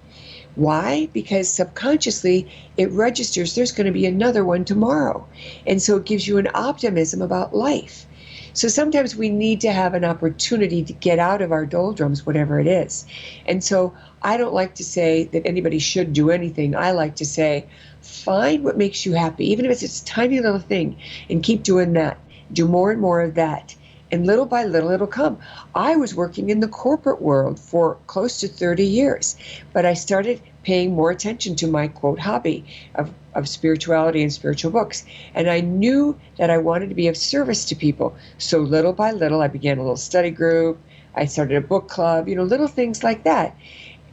Why? Because subconsciously it registers there's going to be another one tomorrow. And so it gives you an optimism about life. So sometimes we need to have an opportunity to get out of our doldrums, whatever it is. And so I don't like to say that anybody should do anything. I like to say, find what makes you happy, even if it's a tiny little thing, and keep doing that. Do more and more of that. And little by little, it'll come. I was working in the corporate world for close to 30 years, but I started paying more attention to my, quote, hobby of spirituality and spiritual books. And I knew that I wanted to be of service to people. So little by little, I began a little study group. I started a book club, little things like that.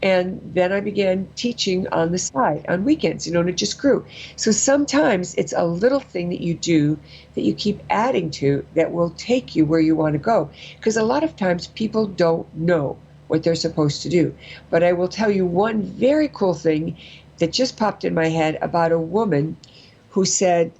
And then I began teaching on the side on weekends, and it just grew. So sometimes it's a little thing that you do that you keep adding to that will take you where you want to go. Because a lot of times people don't know what they're supposed to do. But I will tell you one very cool thing that just popped in my head about a woman who said,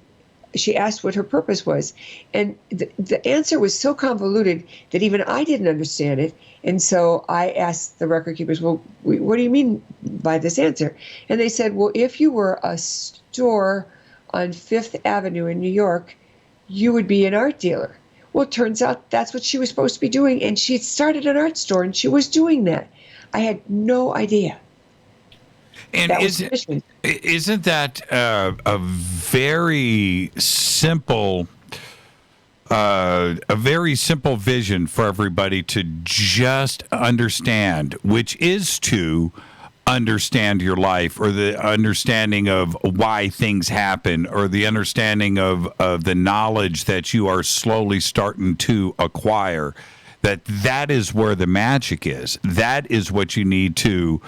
she asked what her purpose was. And the answer was so convoluted that even I didn't understand it. And so I asked the record keepers, well, what do you mean by this answer? And they said, well, if you were a store on Fifth Avenue in New York, you would be an art dealer. Well, it turns out that's what she was supposed to be doing. And she had started an art store and she was doing that. I had no idea. And isn't that a very simple vision for everybody to just understand, which is to understand your life, or the understanding of why things happen, or the understanding of the knowledge that you are slowly starting to acquire, that is where the magic is. That is what you need to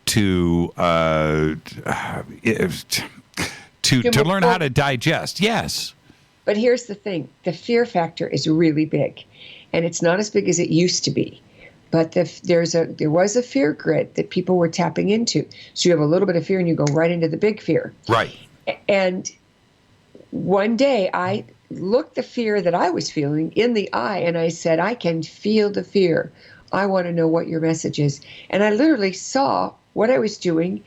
learn how to digest. Yes. But here's the thing. The fear factor is really big, and it's not as big as it used to be. But there was a fear grid that people were tapping into. So you have a little bit of fear and you go right into the big fear. Right. And one day I looked the fear that I was feeling in the eye and I said, I can feel the fear. I want to know what your message is. And I literally saw what I was doing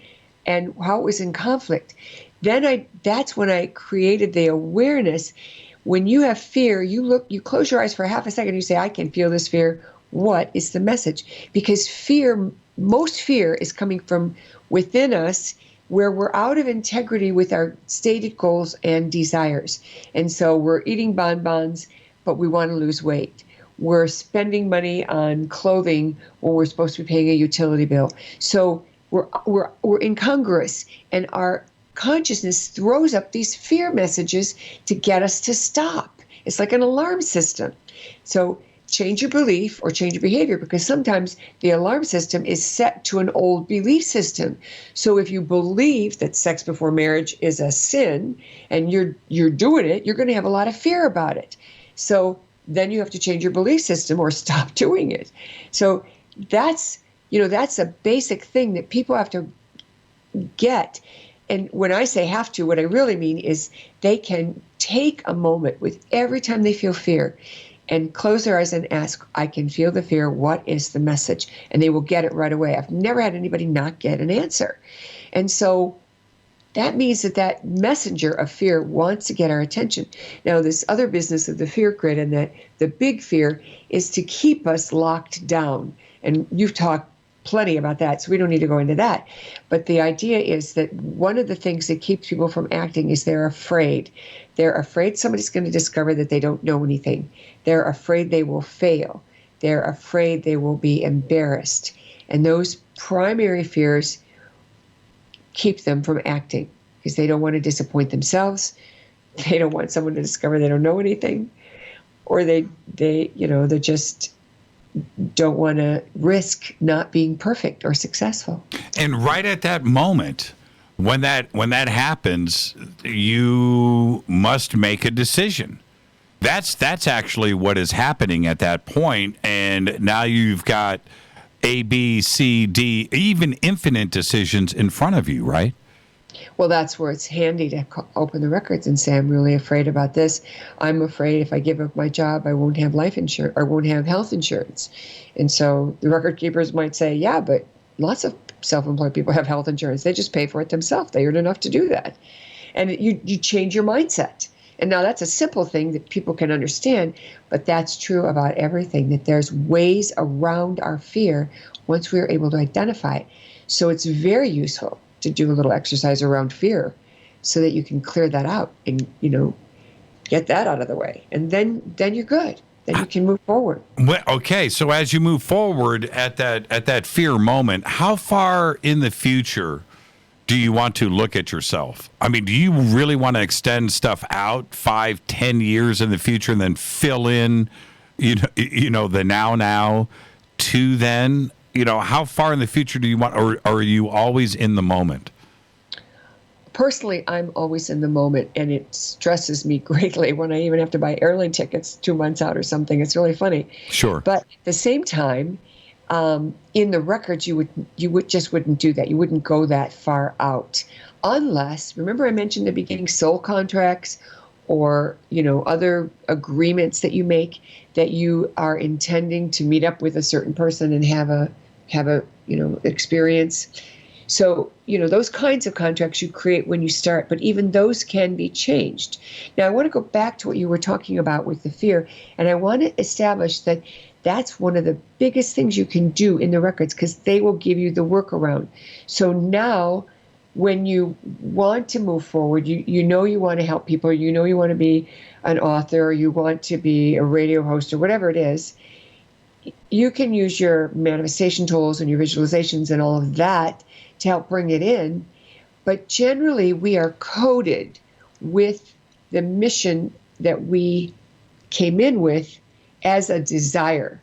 and how it was in conflict. That's when I created the awareness. When you have fear, you close your eyes for half a second, you say, I can feel this fear. What is the message? Because most fear is coming from within us, where we're out of integrity with our stated goals and desires. And so we're eating bonbons, but we want to lose weight. We're spending money on clothing when we're supposed to be paying a utility bill. So we're incongruous, and our consciousness throws up these fear messages to get us to stop. It's like an alarm system. So change your belief or change your behavior, because sometimes the alarm system is set to an old belief system. So if you believe that sex before marriage is a sin and you're doing it, you're going to have a lot of fear about it. So then you have to change your belief system or stop doing it. So that's a basic thing that people have to get. And when I say have to, what I really mean is they can take a moment with every time they feel fear and close their eyes and ask, I can feel the fear. What is the message? And they will get it right away. I've never had anybody not get an answer. And so that means that messenger of fear wants to get our attention. Now, this other business of the fear grid and the big fear is to keep us locked down. And you've talked plenty about that, so we don't need to go into that. But the idea is that one of the things that keeps people from acting is they're afraid. They're afraid somebody's going to discover that they don't know anything. They're afraid they will fail. They're afraid they will be embarrassed. And those primary fears keep them from acting because they don't want to disappoint themselves. They don't want someone to discover they don't know anything, or they just don't want to risk not being perfect or successful. And right at that moment, when that happens, you must make a decision. That's actually what is happening at that point. And now you've got A, B, C, D, even infinite decisions in front of you, right? Well, that's where it's handy to open the records and say, I'm really afraid about this. I'm afraid if I give up my job, I won't have life insurance or won't have health insurance. And so the record keepers might say, yeah, but lots of self-employed people have health insurance. They just pay for it themselves. They earn enough to do that. And you change your mindset. And now that's a simple thing that people can understand, but that's true about everything, that there's ways around our fear once we're able to identify it. So it's very useful to do a little exercise around fear so that you can clear that out and, get that out of the way. And then you're good. Then you can move forward. Well, okay, so as you move forward at that fear moment, how far in the future do you want to look at yourself? I mean, do you really want to extend stuff out 5-10 years in the future and then fill in, the now to then? How far in the future do you want, or are you always in the moment? Personally, I'm always in the moment, and it stresses me greatly when I even have to buy airline tickets 2 months out or something. It's really funny. Sure. But at the same time, in the records, you wouldn't do that. You wouldn't go that far out, unless, remember I mentioned at the beginning, soul contracts or other agreements that you make, that you are intending to meet up with a certain person and have a experience. So, those kinds of contracts you create when you start, but even those can be changed. Now, I want to go back to what you were talking about with the fear, and I want to establish that that's one of the biggest things you can do in the records, because they will give you the workaround. So now, when you want to move forward, you want to help people, you want to be an author, or you want to be a radio host, or whatever it is, you can use your manifestation tools and your visualizations and all of that to help bring it in. But generally, we are coded with the mission that we came in with as a desire.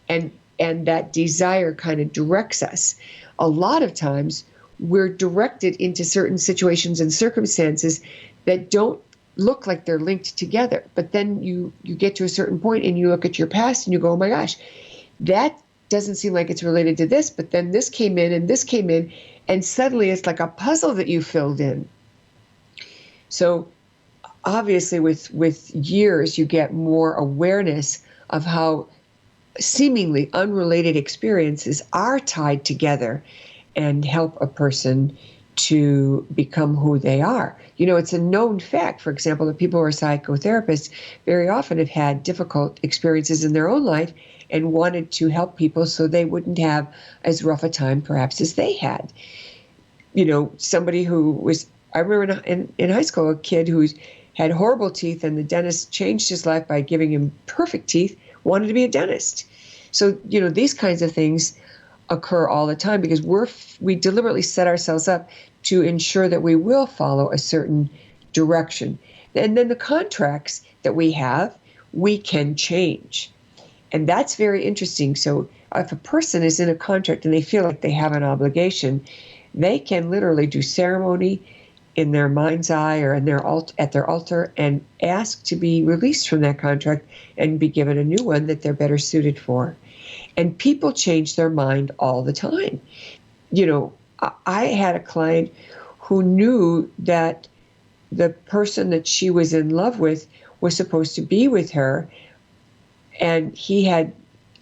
And that desire kind of directs us. A lot of times, we're directed into certain situations and circumstances that don't look like they're linked together. But then you get to a certain point and you look at your past and you go, oh my gosh, that doesn't seem like it's related to this, but then this came in and this came in, and suddenly it's like a puzzle that you filled in. So obviously with years, you get more awareness of how seemingly unrelated experiences are tied together and help a person to become who they are. It's a known fact, for example, that people who are psychotherapists very often have had difficult experiences in their own life and wanted to help people so they wouldn't have as rough a time perhaps as they had. Somebody who was, I remember in high school, a kid who had horrible teeth, and the dentist changed his life by giving him perfect teeth, wanted to be a dentist. So, these kinds of things occur all the time because we deliberately set ourselves up to ensure that we will follow a certain direction. And then the contracts that we have, we can change. And that's very interesting. So if a person is in a contract and they feel like they have an obligation, they can literally do ceremony in their mind's eye or at their altar and ask to be released from that contract and be given a new one that they're better suited for. And people change their mind all the time. I had a client who knew that the person that she was in love with was supposed to be with her, and he had,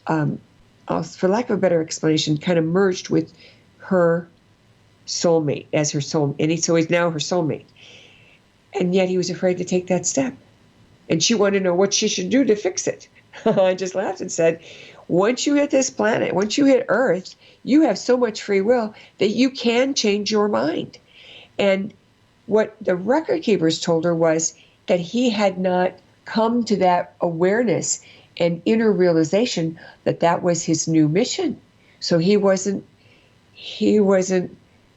for lack of a better explanation, kind of merged with her soulmate as her soul, and so he's now her soulmate. And yet he was afraid to take that step. And she wanted to know what she should do to fix it. I just laughed and said, once you hit this planet, once you hit Earth, you have so much free will that you can change your mind. And what the record keepers told her was that he had not come to that awareness and inner realization that that was his new mission. So he wasn't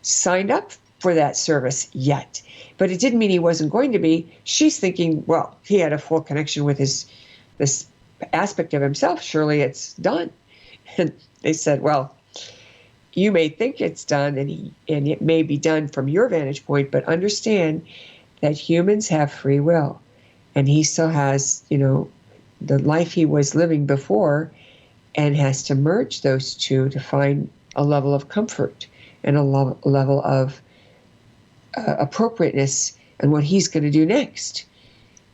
signed up for that service yet. But it didn't mean he wasn't going to be. She's thinking, well, he had a full connection with this aspect of himself. Surely it's done. And they said, well, you may think it's done, and it may be done from your vantage point, but understand that humans have free will, and he still has, the life he was living before, and has to merge those two to find a level of comfort and a level of appropriateness and what he's going to do next.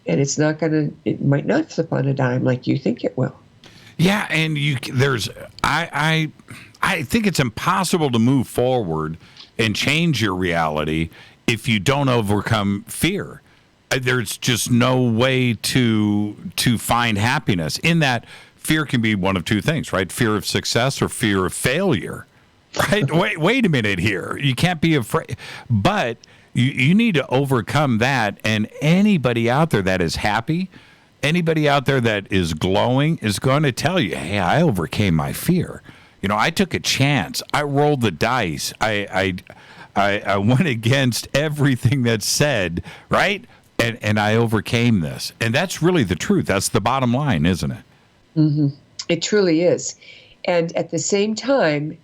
And it might not flip on a dime like you think it will. Yeah, and I think it's impossible to move forward and change your reality if you don't overcome fear. There's just no way to find happiness. In that, fear can be one of two things, right? Fear of success or fear of failure, right? Wait a minute here. You can't be afraid. But you need to overcome that, and anybody out there that is happy, anybody out there that is glowing is going to tell you, hey, I overcame my fear. I took a chance. I rolled the dice. I went against everything that's said, right? And I overcame this. And that's really the truth. That's the bottom line, isn't it? Mm-hmm. It truly is. And at the same time,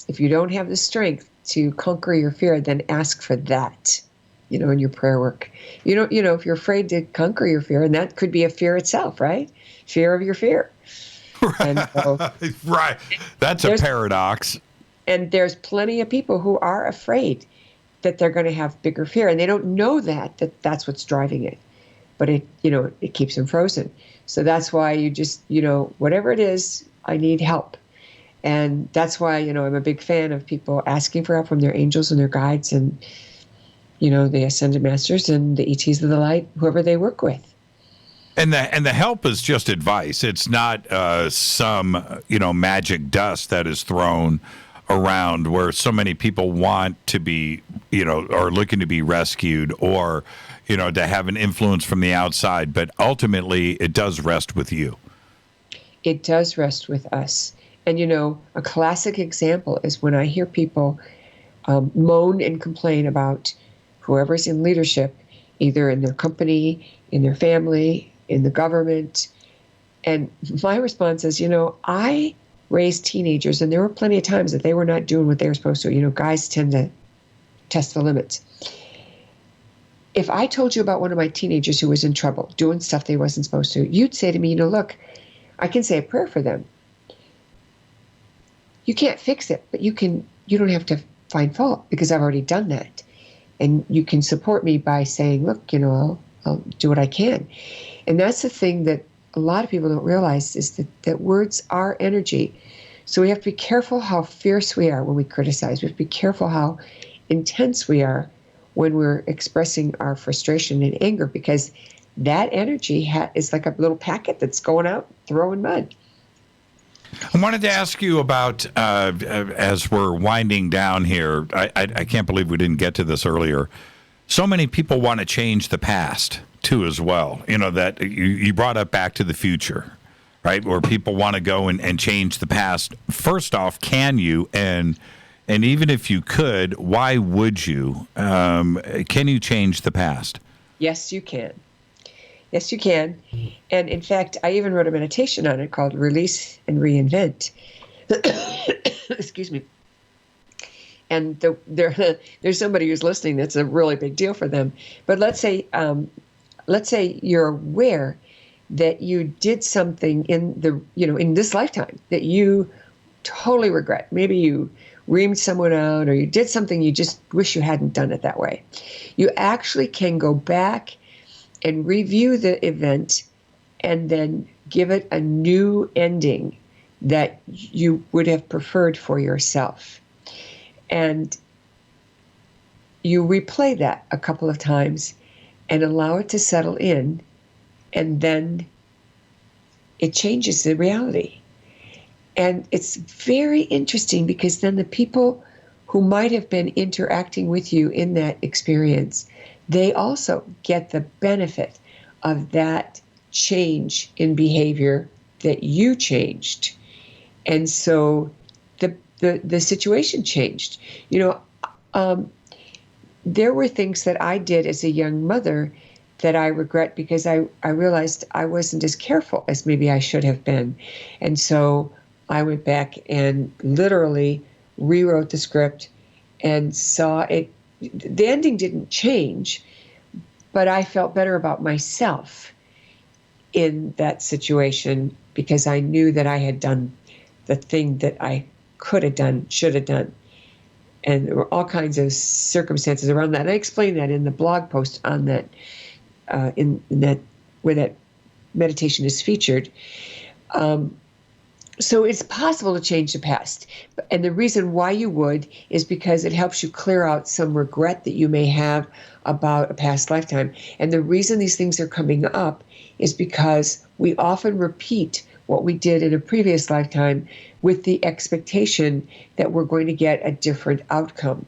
if you don't have the strength to conquer your fear, then ask for that, in your prayer work. If you're afraid to conquer your fear, and that could be a fear itself, right? Fear of your fear. And so, right. That's a paradox. And there's plenty of people who are afraid that they're going to have bigger fear, and they don't know that's what's driving it. But it keeps them frozen. So that's why you just, whatever it is, I need help. And that's why, I'm a big fan of people asking for help from their angels and their guides and, the ascended masters and the ETs of the light, whoever they work with. And the help is just advice. It's not some, magic dust that is thrown around where so many people want to be, are looking to be rescued or, to have an influence from the outside. But ultimately, it does rest with you. It does rest with us. And, a classic example is when I hear people moan and complain about whoever's in leadership, either in their company, in their family, in the government. And my response is, I raised teenagers, and there were plenty of times that they were not doing what they were supposed to. Guys tend to test the limits. If I told you about one of my teenagers who was in trouble, doing stuff they wasn't supposed to, you'd say to me, look, I can say a prayer for them. You can't fix it, but you don't have to find fault because I've already done that. And you can support me by saying, look, I'll do what I can. And that's the thing that a lot of people don't realize is that words are energy. So we have to be careful how fierce we are when we criticize. We have to be careful how intense we are when we're expressing our frustration and anger, because that energy is like a little packet that's going out throwing mud. I wanted to ask you about, as we're winding down here, I can't believe we didn't get to this earlier. So many people want to change the past, too, as well. That you brought up Back to the Future, right, where people want to go and change the past. First off, can you? And even if you could, why would you? Can you change the past? Yes, you can. Yes, you can. And in fact, I even wrote a meditation on it called Release and Reinvent. Excuse me. And there's somebody who's listening that's a really big deal for them. But let's say you're aware that you did something in this lifetime that you totally regret. Maybe you reamed someone out, or you did something you just wish you hadn't done it that way. You actually can go back and review the event and then give it a new ending that you would have preferred for yourself. And you replay that a couple of times and allow it to settle in, and then it changes the reality. And it's very interesting because then the people who might have been interacting with you in that experience, they also get the benefit of that change in behavior that you changed. And so the situation changed. There were things that I did as a young mother that I regret because I realized I wasn't as careful as maybe I should have been. And so I went back and literally rewrote the script and saw it. The ending didn't change, but I felt better about myself in that situation because I knew that I had done the thing that I could have done, should have done. And there were all kinds of circumstances around that. And I explained that in the blog post on that, in that where that meditation is featured. So it's possible to change the past. And the reason why you would is because it helps you clear out some regret that you may have about a past lifetime. And the reason these things are coming up is because we often repeat what we did in a previous lifetime with the expectation that we're going to get a different outcome.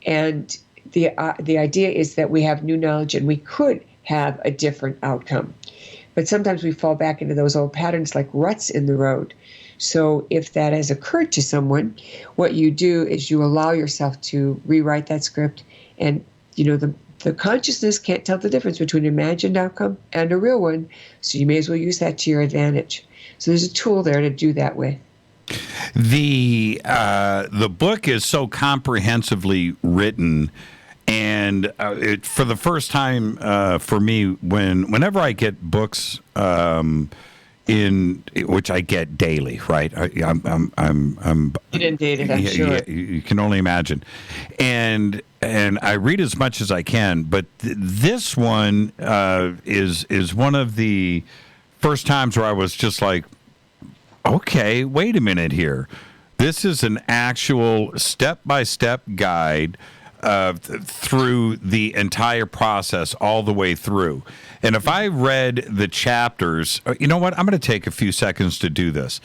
And the idea is that we have new knowledge and we could have a different outcome. But sometimes we fall back into those old patterns like ruts in the road. So if that has occurred to someone, what you do is you allow yourself to rewrite that script. And, the consciousness can't tell the difference between an imagined outcome and a real one. So you may as well use that to your advantage. So there's a tool there to do that with. The book is so comprehensively written, and for the first time for me, whenever I get books in which I get daily, right? I'm inundated, I'm sure. Yeah, you can only imagine, and I read as much as I can, but this one is one of the first times where I was just like, okay, wait a minute here. This is an actual step-by-step guide through the entire process all the way through. And if I read the chapters, you know what? I'm going to take a few seconds to do this.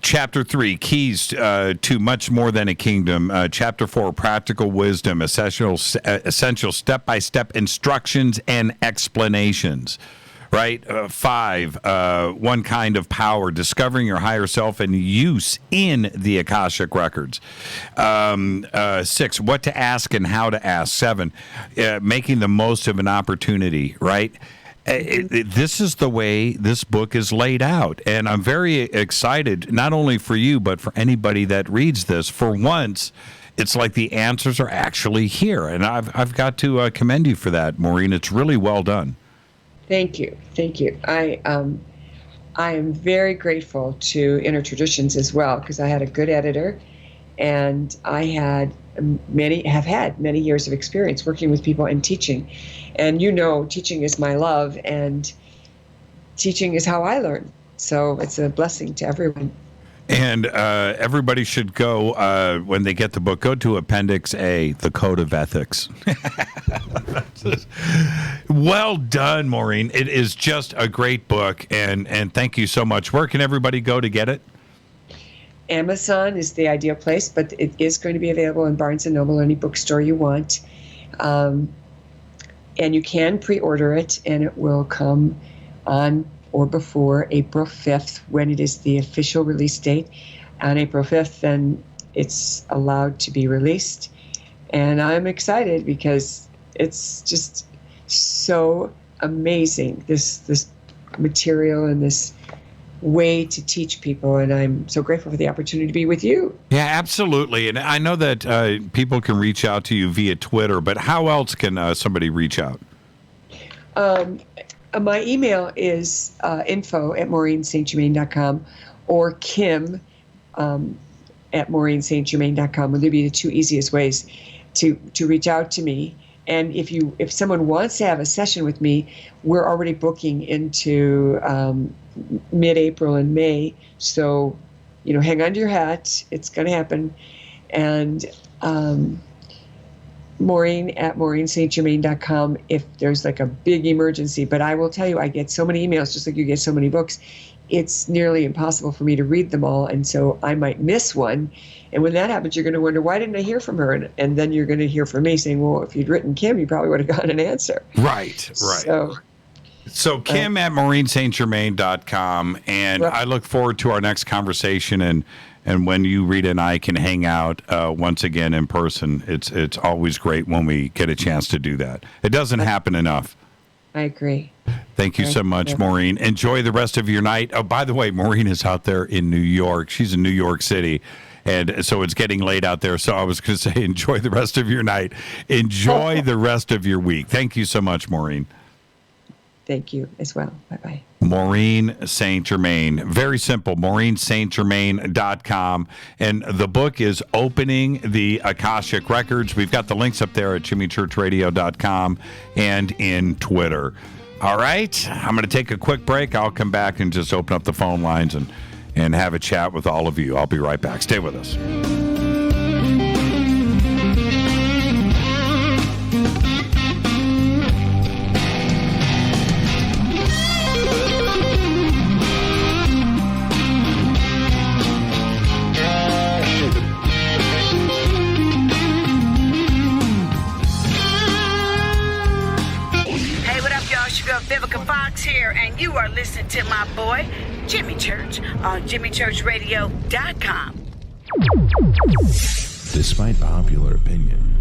Chapter 3, Keys to Much More Than a Kingdom. Chapter 4, Practical Wisdom, essential step-by-step instructions and explanations. Right? 5, One Kind of Power, Discovering Your Higher Self and Use in the Akashic Records. 6, What to Ask and How to Ask. 7, Making the Most of an Opportunity, right? This is the way this book is laid out. And I'm very excited, not only for you, but for anybody that reads this. For once, it's like the answers are actually here. And I've got to commend you for that, Maureen. It's really well done. Thank you. I am very grateful to Inner Traditions as well, because I had a good editor, and I have had many years of experience working with people and teaching. And teaching is my love, and teaching is how I learn. So it's a blessing to everyone. And everybody should go, when they get the book, go to Appendix A, the Code of Ethics. Well done, Maureen. It is just a great book, and thank you so much. Where can everybody go to get it? Amazon is the ideal place, but it is going to be available in Barnes & Noble or any bookstore you want. And you can pre-order it, and it will come on or before April 5th, when it is the official release date. On April 5th, then it's allowed to be released. And I'm excited because it's just so amazing, this material and this way to teach people. And I'm so grateful for the opportunity to be with you. Yeah, absolutely. And I know that people can reach out to you via Twitter, but how else can somebody reach out? My email is info@MaureenSt.Germain.com or Kim at MaureenSt.Germain.com. Would be the two easiest ways to reach out to me. And if someone wants to have a session with me, we're already booking into mid-April and May. So, hang on to your hat. It's going to happen. And Maureen at MaureenSt.Germain.com if there's like a big emergency. But I will tell you, I get so many emails, just like you get so many books. It's nearly impossible for me to read them all, and so I might miss one. And when that happens, you're going to wonder, why didn't I hear from her? And then you're going to hear from me saying, well, if you'd written Kim, you probably would have gotten an answer. Right. So Kim at MaureenSt.Germain.com, and I look forward to our next conversation, and when you, Rita, and I can hang out once again in person. It's always great when we get a chance to do that. It doesn't happen enough. I agree. Thank you so much, Maureen. Enjoy the rest of your night. Oh, by the way, Maureen is out there in New York. She's in New York City, and so it's getting late out there. So I was going to say, enjoy the rest of your night. Enjoy the rest of your week. Thank you so much, Maureen. Thank you as well. Bye-bye. Maureen St. Germain. Very simple, MaureenSt.Germain.com. And the book is Opening the Akashic Records. We've got the links up there at JimmyChurchRadio.com and in Twitter. All right, I'm going to take a quick break. I'll come back and just open up the phone lines and have a chat with all of you. I'll be right back. Stay with us. Vivica Fox here, and you are listening to my boy, Jimmy Church, on JimmyChurchRadio.com. Despite popular opinion,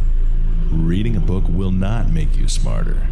reading a book will not make you smarter.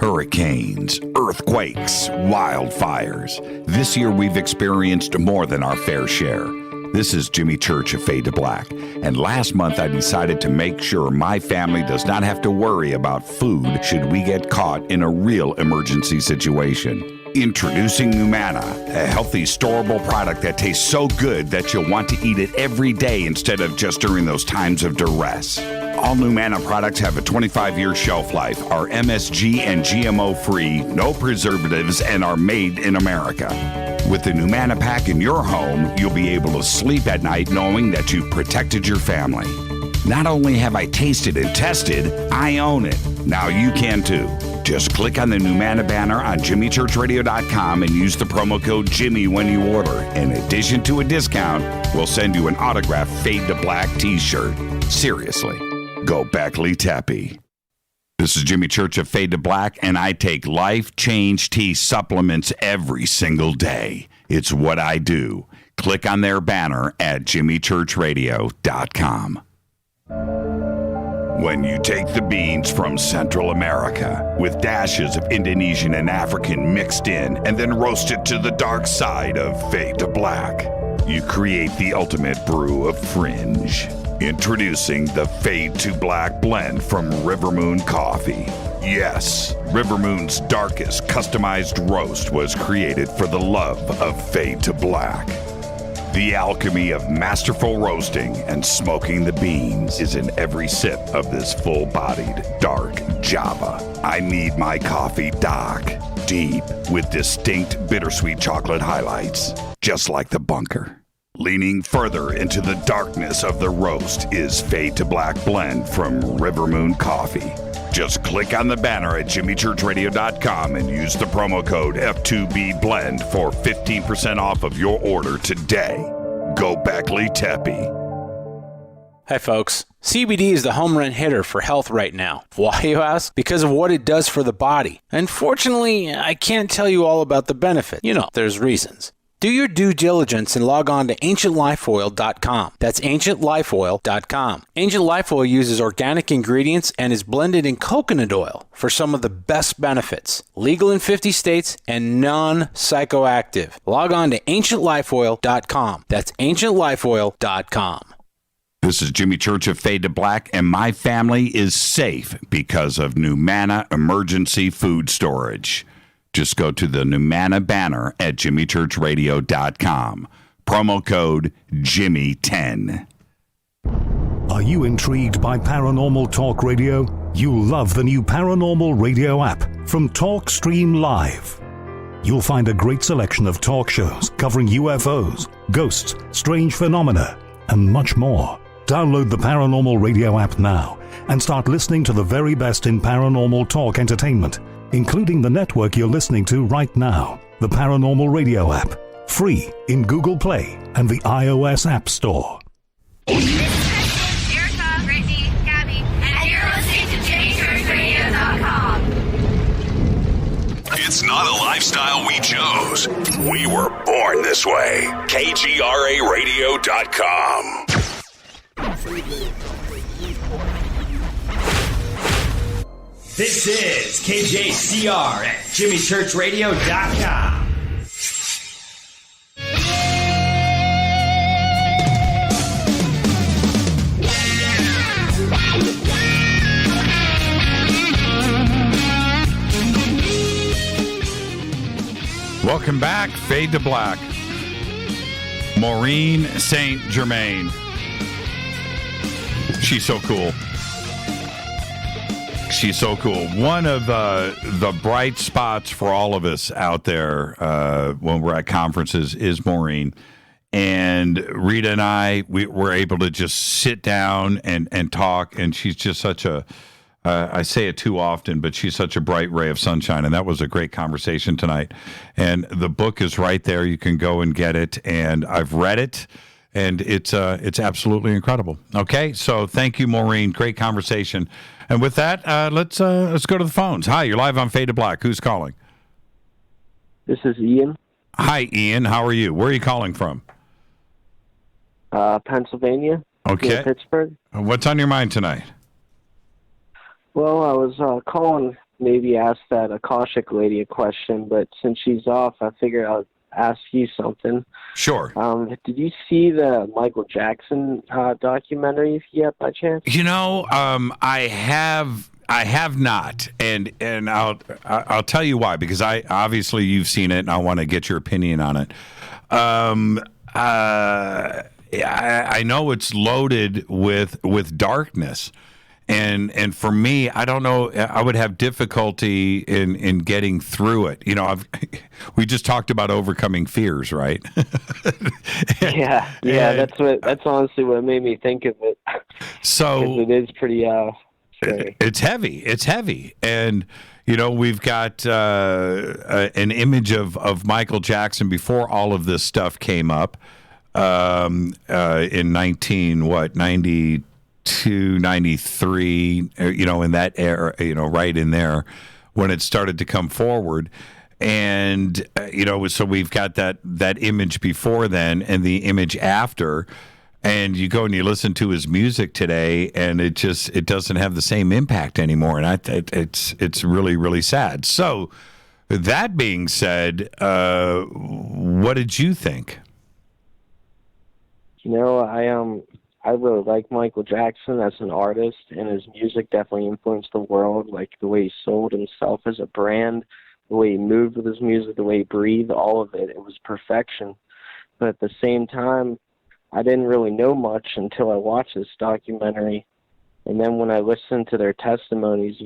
Hurricanes, earthquakes, wildfires. This year we've experienced more than our fair share. This is Jimmy Church of Fade to Black, and last month I decided to make sure my family does not have to worry about food should we get caught in a real emergency situation. Introducing Numana, a healthy, storable product that tastes so good that you'll want to eat it every day instead of just during those times of duress. All Numana products have a 25-year shelf life, are MSG and GMO-free, no preservatives, and are made in America. With the Numana pack in your home, you'll be able to sleep at night knowing that you've protected your family. Not only have I tasted and tested, I own it. Now you can too. Just click on the Numana banner on JimmyChurchRadio.com and use the promo code Jimmy when you order. In addition to a discount, we'll send you an autographed Fade to Black t-shirt. Seriously, go Beckley Teppy. This is Jimmy Church of Fade to Black, and I take Life Change Tea supplements every single day. It's what I do. Click on their banner at JimmyChurchRadio.com. When you take the beans from Central America with dashes of Indonesian and African mixed in and then roast it to the dark side of Fade to Black, you create the ultimate brew of fringe. Introducing the Fade to Black blend from River Moon Coffee. Yes, River Moon's darkest customized roast was created for the love of Fade to Black. The alchemy of masterful roasting and smoking the beans is in every sip of this full-bodied, dark Java. I need my coffee dark, deep, with distinct bittersweet chocolate highlights, just like the bunker. Leaning further into the darkness of the roast is Fade to Black blend from River Moon Coffee. Just click on the banner at JimmyChurchRadio.com and use the promo code F2BBLEND for 15% off of your order today. Go Beckley Teppy. Hi folks, CBD is the home run hitter for health right now. Why, you ask? Because of what it does for the body. Unfortunately, I can't tell you all about the benefit. You know, there's reasons. Do your due diligence and log on to AncientLifeOil.com. That's AncientLifeOil.com. Ancient Life Oil uses organic ingredients and is blended in coconut oil for some of the best benefits. Legal in 50 states and non-psychoactive. Log on to AncientLifeOil.com. That's AncientLifeOil.com. This is Jimmy Church of Fade to Black, and my family is safe because of Numana Emergency Food Storage. Just go to the Numana banner at JimmyChurchRadio.com. Promo code Jimmy10. Are you intrigued by Paranormal Talk Radio? You'll love the new Paranormal Radio app from TalkStream Live. You'll find a great selection of talk shows covering UFOs, ghosts, strange phenomena, and much more. Download the Paranormal Radio app now and start listening to the very best in paranormal talk entertainment, including the network you're listening to right now, the Paranormal Radio app, free in Google Play and the iOS App Store. Erica, Brittany, Gabby, and you're listening to JimmyChurchRadio.com. It's not a lifestyle we chose. We were born this way. KGRARadio.com. This is KJCR at JimmyChurchRadio.com. Welcome back, Fade to Black. Maureen St. Germain. She's so cool. She's so cool. One of the bright spots for all of us out there when we're at conferences is Maureen. And Rita and I, we were able to just sit down and talk. And she's just such a, I say it too often, but she's such a bright ray of sunshine. And that was a great conversation tonight. And the book is right there. You can go and get it. And I've read it. And it's absolutely incredible. Okay, so thank you, Maureen. Great conversation. And with that, let's go to the phones. Hi, you're live on Fade to Black. Who's calling? This is Ian. Hi, Ian. How are you? Where are you calling from? Pennsylvania. Okay. Pittsburgh. What's on your mind tonight? Well, I was calling maybe ask that Akashic lady a question, but since she's off, I figured I'll ask you something. Sure. Did you see the Michael Jackson documentary yet, by chance? I have not, and I'll tell you why, because obviously you've seen it, and I want to get your opinion on it. I know it's loaded with darkness. And for me, I don't know. I would have difficulty in getting through it. We just talked about overcoming fears, right? Yeah. That's honestly what made me think of it. So it is pretty scary. It's heavy, and we've got an image of Michael Jackson before all of this stuff came up in 92, 93, in that era, right in there when it started to come forward. And, so we've got that image before then and the image after. And you go and you listen to his music today, and it doesn't have the same impact anymore. And it's really, really sad. So that being said, what did you think? I really like Michael Jackson as an artist, and his music definitely influenced the world, like the way he sold himself as a brand, the way he moved with his music, the way he breathed, all of it. It was perfection. But at the same time, I didn't really know much until I watched this documentary. And then when I listened to their testimonies,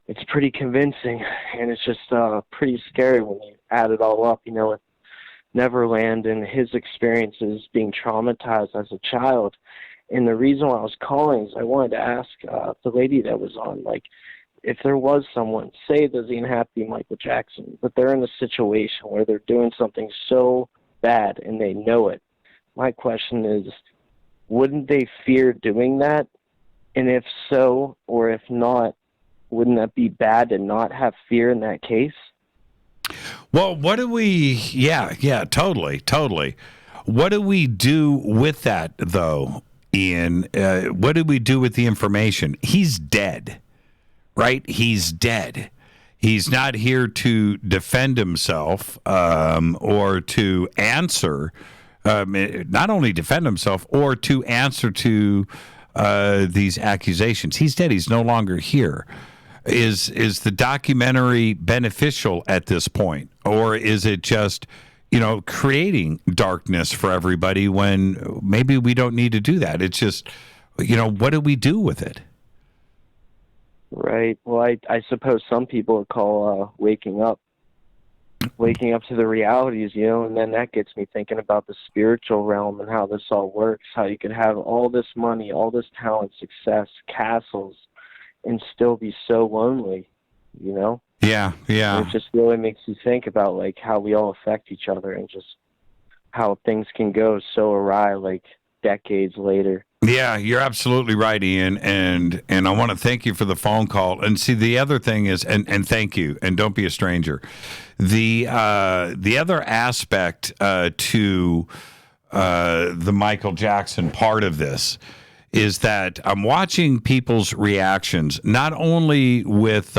it's pretty convincing, and it's just pretty scary when you add it all up, with Neverland and his experiences being traumatized as a child. And the reason why I was calling is I wanted to ask the lady that was on, if there was someone, say it doesn't even have to be Michael Jackson, but they're in a situation where they're doing something so bad and they know it. My question is, wouldn't they fear doing that? And if so, or if not, wouldn't that be bad to not have fear in that case? Well, what do we, totally. What do we do with that, though, Ian? What do we do with the information? He's dead, right? He's dead. He's not here to defend himself or to answer, not only defend himself, or to answer to these accusations. He's dead. He's no longer here. Is the documentary beneficial at this point, or is it just, creating darkness for everybody when maybe we don't need to do that? It's just, what do we do with it? Right. Well, I suppose some people would call waking up to the realities, and then that gets me thinking about the spiritual realm and how this all works, how you could have all this money, all this talent, success, castles, and still be so lonely, Yeah. And it just really makes you think about how we all affect each other and just how things can go so awry decades later. Yeah, you're absolutely right, Ian, and I want to thank you for the phone call. And see, the other thing is, and thank you, and don't be a stranger. The other aspect to the Michael Jackson part of this is that I'm watching people's reactions, not only with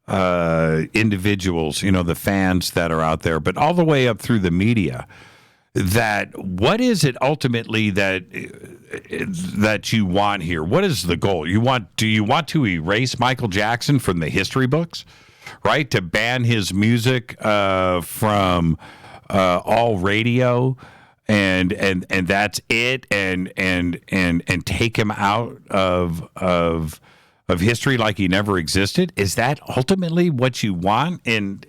individuals, the fans that are out there, but all the way up through the media. That what is it ultimately that you want here? What is the goal? Do you want to erase Michael Jackson from the history books, right? To ban his music from all radio, and that's it, and take him out of history like he never existed? Is that ultimately what you want? And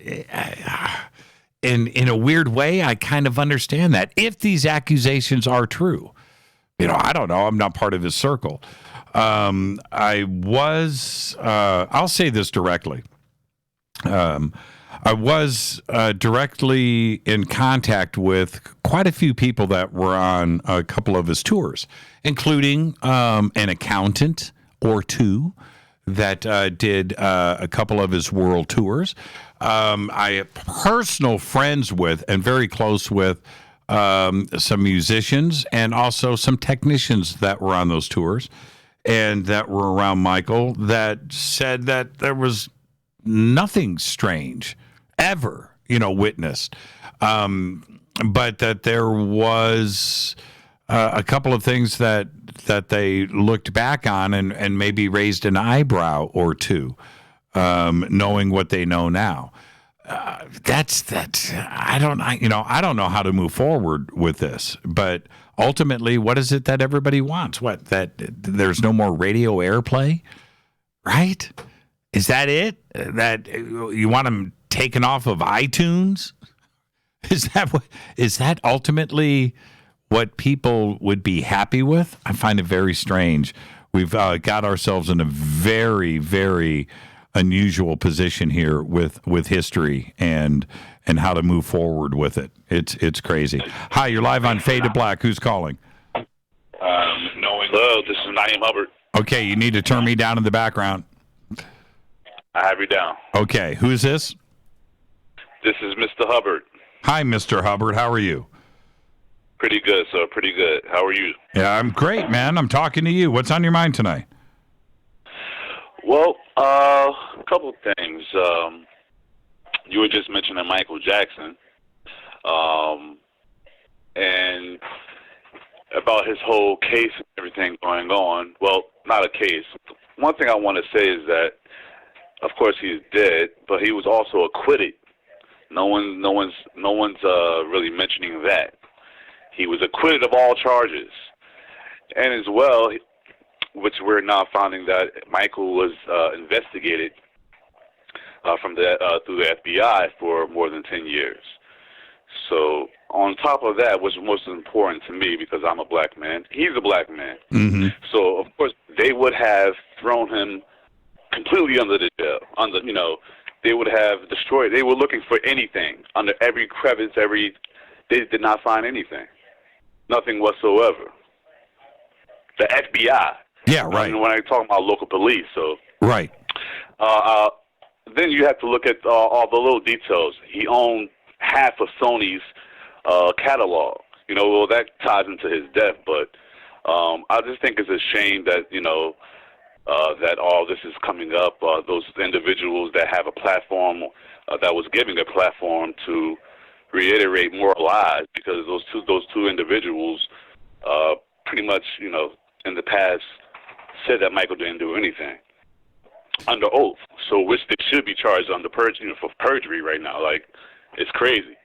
in a weird way, I kind of understand that. If these accusations are true, I don't know. I'm not part of his circle. I'll say this directly. I was directly in contact with quite a few people that were on a couple of his tours, including an accountant or two that did a couple of his world tours. I have personal friends with and very close with some musicians and also some technicians that were on those tours. and that were around Michael that said that there was nothing strange ever, witnessed. But that there was a couple of things that they looked back on and maybe raised an eyebrow or two, knowing what they know now. I don't know how to move forward with this, but ultimately, what is it that everybody wants? What, that there's no more radio airplay, right? Is that it? That you want them taken off of iTunes? Is that ultimately what people would be happy with? I find it very strange. We've got ourselves in a very, very unusual position here with history and how to move forward with it. It's crazy. Hi, you're live on Fade to Black. Who's calling? Hello, this is Naeem Hubbard. Okay, you need to turn me down in the background. I have you down. Okay, who's this? This is Mr. Hubbard. Hi, Mr. Hubbard. How are you? Pretty good, sir. Pretty good. How are you? Yeah, I'm great, man. I'm talking to you. What's on your mind tonight? Well, a couple of things. You were just mentioning Michael Jackson, and about his whole case and everything going on. Well, not a case. One thing I want to say is that, of course, he's dead, but he was also acquitted. No one's really mentioning that. He was acquitted of all charges, and as well, which we're now finding that Michael was investigated through the FBI for more than 10 years. So on top of that, what's most important to me, because I'm a black man, he's a black man. Mm-hmm. So of course they would have thrown him completely under the jail. They would have destroyed. They were looking for anything under every crevice. They did not find anything, nothing whatsoever. The FBI. Yeah, right. When I talk about local police, so right. Then you have to look at all the little details. He owned half of Sony's catalog. Well, that ties into his death, but I just think it's a shame that that all this is coming up. Those individuals that have a platform that was giving a platform to reiterate more lies, because those two individuals pretty much in the past said that Michael didn't do anything under oath. So which they should be charged under for perjury right now. Like, it's crazy.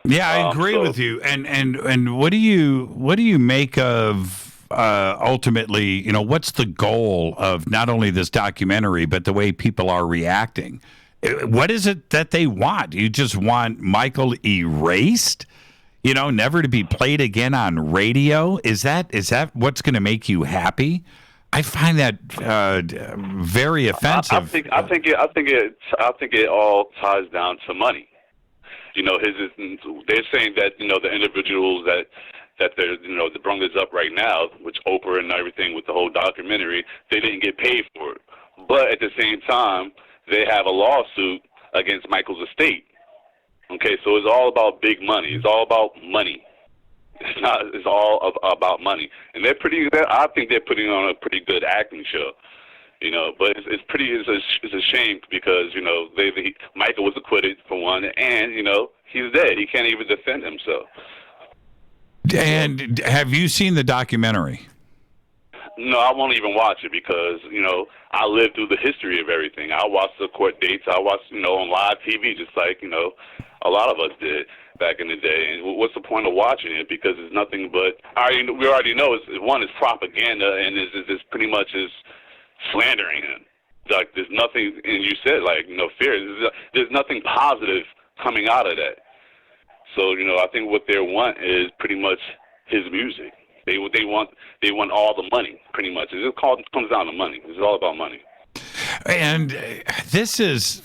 Yeah, I agree with you. And what do you make of ultimately, what's the goal of not only this documentary but the way people are reacting? What is it that they want? You just want Michael erased? Never to be played again on radio? Is that what's going to make you happy? I find that very offensive. I think it all ties down to money. They're saying that the individuals that they're they bring this up right now, which Oprah and everything with the whole documentary, they didn't get paid for it. But at the same time, they have a lawsuit against Michael's estate. Okay, so it's all about big money. It's all about money. It's all about money, and I think they're putting on a pretty good acting show, But it's a shame because Michael was acquitted for one, and he's dead. He can't even defend himself. And have you seen the documentary? No, I won't even watch it because I lived through the history of everything. I watched the court dates. I watched on live TV, just like a lot of us did back in the day. And what's the point of watching it? Because it's nothing but we already know it's propaganda, and it's pretty much is slandering him. Like, there's nothing, and you said fear. There's nothing positive coming out of that. So I think what they want is pretty much his music. They want all the money, pretty much. It comes down to money. It's all about money. And this is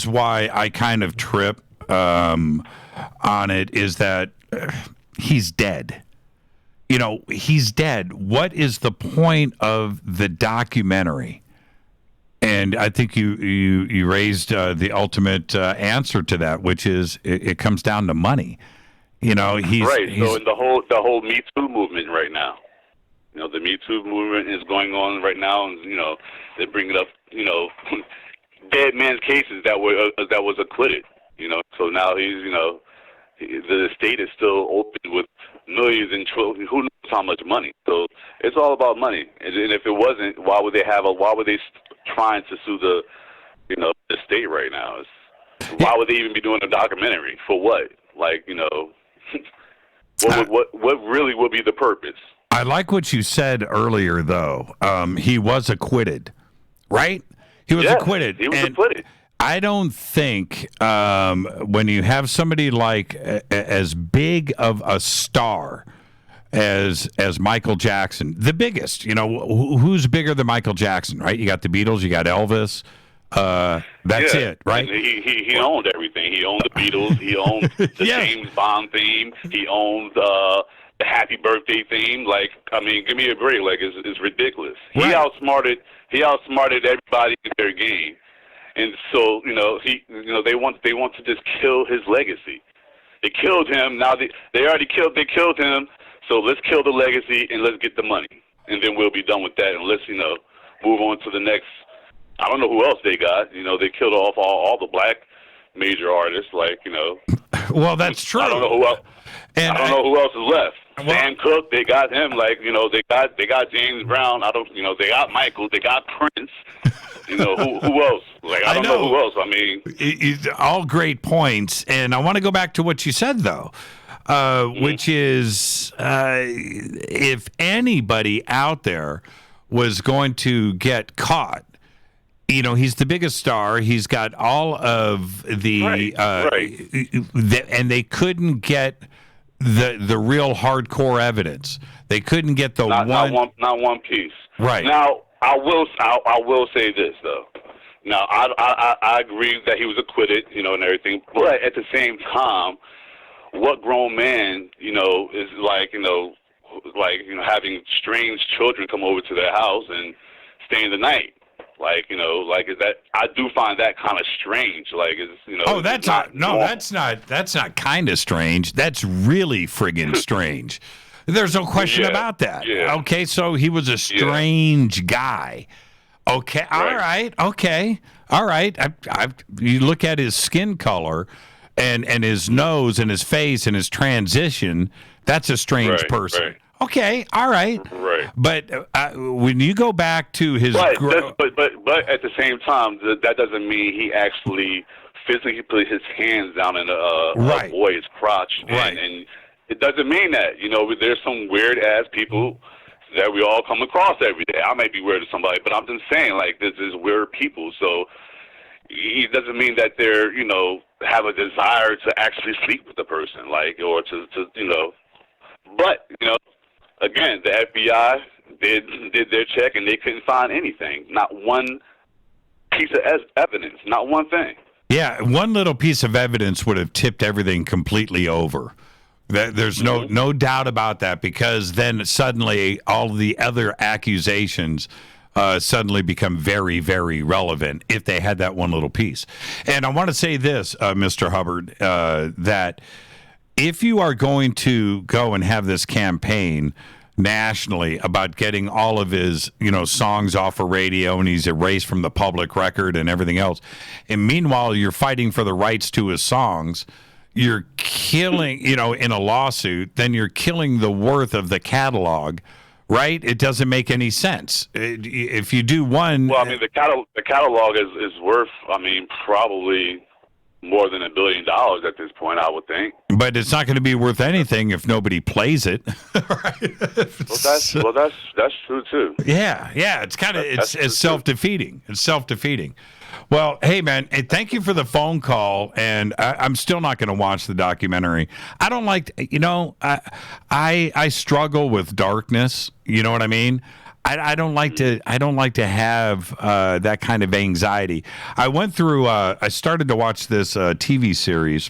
why I kind of trip on it, is that he's dead. He's dead. What is the point of the documentary? And I think you raised the ultimate answer to that, which is it comes down to money. He's right. So in the whole Me Too movement right now, The Me Too movement is going on right now, and they're bringing up dead man's cases that was acquitted. So now he's the estate is still open with millions and trillions, who knows how much money. So it's all about money. And if it wasn't, why would they trying to sue the the state right now? Why would they even be doing a documentary? For what? Like, what really would be the purpose? I like what you said earlier, though. He was acquitted, right? He was acquitted. He was acquitted. I don't think when you have somebody like as big of a star as Michael Jackson, the biggest, who's bigger than Michael Jackson, right? You got the Beatles, you got Elvis. That's it, right? And he owned everything. He owned the Beatles. He owned the James Bond theme. He owned the Happy Birthday theme. Like, I mean, give me a break. Like, it's ridiculous. Right. He outsmarted everybody in their game. And so, they want to just kill his legacy. They killed him. Now they killed him. So let's kill the legacy and let's get the money. And then we'll be done with that. And let's, move on to the next. I don't know who else they got. They killed off all the black major artists. Like, Well, that's true. I don't know who else. I don't know who else is left. Stan Cooke, they got him. Like, they got James Brown. They got Michael. They got Prince. Who else? Like, I don't know who else. I mean, all great points. And I want to go back to what you said, though, which is if anybody out there was going to get caught, he's the biggest star. He's got all of the, and they couldn't get the real hardcore evidence. They couldn't get the not one piece. Right. Now, I will say this though. Now, I agree that he was acquitted, and everything. But at the same time, what grown man, is like, having strange children come over to their house and staying the night? Like, is that? I do find that kind of strange. Like, Oh, that's that's not kind of strange. That's really friggin' strange. There's no question about that. Yeah. Okay, so he was a strange guy. Okay, all right. Okay, all right. You look at his skin color and his nose and his face and his transition. That's a strange person. Right. Okay, all right. Right. But when you go back to his... But at the same time, that doesn't mean he actually physically put his hands down in a boy's crotch. And it doesn't mean that. There's some weird-ass people that we all come across every day. I might be weird to somebody, but I'm just saying, like, this is weird people. So it doesn't mean that they're, have a desire to actually sleep with the person, like, or to But, again, the FBI did their check, and they couldn't find anything. Not one piece of evidence. Not one thing. Yeah, one little piece of evidence would have tipped everything completely over. There's no doubt about that, because then suddenly all the other accusations suddenly become very, very relevant if they had that one little piece. And I want to say this, Mr. Hubbard, that if you are going to go and have this campaign nationally about getting all of his, songs off of radio, and he's erased from the public record and everything else, and meanwhile you're fighting for the rights to his songs, you're killing, in a lawsuit, then you're killing the worth of the catalog, right? It doesn't make any sense. If you do one... Well, I mean, the catalog is worth, probably more than $1 billion at this point, I would think. But it's not going to be worth anything if nobody plays it. Well, that's true too. Yeah. It's kind of it's self-defeating. It's self-defeating. Well, hey man, hey, thank you for the phone call, and I'm still not going to watch the documentary. I don't like, I struggle with darkness. You know what I mean? I don't like to. I don't like to have that kind of anxiety. I went through. I started to watch this TV series.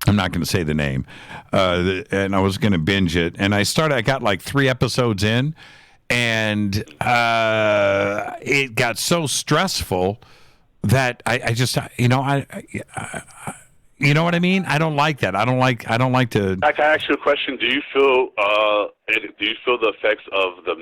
I'm not going to say the name, and I was going to binge it. And I got like 3 episodes in, and it got so stressful that I just, You know what I mean? I don't like that. I don't like to. I can ask you a question. Do you feel the effects of the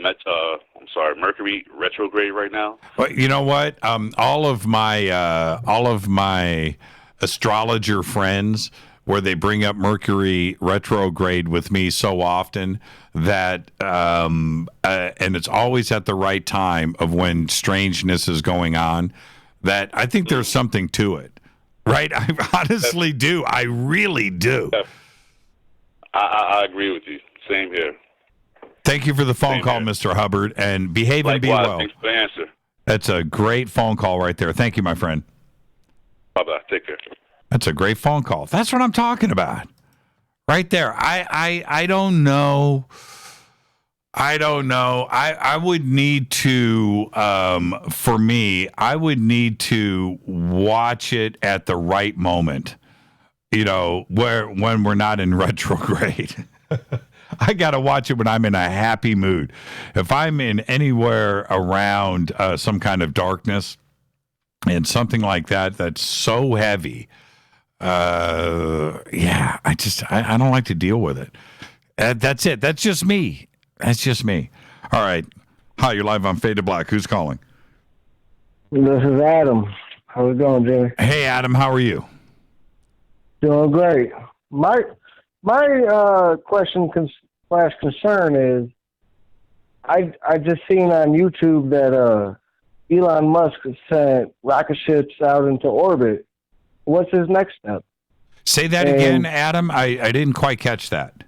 Mercury retrograde right now? Well, you know what? All of my astrologer friends, where they bring up Mercury retrograde with me so often that, and it's always at the right time of when strangeness is going on, that I think there's something to it. Right? I honestly do. I really do. I agree with you. Same here. Thank you for the phone call, Mr. Hubbard, and behave and be well. Thanks for the answer. That's a great phone call right there. Thank you, my friend. Bye-bye. Take care. That's a great phone call. That's what I'm talking about. Right there. I don't know. I would need to, for me, I would need to watch it at the right moment, when we're not in retrograde. I got to watch it when I'm in a happy mood. If I'm in anywhere around some kind of darkness and something like that, that's so heavy. I don't like to deal with it. That's it. That's just me. That's just me. All right. Hi, you're live on Fade to Black. Who's calling? This is Adam. How's it going, Jimmy? Hey, Adam. How are you? Doing great. My question slash concern is, I just seen on YouTube that Elon Musk sent rocket ships out into orbit. What's his next step? Say that again, Adam. I didn't quite catch that.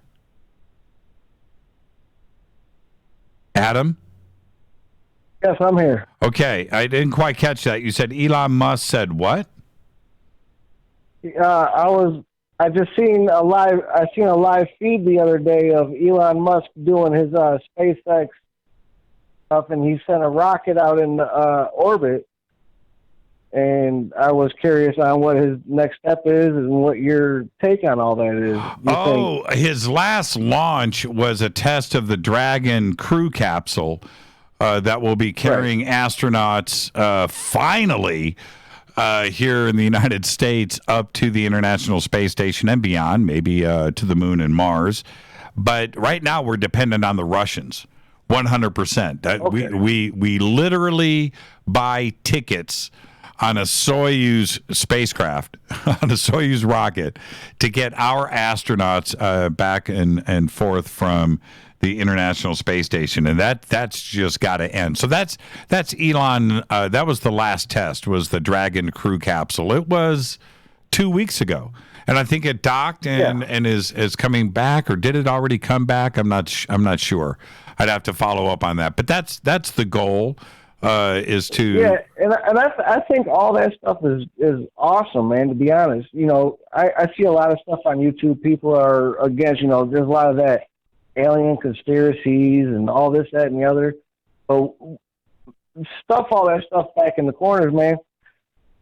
Adam? Yes, I'm here. Okay, I didn't quite catch that. You said Elon Musk said what? I seen a live feed the other day of Elon Musk doing his SpaceX stuff, and he sent a rocket out in orbit. And I was curious on what his next step is and what your take on all that is. His last launch was a test of the Dragon crew capsule that will be carrying astronauts finally here in the United States up to the International Space Station and beyond, maybe to the moon and Mars. But right now we're dependent on the Russians, 100%. We literally buy tickets on a Soyuz spacecraft, on a Soyuz rocket, to get our astronauts back and forth from the International Space Station, and that's just got to end. So that's Elon. That was the last test. Was the Dragon crew capsule? It was 2 weeks ago, and I think it docked and is coming back, or did it already come back? I'm not sure. I'd have to follow up on that. But that's the goal. Is to and I think all that stuff is awesome, man. To be honest, I see a lot of stuff on YouTube. People are against, there's a lot of that alien conspiracies and all this, that, and the other. But stuff all that stuff back in the corners, man.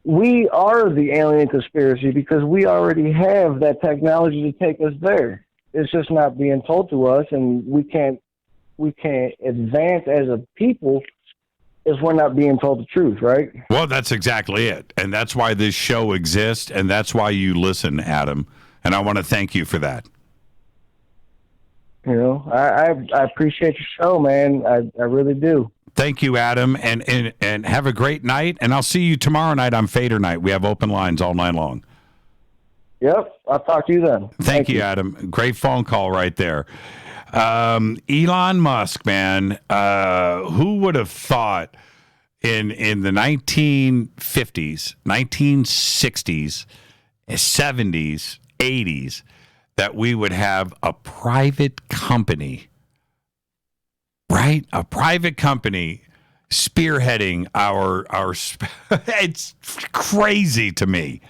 We are the alien conspiracy because we already have that technology to take us there. It's just not being told to us, and we can't advance as a people if we're not being told the truth, right? Well, that's exactly it. And that's why this show exists, and that's why you listen, Adam. And I want to thank you for that. I appreciate your show, man. I really do. Thank you, Adam, and have a great night. And I'll see you tomorrow night on Fader Night. We have open lines all night long. Yep. I'll talk to you then. Thank you, Adam. Great phone call right there. Elon Musk, man, who would have thought in the 1950s, 1960s, 70s, 80s that we would have a private company, right? A private company spearheading our it's crazy to me.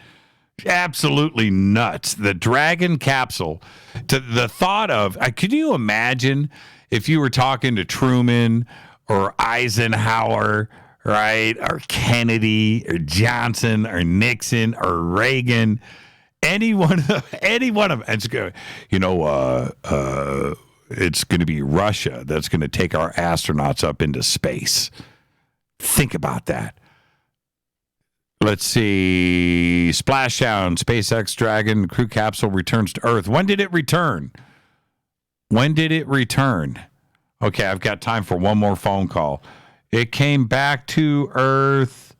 Absolutely nuts. The Dragon capsule, to the thought of, could you imagine if you were talking to Truman or Eisenhower, right, or Kennedy or Johnson or Nixon or Reagan, any one of them, it's going, it's going to be Russia that's going to take our astronauts up into space. Think about that. Let's see. Splashdown, SpaceX Dragon crew capsule returns to Earth. When did it return? Okay, I've got time for one more phone call. It came back to Earth.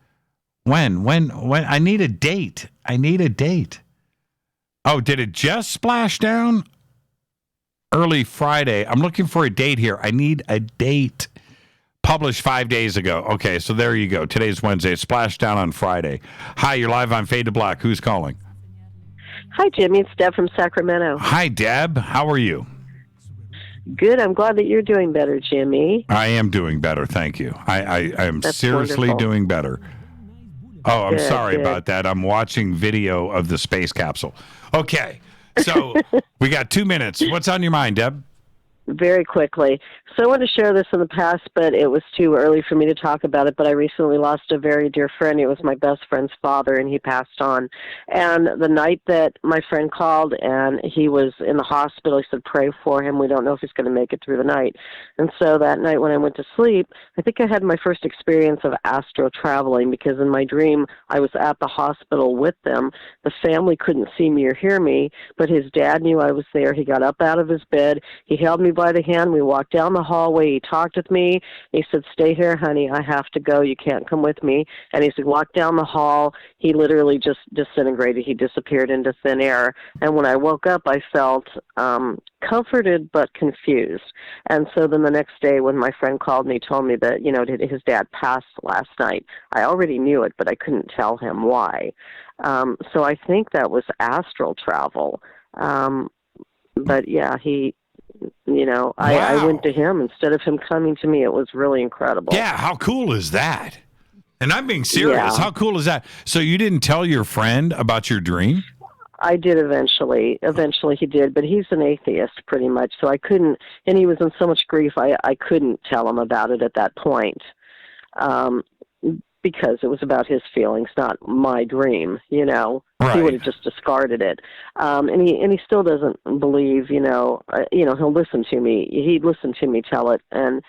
When? I need a date. Oh, did it just splash down? Early Friday. I'm looking for a date here. I need a date. Published 5 days ago. Okay, so there you go. Today's Wednesday. It splashed down on Friday. Hi, you're live on Fade to Black. Who's calling? Hi, Jimmy. It's Deb from Sacramento. Hi, Deb. How are you? Good. I'm glad that you're doing better, Jimmy. I am doing better. Thank you. I am That's seriously wonderful. doing better. Oh, I'm Good, sorry good. about that. I'm watching video of the space capsule. Okay, so we got 2 minutes. What's on your mind, Deb? Very quickly. So I wanted to share this in the past, but it was too early for me to talk about it. But I recently lost a very dear friend. It was my best friend's father, and he passed on. And the night that my friend called and he was in the hospital, he said, pray for him. We don't know if he's going to make it through the night. And so that night when I went to sleep, I think I had my first experience of astral traveling, because in my dream, I was at the hospital with them. The family couldn't see me or hear me, but his dad knew I was there. He got up out of his bed. He held me by the hand. We walked down the hallway. He talked with me. He said, stay here, honey. I have to go. You can't come with me. And he said, walk down the hall. He literally just disintegrated. He disappeared into thin air. And when I woke up, I felt comforted but confused. And so then the next day when my friend called me, told me that, his dad passed last night. I already knew it, but I couldn't tell him why. So I think that was astral travel. But yeah, I went to him instead of him coming to me. It was really incredible. Yeah, how cool is that? And I'm being serious. Yeah. How cool is that? So you didn't tell your friend about your dream? I did eventually. Eventually he did, but he's an atheist pretty much, so I couldn't, and he was in so much grief, I couldn't tell him about it at that point. Because it was about his feelings, not my dream, Right. He would have just discarded it. And he still doesn't believe, he'll listen to me. He'd listen to me tell it, and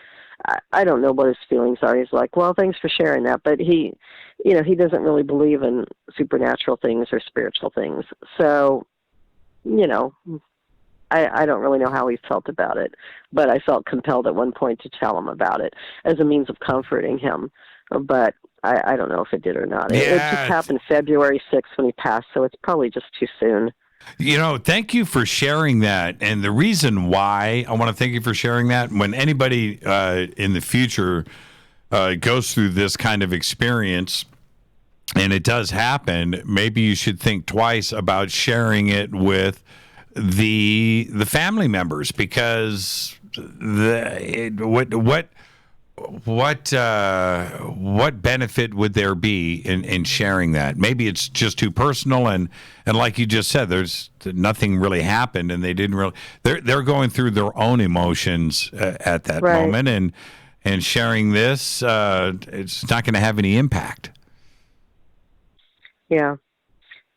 I don't know what his feelings are. He's like, well, thanks for sharing that, but he doesn't really believe in supernatural things or spiritual things. So, I don't really know how he felt about it, but I felt compelled at one point to tell him about it as a means of comforting him. But I don't know if it did or not. It just happened February 6th when he passed, so it's probably just too soon. Thank you for sharing that. And the reason why I want to thank you for sharing that, when anybody in the future goes through this kind of experience, and it does happen, maybe you should think twice about sharing it with the family members, because what benefit would there be in sharing that? Maybe it's just too personal, and like you just said, there's nothing really happened, and they didn't really. They're going through their own emotions at that Right. moment, and sharing this, it's not going to have any impact. Yeah.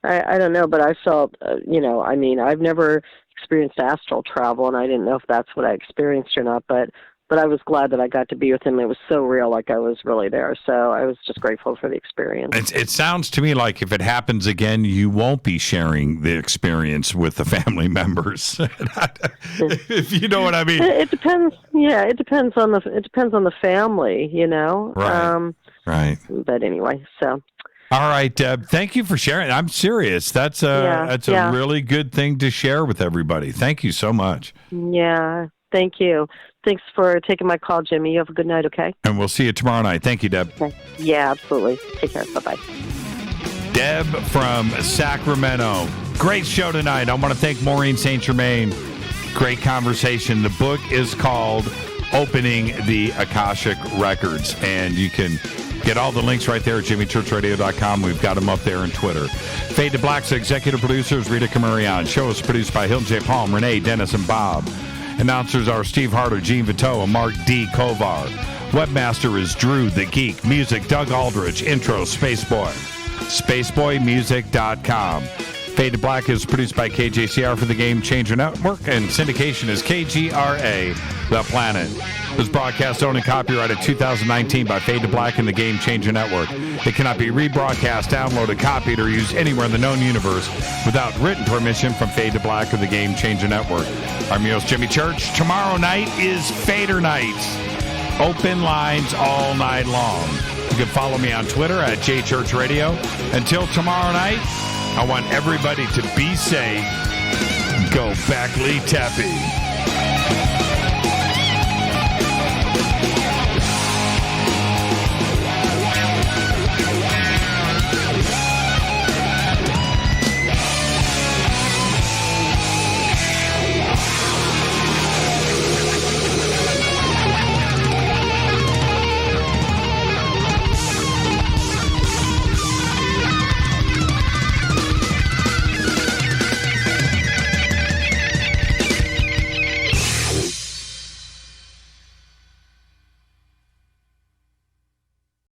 I don't know, but I felt, I've never experienced astral travel, and I didn't know if that's what I experienced or not, but I was glad that I got to be with him. It was so real, like I was really there. So I was just grateful for the experience. It sounds to me like if it happens again, you won't be sharing the experience with the family members. If you know what I mean. It depends. Yeah, it depends on the family, Right. Right. But anyway, so. All right, Deb. Thank you for sharing. I'm serious. That's a really good thing to share with everybody. Thank you so much. Yeah. Thank you. Thanks for taking my call, Jimmy. You have a good night, okay? And we'll see you tomorrow night. Thank you, Deb. Okay. Yeah, absolutely. Take care. Bye-bye. Deb from Sacramento. Great show tonight. I want to thank Maureen St. Germain. Great conversation. The book is called Opening the Akashic Records, and you can get all the links right there at jimmychurchradio.com. We've got them up there on Twitter. Fade to Black's executive producers, Rita Camarion. Show is produced by Hilton J. Palm, Renee, Dennis, and Bob. Announcers are Steve Harder, Gene Vito, and Mark D. Kovar. Webmaster is Drew the Geek. Music, Doug Aldrich. Intro, Spaceboy. SpaceboyMusic.com. Fade to Black is produced by KJCR for the Game Changer Network, and syndication is KGRA, The Planet. was broadcast owned and copyrighted 2019 by Fade to Black and the Game Changer Network. It cannot be rebroadcast, downloaded, copied, or used anywhere in the known universe without written permission from Fade to Black or the Game Changer Network. I'm your host, Jimmy Church. Tomorrow night is Fader Night. Open lines all night long. You can follow me on Twitter at JChurchRadio. Until tomorrow night, I want everybody to be safe. Go back, Lee Tappy.